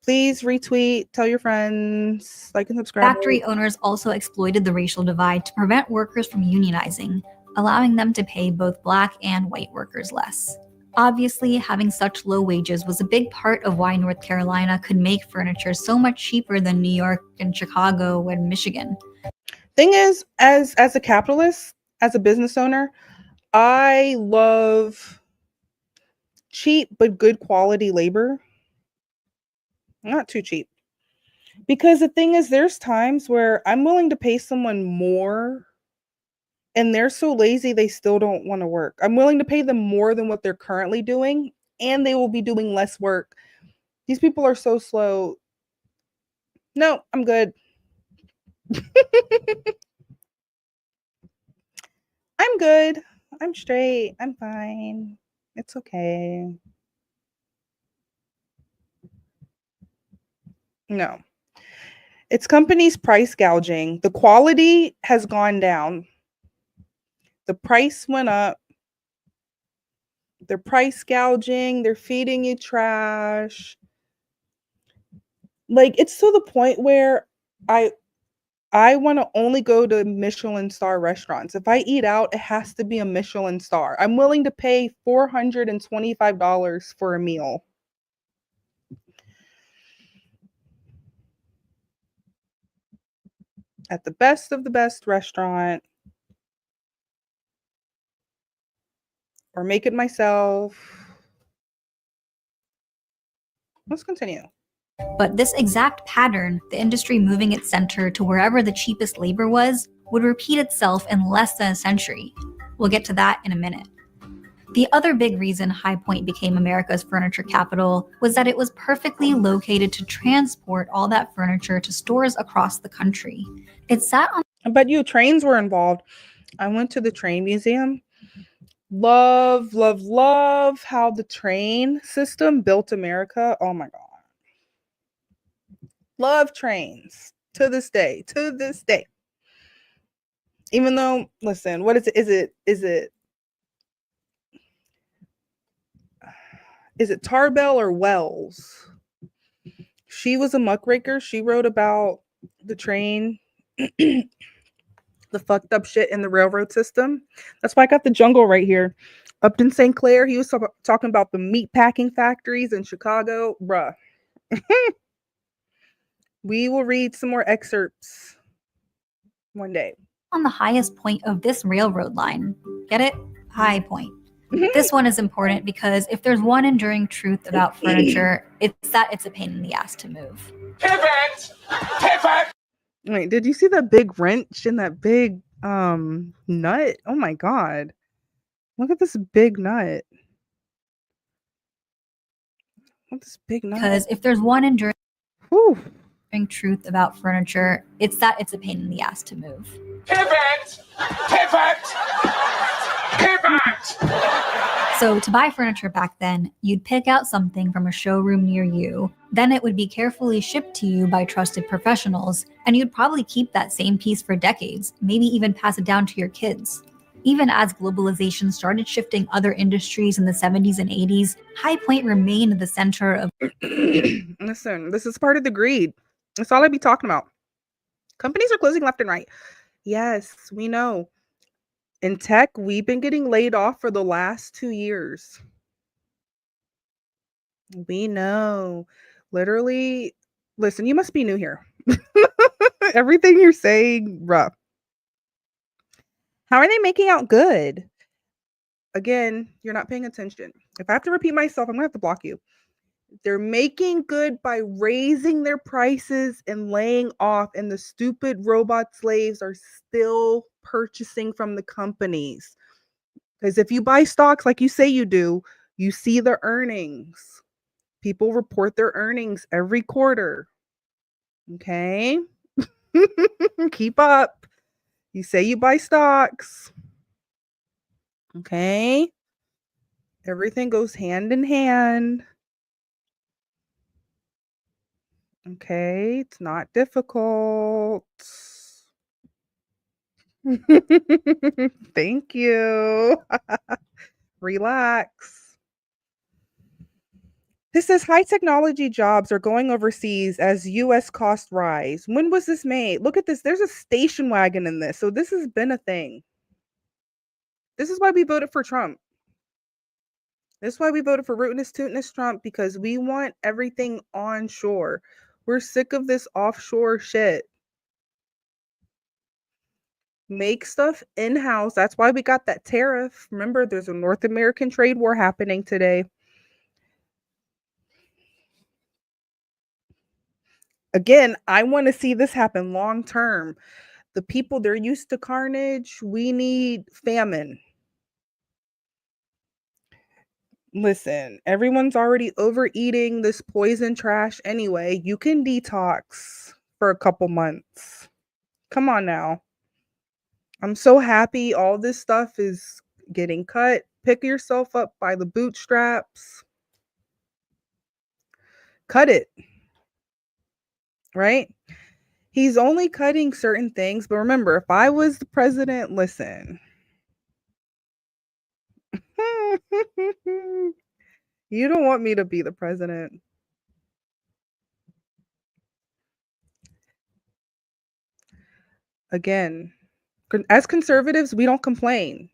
Please retweet, tell your friends, like and subscribe. Factory owners also exploited the racial divide to prevent workers from unionizing, allowing them to pay both Black and white workers less. Obviously, having such low wages was a big part of why North Carolina could make furniture so much cheaper than New York and Chicago and Michigan. Thing is, as a capitalist, as a business owner, I love cheap but good quality labor. Not too cheap. Because the thing is, there's times where I'm willing to pay someone more and they're so lazy they still don't want to work. I'm willing to pay them more than what they're currently doing, and they will be doing less work. These people are so slow. No, I'm good. I'm good. I'm straight. I'm fine. It's okay. No. It's companies price gouging. The quality has gone down. The price went up. They're price gouging. They're feeding you trash. Like, it's to the point where I want to only go to Michelin star restaurants. If I eat out, it has to be a Michelin star. I'm willing to pay $425 for a meal. At the best of the best restaurant. Or make it myself. Let's continue. But this exact pattern, the industry moving its center to wherever the cheapest labor was, would repeat itself in less than a century. We'll get to that in a minute. The other big reason High Point became America's furniture capital was that it was perfectly located to transport all that furniture to stores across the country. It sat on... I bet you trains were involved. I went to the train museum. Love, love, love how the train system built America. Oh my God. Love trains to this day. To this day. Even though, listen, what is it? Is it Tarbell or Wells? She was a muckraker. She wrote about the train, the fucked up shit in the railroad system. That's why I got the jungle right here. Upton St. Clair, he was talking about the meat packing factories in Chicago. Bruh. We will read some more excerpts one day. On the highest point of this railroad line. Get it? High Point. This one is important because if there's one enduring truth about furniture, it's that it's a pain in the ass to move. Pivot! Pivot! Wait, did you see that big wrench and that big nut? Oh my God. Look at this big nut. Look at this big nut. Because if there's one enduring Whew. truth about furniture, it's that it's a pain in the ass to move. Pivot! Pivot! Pivot! So to buy furniture back then, you'd pick out something from a showroom near you. Then it would be carefully shipped to you by trusted professionals, and you'd probably keep that same piece for decades, maybe even pass it down to your kids. Even as globalization started shifting other industries in the 70s and 80s, High Point remained the center of... Listen, this is part of the greed. That's all I be talking about. Companies are closing left and right. Yes, we know. In tech, we've been getting laid off for the last 2 years. We know. Literally, listen, you must be new here. Everything you're saying, rough. How are they making out good? Again, you're not paying attention. If I have to repeat myself, I'm going to have to block you. They're making good by raising their prices and laying off, and the stupid robot slaves are still purchasing from the companies. Because if you buy stocks like you say you do, you see the earnings. People report their earnings every quarter. Okay? Keep up. You say you buy stocks. Okay? Everything goes hand in hand. Okay, it's not difficult. Thank you. Relax. This says high technology jobs are going overseas as US costs rise. When was this made? Look at this. There's a station wagon in this. So this has been a thing. This is why we voted for Trump. This is why we voted for Rootin'est Tootin'est Trump, because we want everything onshore. We're sick of this offshore shit. Make stuff in-house. That's why we got that tariff. Remember, there's a North American trade war happening today. Again, I want to see this happen long term. The people, they're used to carnage. We need famine. Listen, everyone's already overeating this poison trash anyway. You can detox for a couple months. Come on now. I'm so happy all this stuff is getting cut. Pick yourself up by the bootstraps. Cut it. right? He's only cutting certain things. But remember, if I was the president, listen. You don't want me to be the president. Again, as conservatives, we don't complain.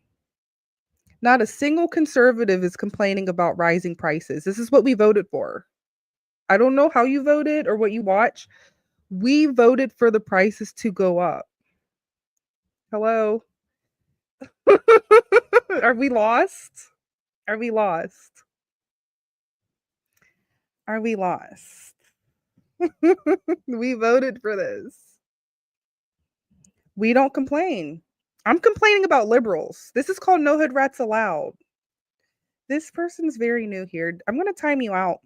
Not a single conservative is complaining about rising prices. This is what we voted for. I don't know how you voted or what you watch. We voted for the prices to go up. Hello? Are we lost? Are we lost? Are we lost? We voted for this. We don't complain. I'm complaining about liberals. This is called No Hood Rats Allowed. This person's very new here. I'm going to time you out.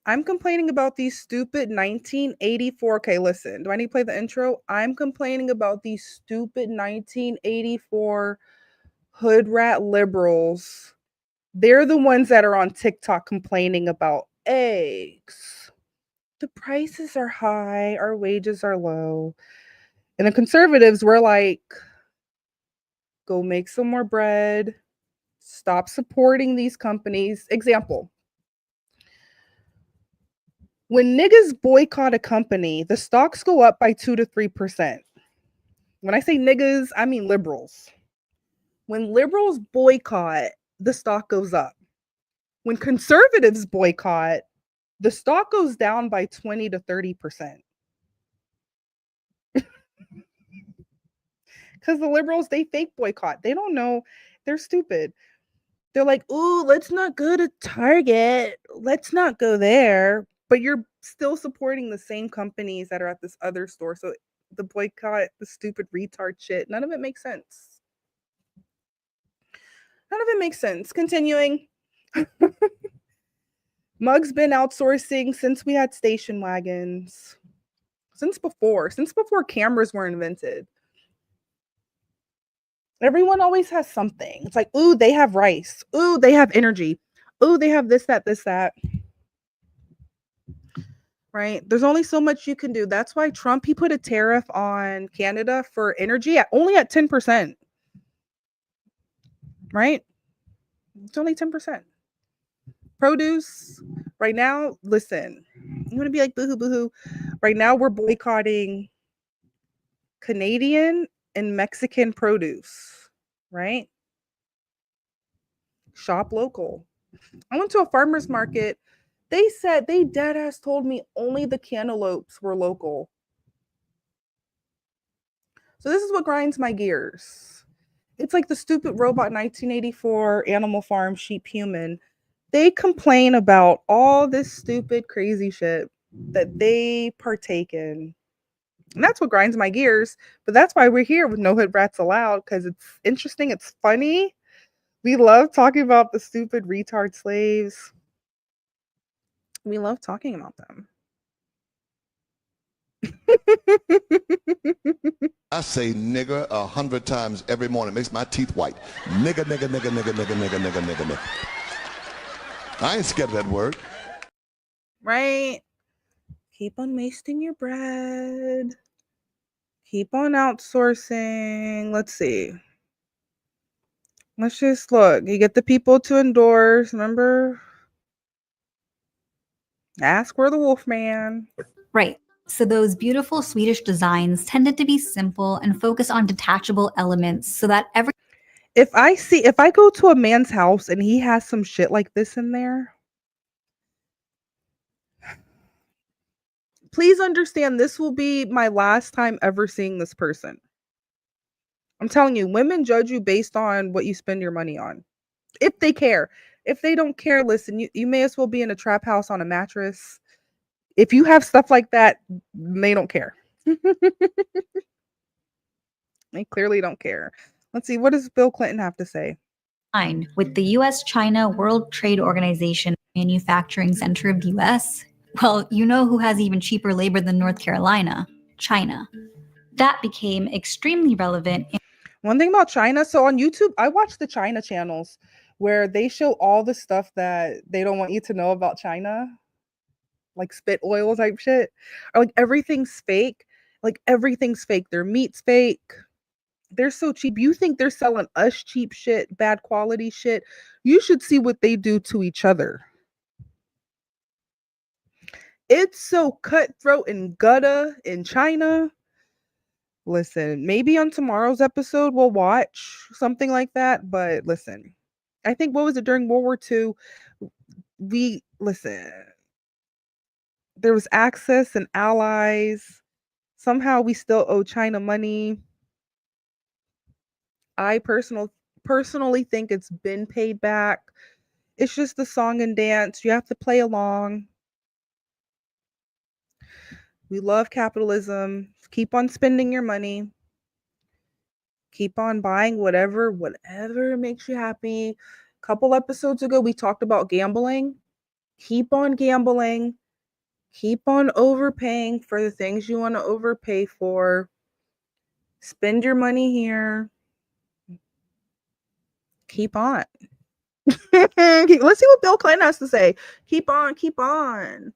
I'm complaining about these stupid 1984. Okay, listen. Do I need to play the intro? I'm complaining about these stupid 1984 hood rat liberals. They're the ones that are on TikTok complaining about eggs. The prices are high, our wages are low. And the conservatives were like, go make some more bread, stop supporting these companies. Example, when niggas boycott a company, the stocks go up by 2 to 3%. When I say niggas, I mean liberals. When liberals boycott, the stock goes up. When conservatives boycott, the stock goes down by 20 to 30%. Because the liberals, they fake boycott. They don't know. They're stupid. They're like, ooh, let's not go to Target. Let's not go there. But you're still supporting the same companies that are at this other store. So the boycott, the stupid retard shit, none of it makes sense. None of it makes sense. Continuing. Mug's been outsourcing since we had station wagons. Since before cameras were invented. Everyone always has something. It's like, ooh, they have rice. Ooh, they have energy. Ooh, they have this, that. Right? There's only so much you can do. That's why Trump, he put a tariff on Canada for energy only at 10%. Right? It's only 10%. Produce right now, listen, you want to be like boohoo boohoo. Right now we're boycotting Canadian and Mexican produce, right? Shop local. I went to a farmer's market. They said, they dead ass told me only the cantaloupes were local. So this is what grinds my gears. It's like the stupid robot 1984 Animal Farm sheep human. They complain about all this stupid, crazy shit that they partake in. And that's what grinds my gears. But that's why we're here with No Hood Rats Allowed, because it's interesting. It's funny. We love talking about the stupid retard slaves. We love talking about them. I say nigger 100 times every morning. It makes my teeth white. Nigger, nigger, nigger, nigger, nigger, nigger, nigger, nigger, nigger. I ain't scared of that word. Right? Keep on wasting your bread. Keep on outsourcing. Let's see. Let's just look. You get the people to endorse. Remember? Ask where the Wolfman. Right. So those beautiful Swedish designs tended to be simple and focus on detachable elements so that if I go to a man's house and he has some shit like this in there, please understand this will be my last time ever seeing this person. I'm telling you, women judge you based on what you spend your money on. If they care. If they don't care, listen, you may as well be in a trap house on a mattress. If you have stuff like that, they don't care. They clearly don't care. Let's see, what does Bill Clinton have to say? with the U.S.-China World Trade Organization Manufacturing Center of the U.S., well, you know who has even cheaper labor than North Carolina? China. That became extremely relevant. One thing about China, so on YouTube, I watch the China channels. where they show all the stuff that they don't want you to know about China, like spit oil type shit, or like everything's fake. Like everything's fake. Their meat's fake. They're so cheap. You think they're selling us cheap shit, bad quality shit? You should see what they do to each other. It's so cutthroat and gutta in China. Listen, maybe on tomorrow's episode we'll watch something like that. But listen, I think what was it during World War II? There was Axis and allies. Somehow we still owe China money. I personally think it's been paid back. It's just the song and dance. You have to play along. We love capitalism. Keep on spending your money. Keep on buying whatever makes you happy. A couple episodes ago, we talked about gambling. Keep on gambling. Keep on overpaying for the things you want to overpay for. Spend your money here. Keep on. Let's see what Bill Clinton has to say. Keep on, keep on.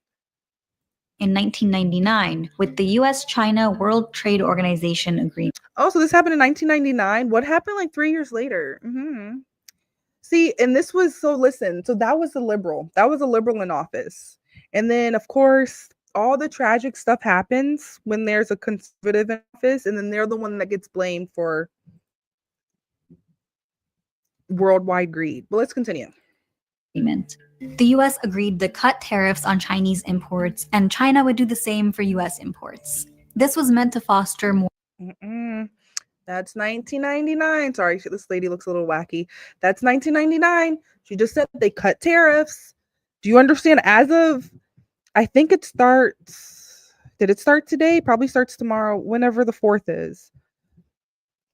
In 1999 with the US-China World Trade Organization agreement. Oh, so this happened in 1999. What happened like 3 years later? See, and this was, so that was a liberal. That was a liberal in office. And then, of course, all the tragic stuff happens when there's a conservative in office, and then they're the one that gets blamed for worldwide greed. But let's continue. The US agreed to cut tariffs on Chinese imports, and China would do the same for US imports. This was meant to foster more. That's 1999. Sorry, this lady looks a little wacky. That's 1999. She just said they cut tariffs. Do you understand? As of, I think it starts, did it start today? Probably starts tomorrow, whenever the 4th is.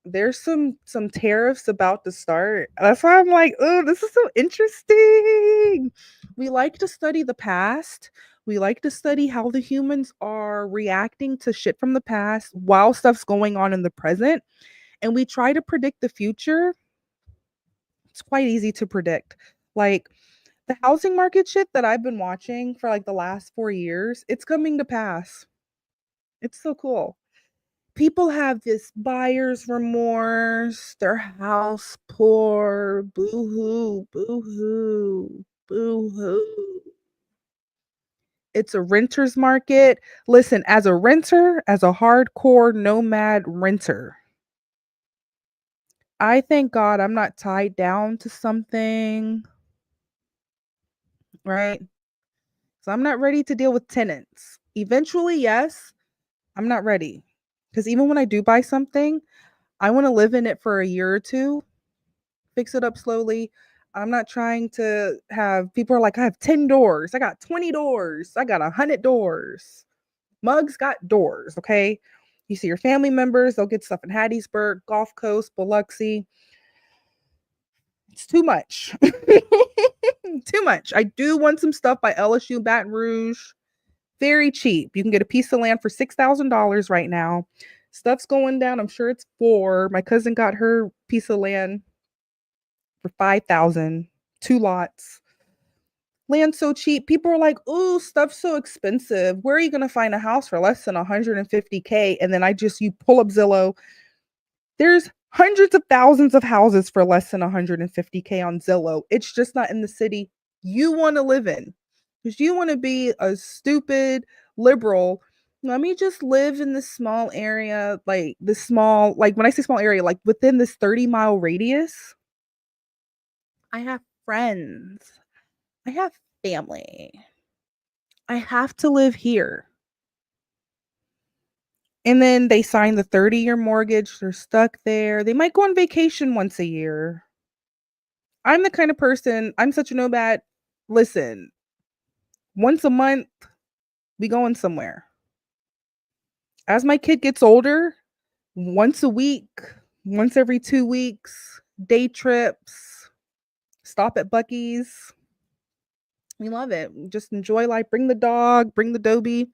There's some tariffs about to start. That's why I'm like, oh, this is so interesting. We like to study the past. We like to study how the humans are reacting to shit from the past while stuff's going on in the present. And we try to predict the future. It's quite easy to predict. Like the housing market shit that I've been watching for like the last 4 years, it's coming to pass. It's so cool. People have this buyer's remorse, their house poor, boo-hoo, boo-hoo, boo-hoo. It's a renter's market. Listen, as a renter, as a hardcore nomad renter, I thank God I'm not tied down to something, right? So I'm not ready to deal with tenants. Eventually, yes, I'm not ready. Because even when I do buy something, I want to live in it for a year or two, fix it up slowly. I'm not trying to have, people are like, I have 10 doors. I got 20 doors. I got 100 doors. Mugs got doors, okay? You see your family members, they'll get stuff in Hattiesburg, Gulf Coast, Biloxi. It's too much. Too much. I do want some stuff by LSU Baton Rouge. Very cheap. You can get a piece of land for $6,000 right now. Stuff's going down. I'm sure it's 4. My cousin got her piece of land for $5,000. 2 lots. Land so cheap. People are like, "Ooh, stuff's so expensive. Where are you going to find a house for less than $150K?" And then you pull up Zillow. There's hundreds of thousands of houses for less than $150K on Zillow. It's just not in the city you want to live in. Because you want to be a stupid liberal. Let me just live in this small area, like when I say small area, like within this 30-mile radius. I have friends. I have family. I have to live here. And then they sign the 30-year mortgage. They're stuck there. They might go on vacation once a year. I'm the kind of person, I'm such a nomad. Listen, once a month, we going somewhere. As my kid gets older, once a week, once every 2 weeks, day trips, stop at Buc-ee's. We love it. Just enjoy life. Bring the dog, bring the Dobie,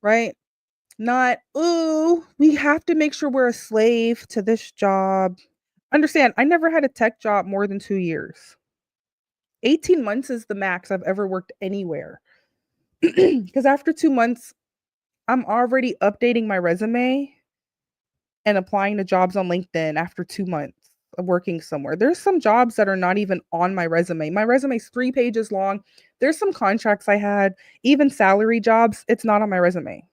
right? Not, ooh, we have to make sure we're a slave to this job. Understand, I never had a tech job more than 2 years. 18 months is the max I've ever worked anywhere. Because after 2 months, I'm already updating my resume and applying to jobs on LinkedIn after 2 months of working somewhere. There's some jobs that are not even on my resume. My resume is 3 pages long. There's some contracts I had, even salary jobs, it's not on my resume.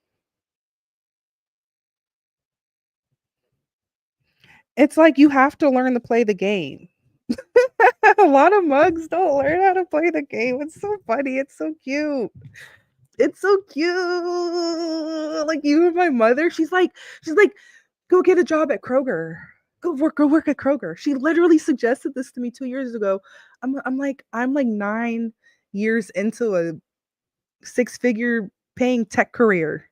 It's like you have to learn to play the game. A lot of mugs don't learn how to play the game. It's so funny. It's so cute. It's so cute. Like even my mother, she's like, go get a job at Kroger. Go work at Kroger. She literally suggested this to me 2 years ago. I'm like 9 years into a 6-figure paying tech career.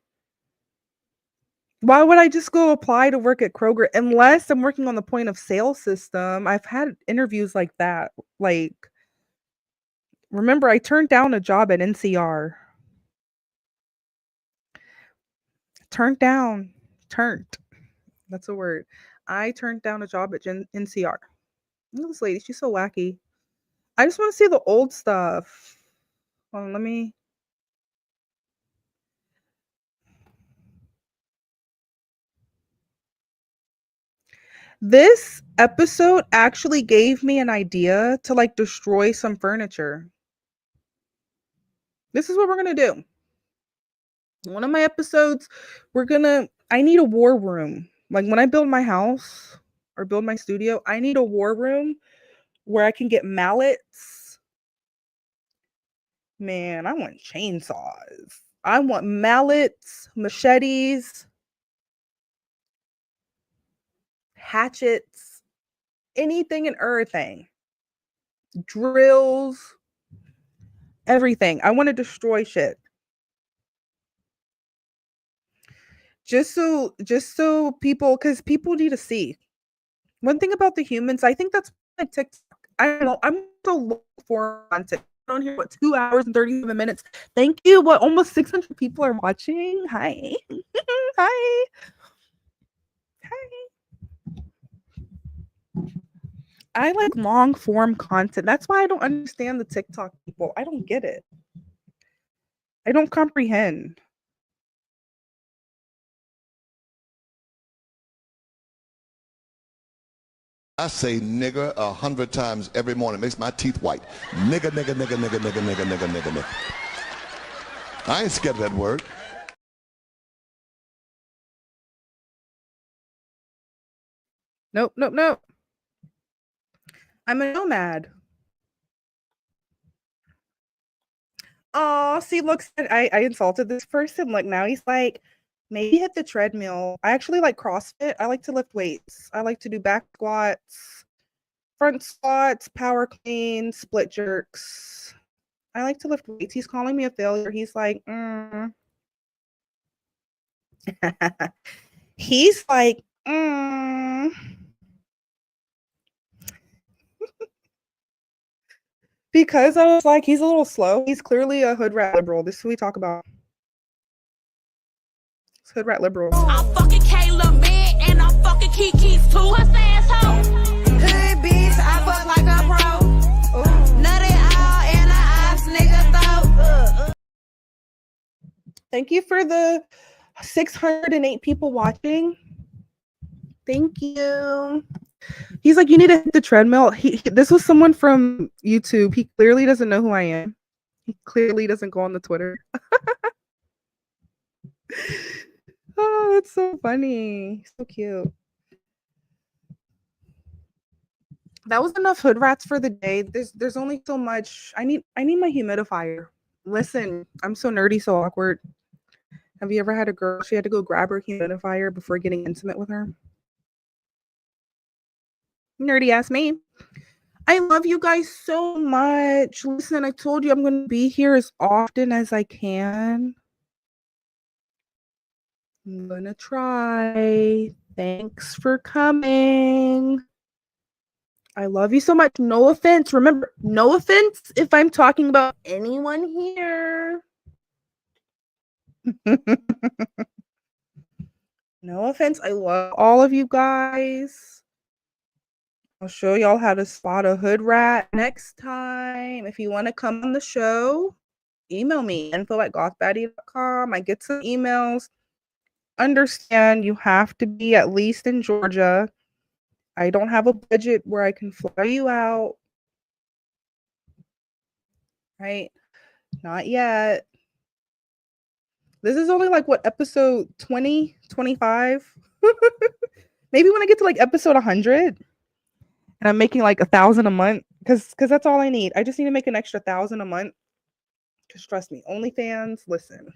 Why would I just go apply to work at Kroger unless I'm working on the point of sale system? I've had interviews like that. Like, remember, I turned down a job at NCR. Turned. That's a word. I turned down a job at NCR. Look at this lady. She's so wacky. I just want to see the old stuff. Hold on, let me. This episode actually gave me an idea to like destroy some furniture. This is what we're going to do. One of my episodes, I need a war room. Like when I build my house or build my studio, I need a war room where I can get mallets. Man, I want chainsaws. I want mallets, machetes, hatchets, anything and everything. Drills, everything. I want to destroy shit. Just so people, because people need to see. One thing about the humans, I think that's why TikTok. I don't know. I'm so low for content. On here, 2 hours and 37 minutes. Thank you. Almost 600 people are watching. Hi. Hi. I like long form content. That's why I don't understand the TikTok people. I don't get it. I don't comprehend. I say nigger 100 times every morning. Makes my teeth white. Nigger, nigger, nigger, nigger, nigger, nigger, nigger, nigger, nigger. I ain't scared of that word. Nope. I'm a nomad. Oh, see, look, I insulted this person. Look, now he's like, maybe hit the treadmill. I actually like CrossFit. I like to lift weights. I like to do back squats, front squats, power cleans, split jerks. I like to lift weights. He's calling me a failure. He's like, He's like, Because I was like, he's a little slow. He's clearly a hood rat liberal. This is what we talk about. It's hood rat liberal. I'm fucking Kayla man and I'm fucking Kiki's too. What's the asshole? Hood bitch, I fuck like a pro. Nutty all in the eyes, nigga throat. Thank you for the 608 people watching. Thank you. He's like, you need to hit the treadmill. This was someone from YouTube. He clearly doesn't know who I am. He clearly doesn't go on the Twitter. Oh, that's so funny. So cute. That was enough hood rats for the day. There's only so much. I need my humidifier. Listen, I'm so nerdy, so awkward. Have you ever had a girl, she had to go grab her humidifier before getting intimate with her? Nerdy ass me. I love you guys so much. Listen, I told you I'm going to be here as often as I can. I'm going to try. Thanks for coming. I love you so much. No offense. Remember, no offense if I'm talking about anyone here. No offense. I love all of you guys. I'll show y'all how to spot a hood rat next time. If you want to come on the show, email me, info@gothbaddie.com. I get some emails. Understand you have to be at least in Georgia. I don't have a budget where I can fly you out. Right? Not yet. This is only like what, episode 20, 25? Maybe when I get to like episode 100 and I'm making like 1,000 a month, because that's all I need. I just need to make an extra 1,000 a month. Because trust me, OnlyFans, listen.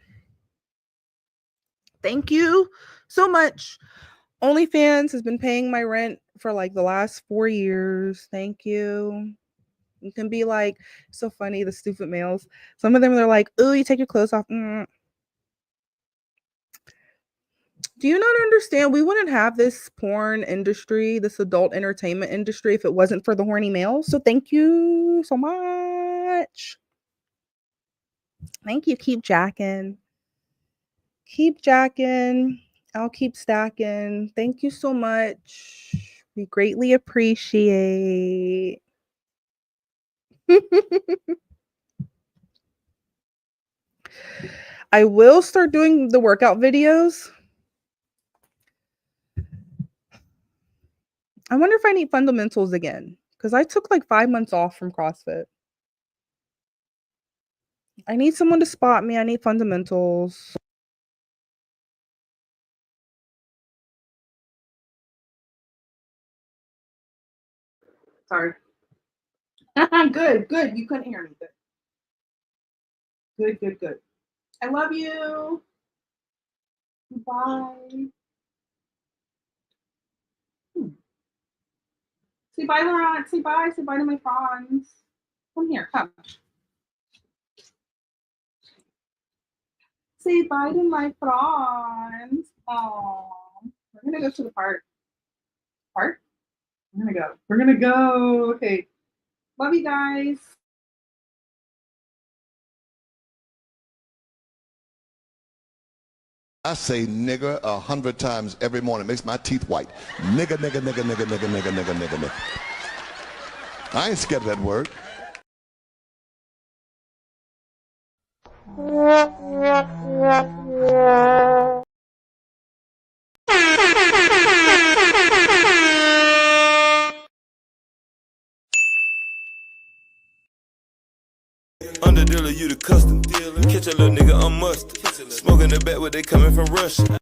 Thank you so much. OnlyFans has been paying my rent for like the last 4 years. Thank you. You can be like, so funny, the stupid males. Some of them, they're like, oh, you take your clothes off. Do you not understand? We wouldn't have this porn industry, this adult entertainment industry, if it wasn't for the horny males. So thank you so much. Thank you. Keep jacking. Keep jacking. I'll keep stacking. Thank you so much. We greatly appreciate. I will start doing the workout videos. I wonder if I need fundamentals again, because I took like 5 months off from CrossFit. I need someone to spot me. I need fundamentals. Sorry. Good, good. You couldn't hear me. Good. Good, good, good. I love you. Bye. Say bye, Laurent. Say bye. Say bye to my friends. Come here. Come. Say bye to my friends. Oh, we're gonna go to the park. Park? We're gonna go. We're gonna go. Okay. Love you guys. I say nigger 100 times every morning. It makes my teeth white. Nigger, nigger, nigger, nigger, nigger, nigger, nigger, nigger, nigger. I ain't scared of that word. Under dealer, you the custom dealer. Catch a little nigga on mustard. Smoking the back where they coming from Russia.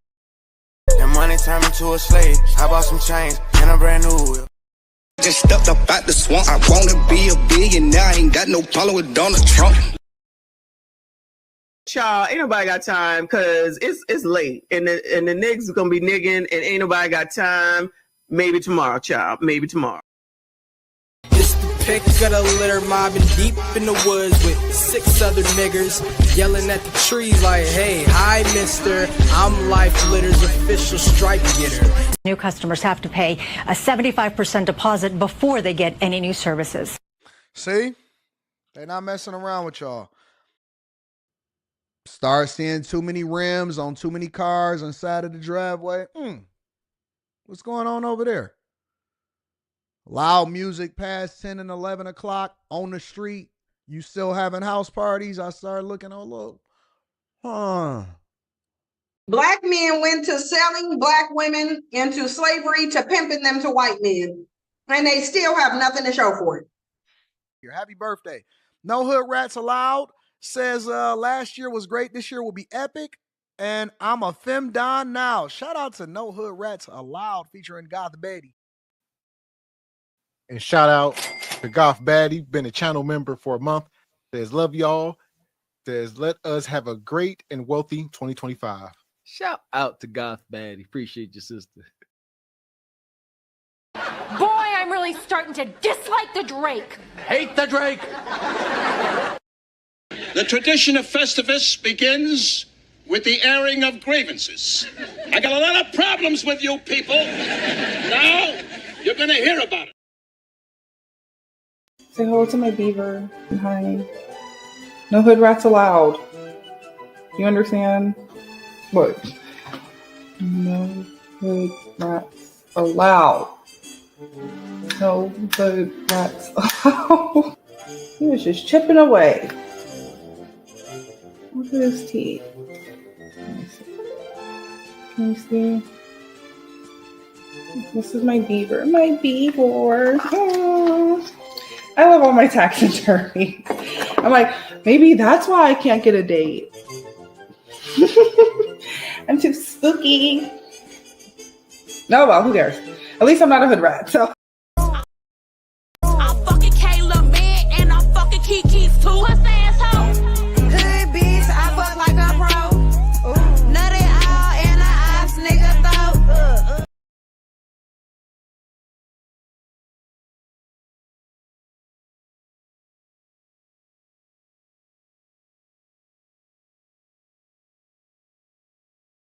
That money turned me to a slave. I bought some chains and a brand new whip. Just stepped up out the swamp. I wanna be a billionaire. I ain't got no problem with Donald Trump. Child, ain't nobody got time because it's late and the niggas gonna be nigging and ain't nobody got time. Maybe tomorrow, child. Maybe tomorrow. Pick of the litter mobbing deep in the woods with 6 other niggers yelling at the trees like, hey, hi, mister, I'm Life Litter's official stripe getter. New customers have to pay a 75% deposit before they get any new services. See? They're not messing around with y'all. Start seeing too many rims on too many cars on the side of the driveway. What's going on over there? Loud music past 10 and 11 o'clock on the street. You still having house parties? I started looking a little, Black men went to selling black women into slavery to pimping them to white men. And they still have nothing to show for it. Your happy birthday. No hood rats allowed. Says last year was great. This year will be epic. And I'm a femdon now. Shout out to No Hood Rats Allowed featuring Goth Baddie. And shout out to Goth Baddie, been a channel member for a month. Says, love y'all. Says, let us have a great and wealthy 2025. Shout out to Goth Baddie. Appreciate your sister. Boy, I'm really starting to dislike the Drake. Hate the Drake. The tradition of Festivus begins with the airing of grievances. I got a lot of problems with you people. Now, you're going to hear about it. Say hello to my beaver. Hi. No hood rats allowed. You understand? What? No hood rats allowed. No, the rats. He was just chipping away. Look at his teeth. Can you see? This is my beaver. My beaver. Oh. I love all my taxidermy. I'm like, maybe that's why I can't get a date. I'm too spooky. No, well, who cares? At least I'm not a hood rat, so. I'm fucking Kayla, man, and I'm fucking Kiki's too. Puss asshole.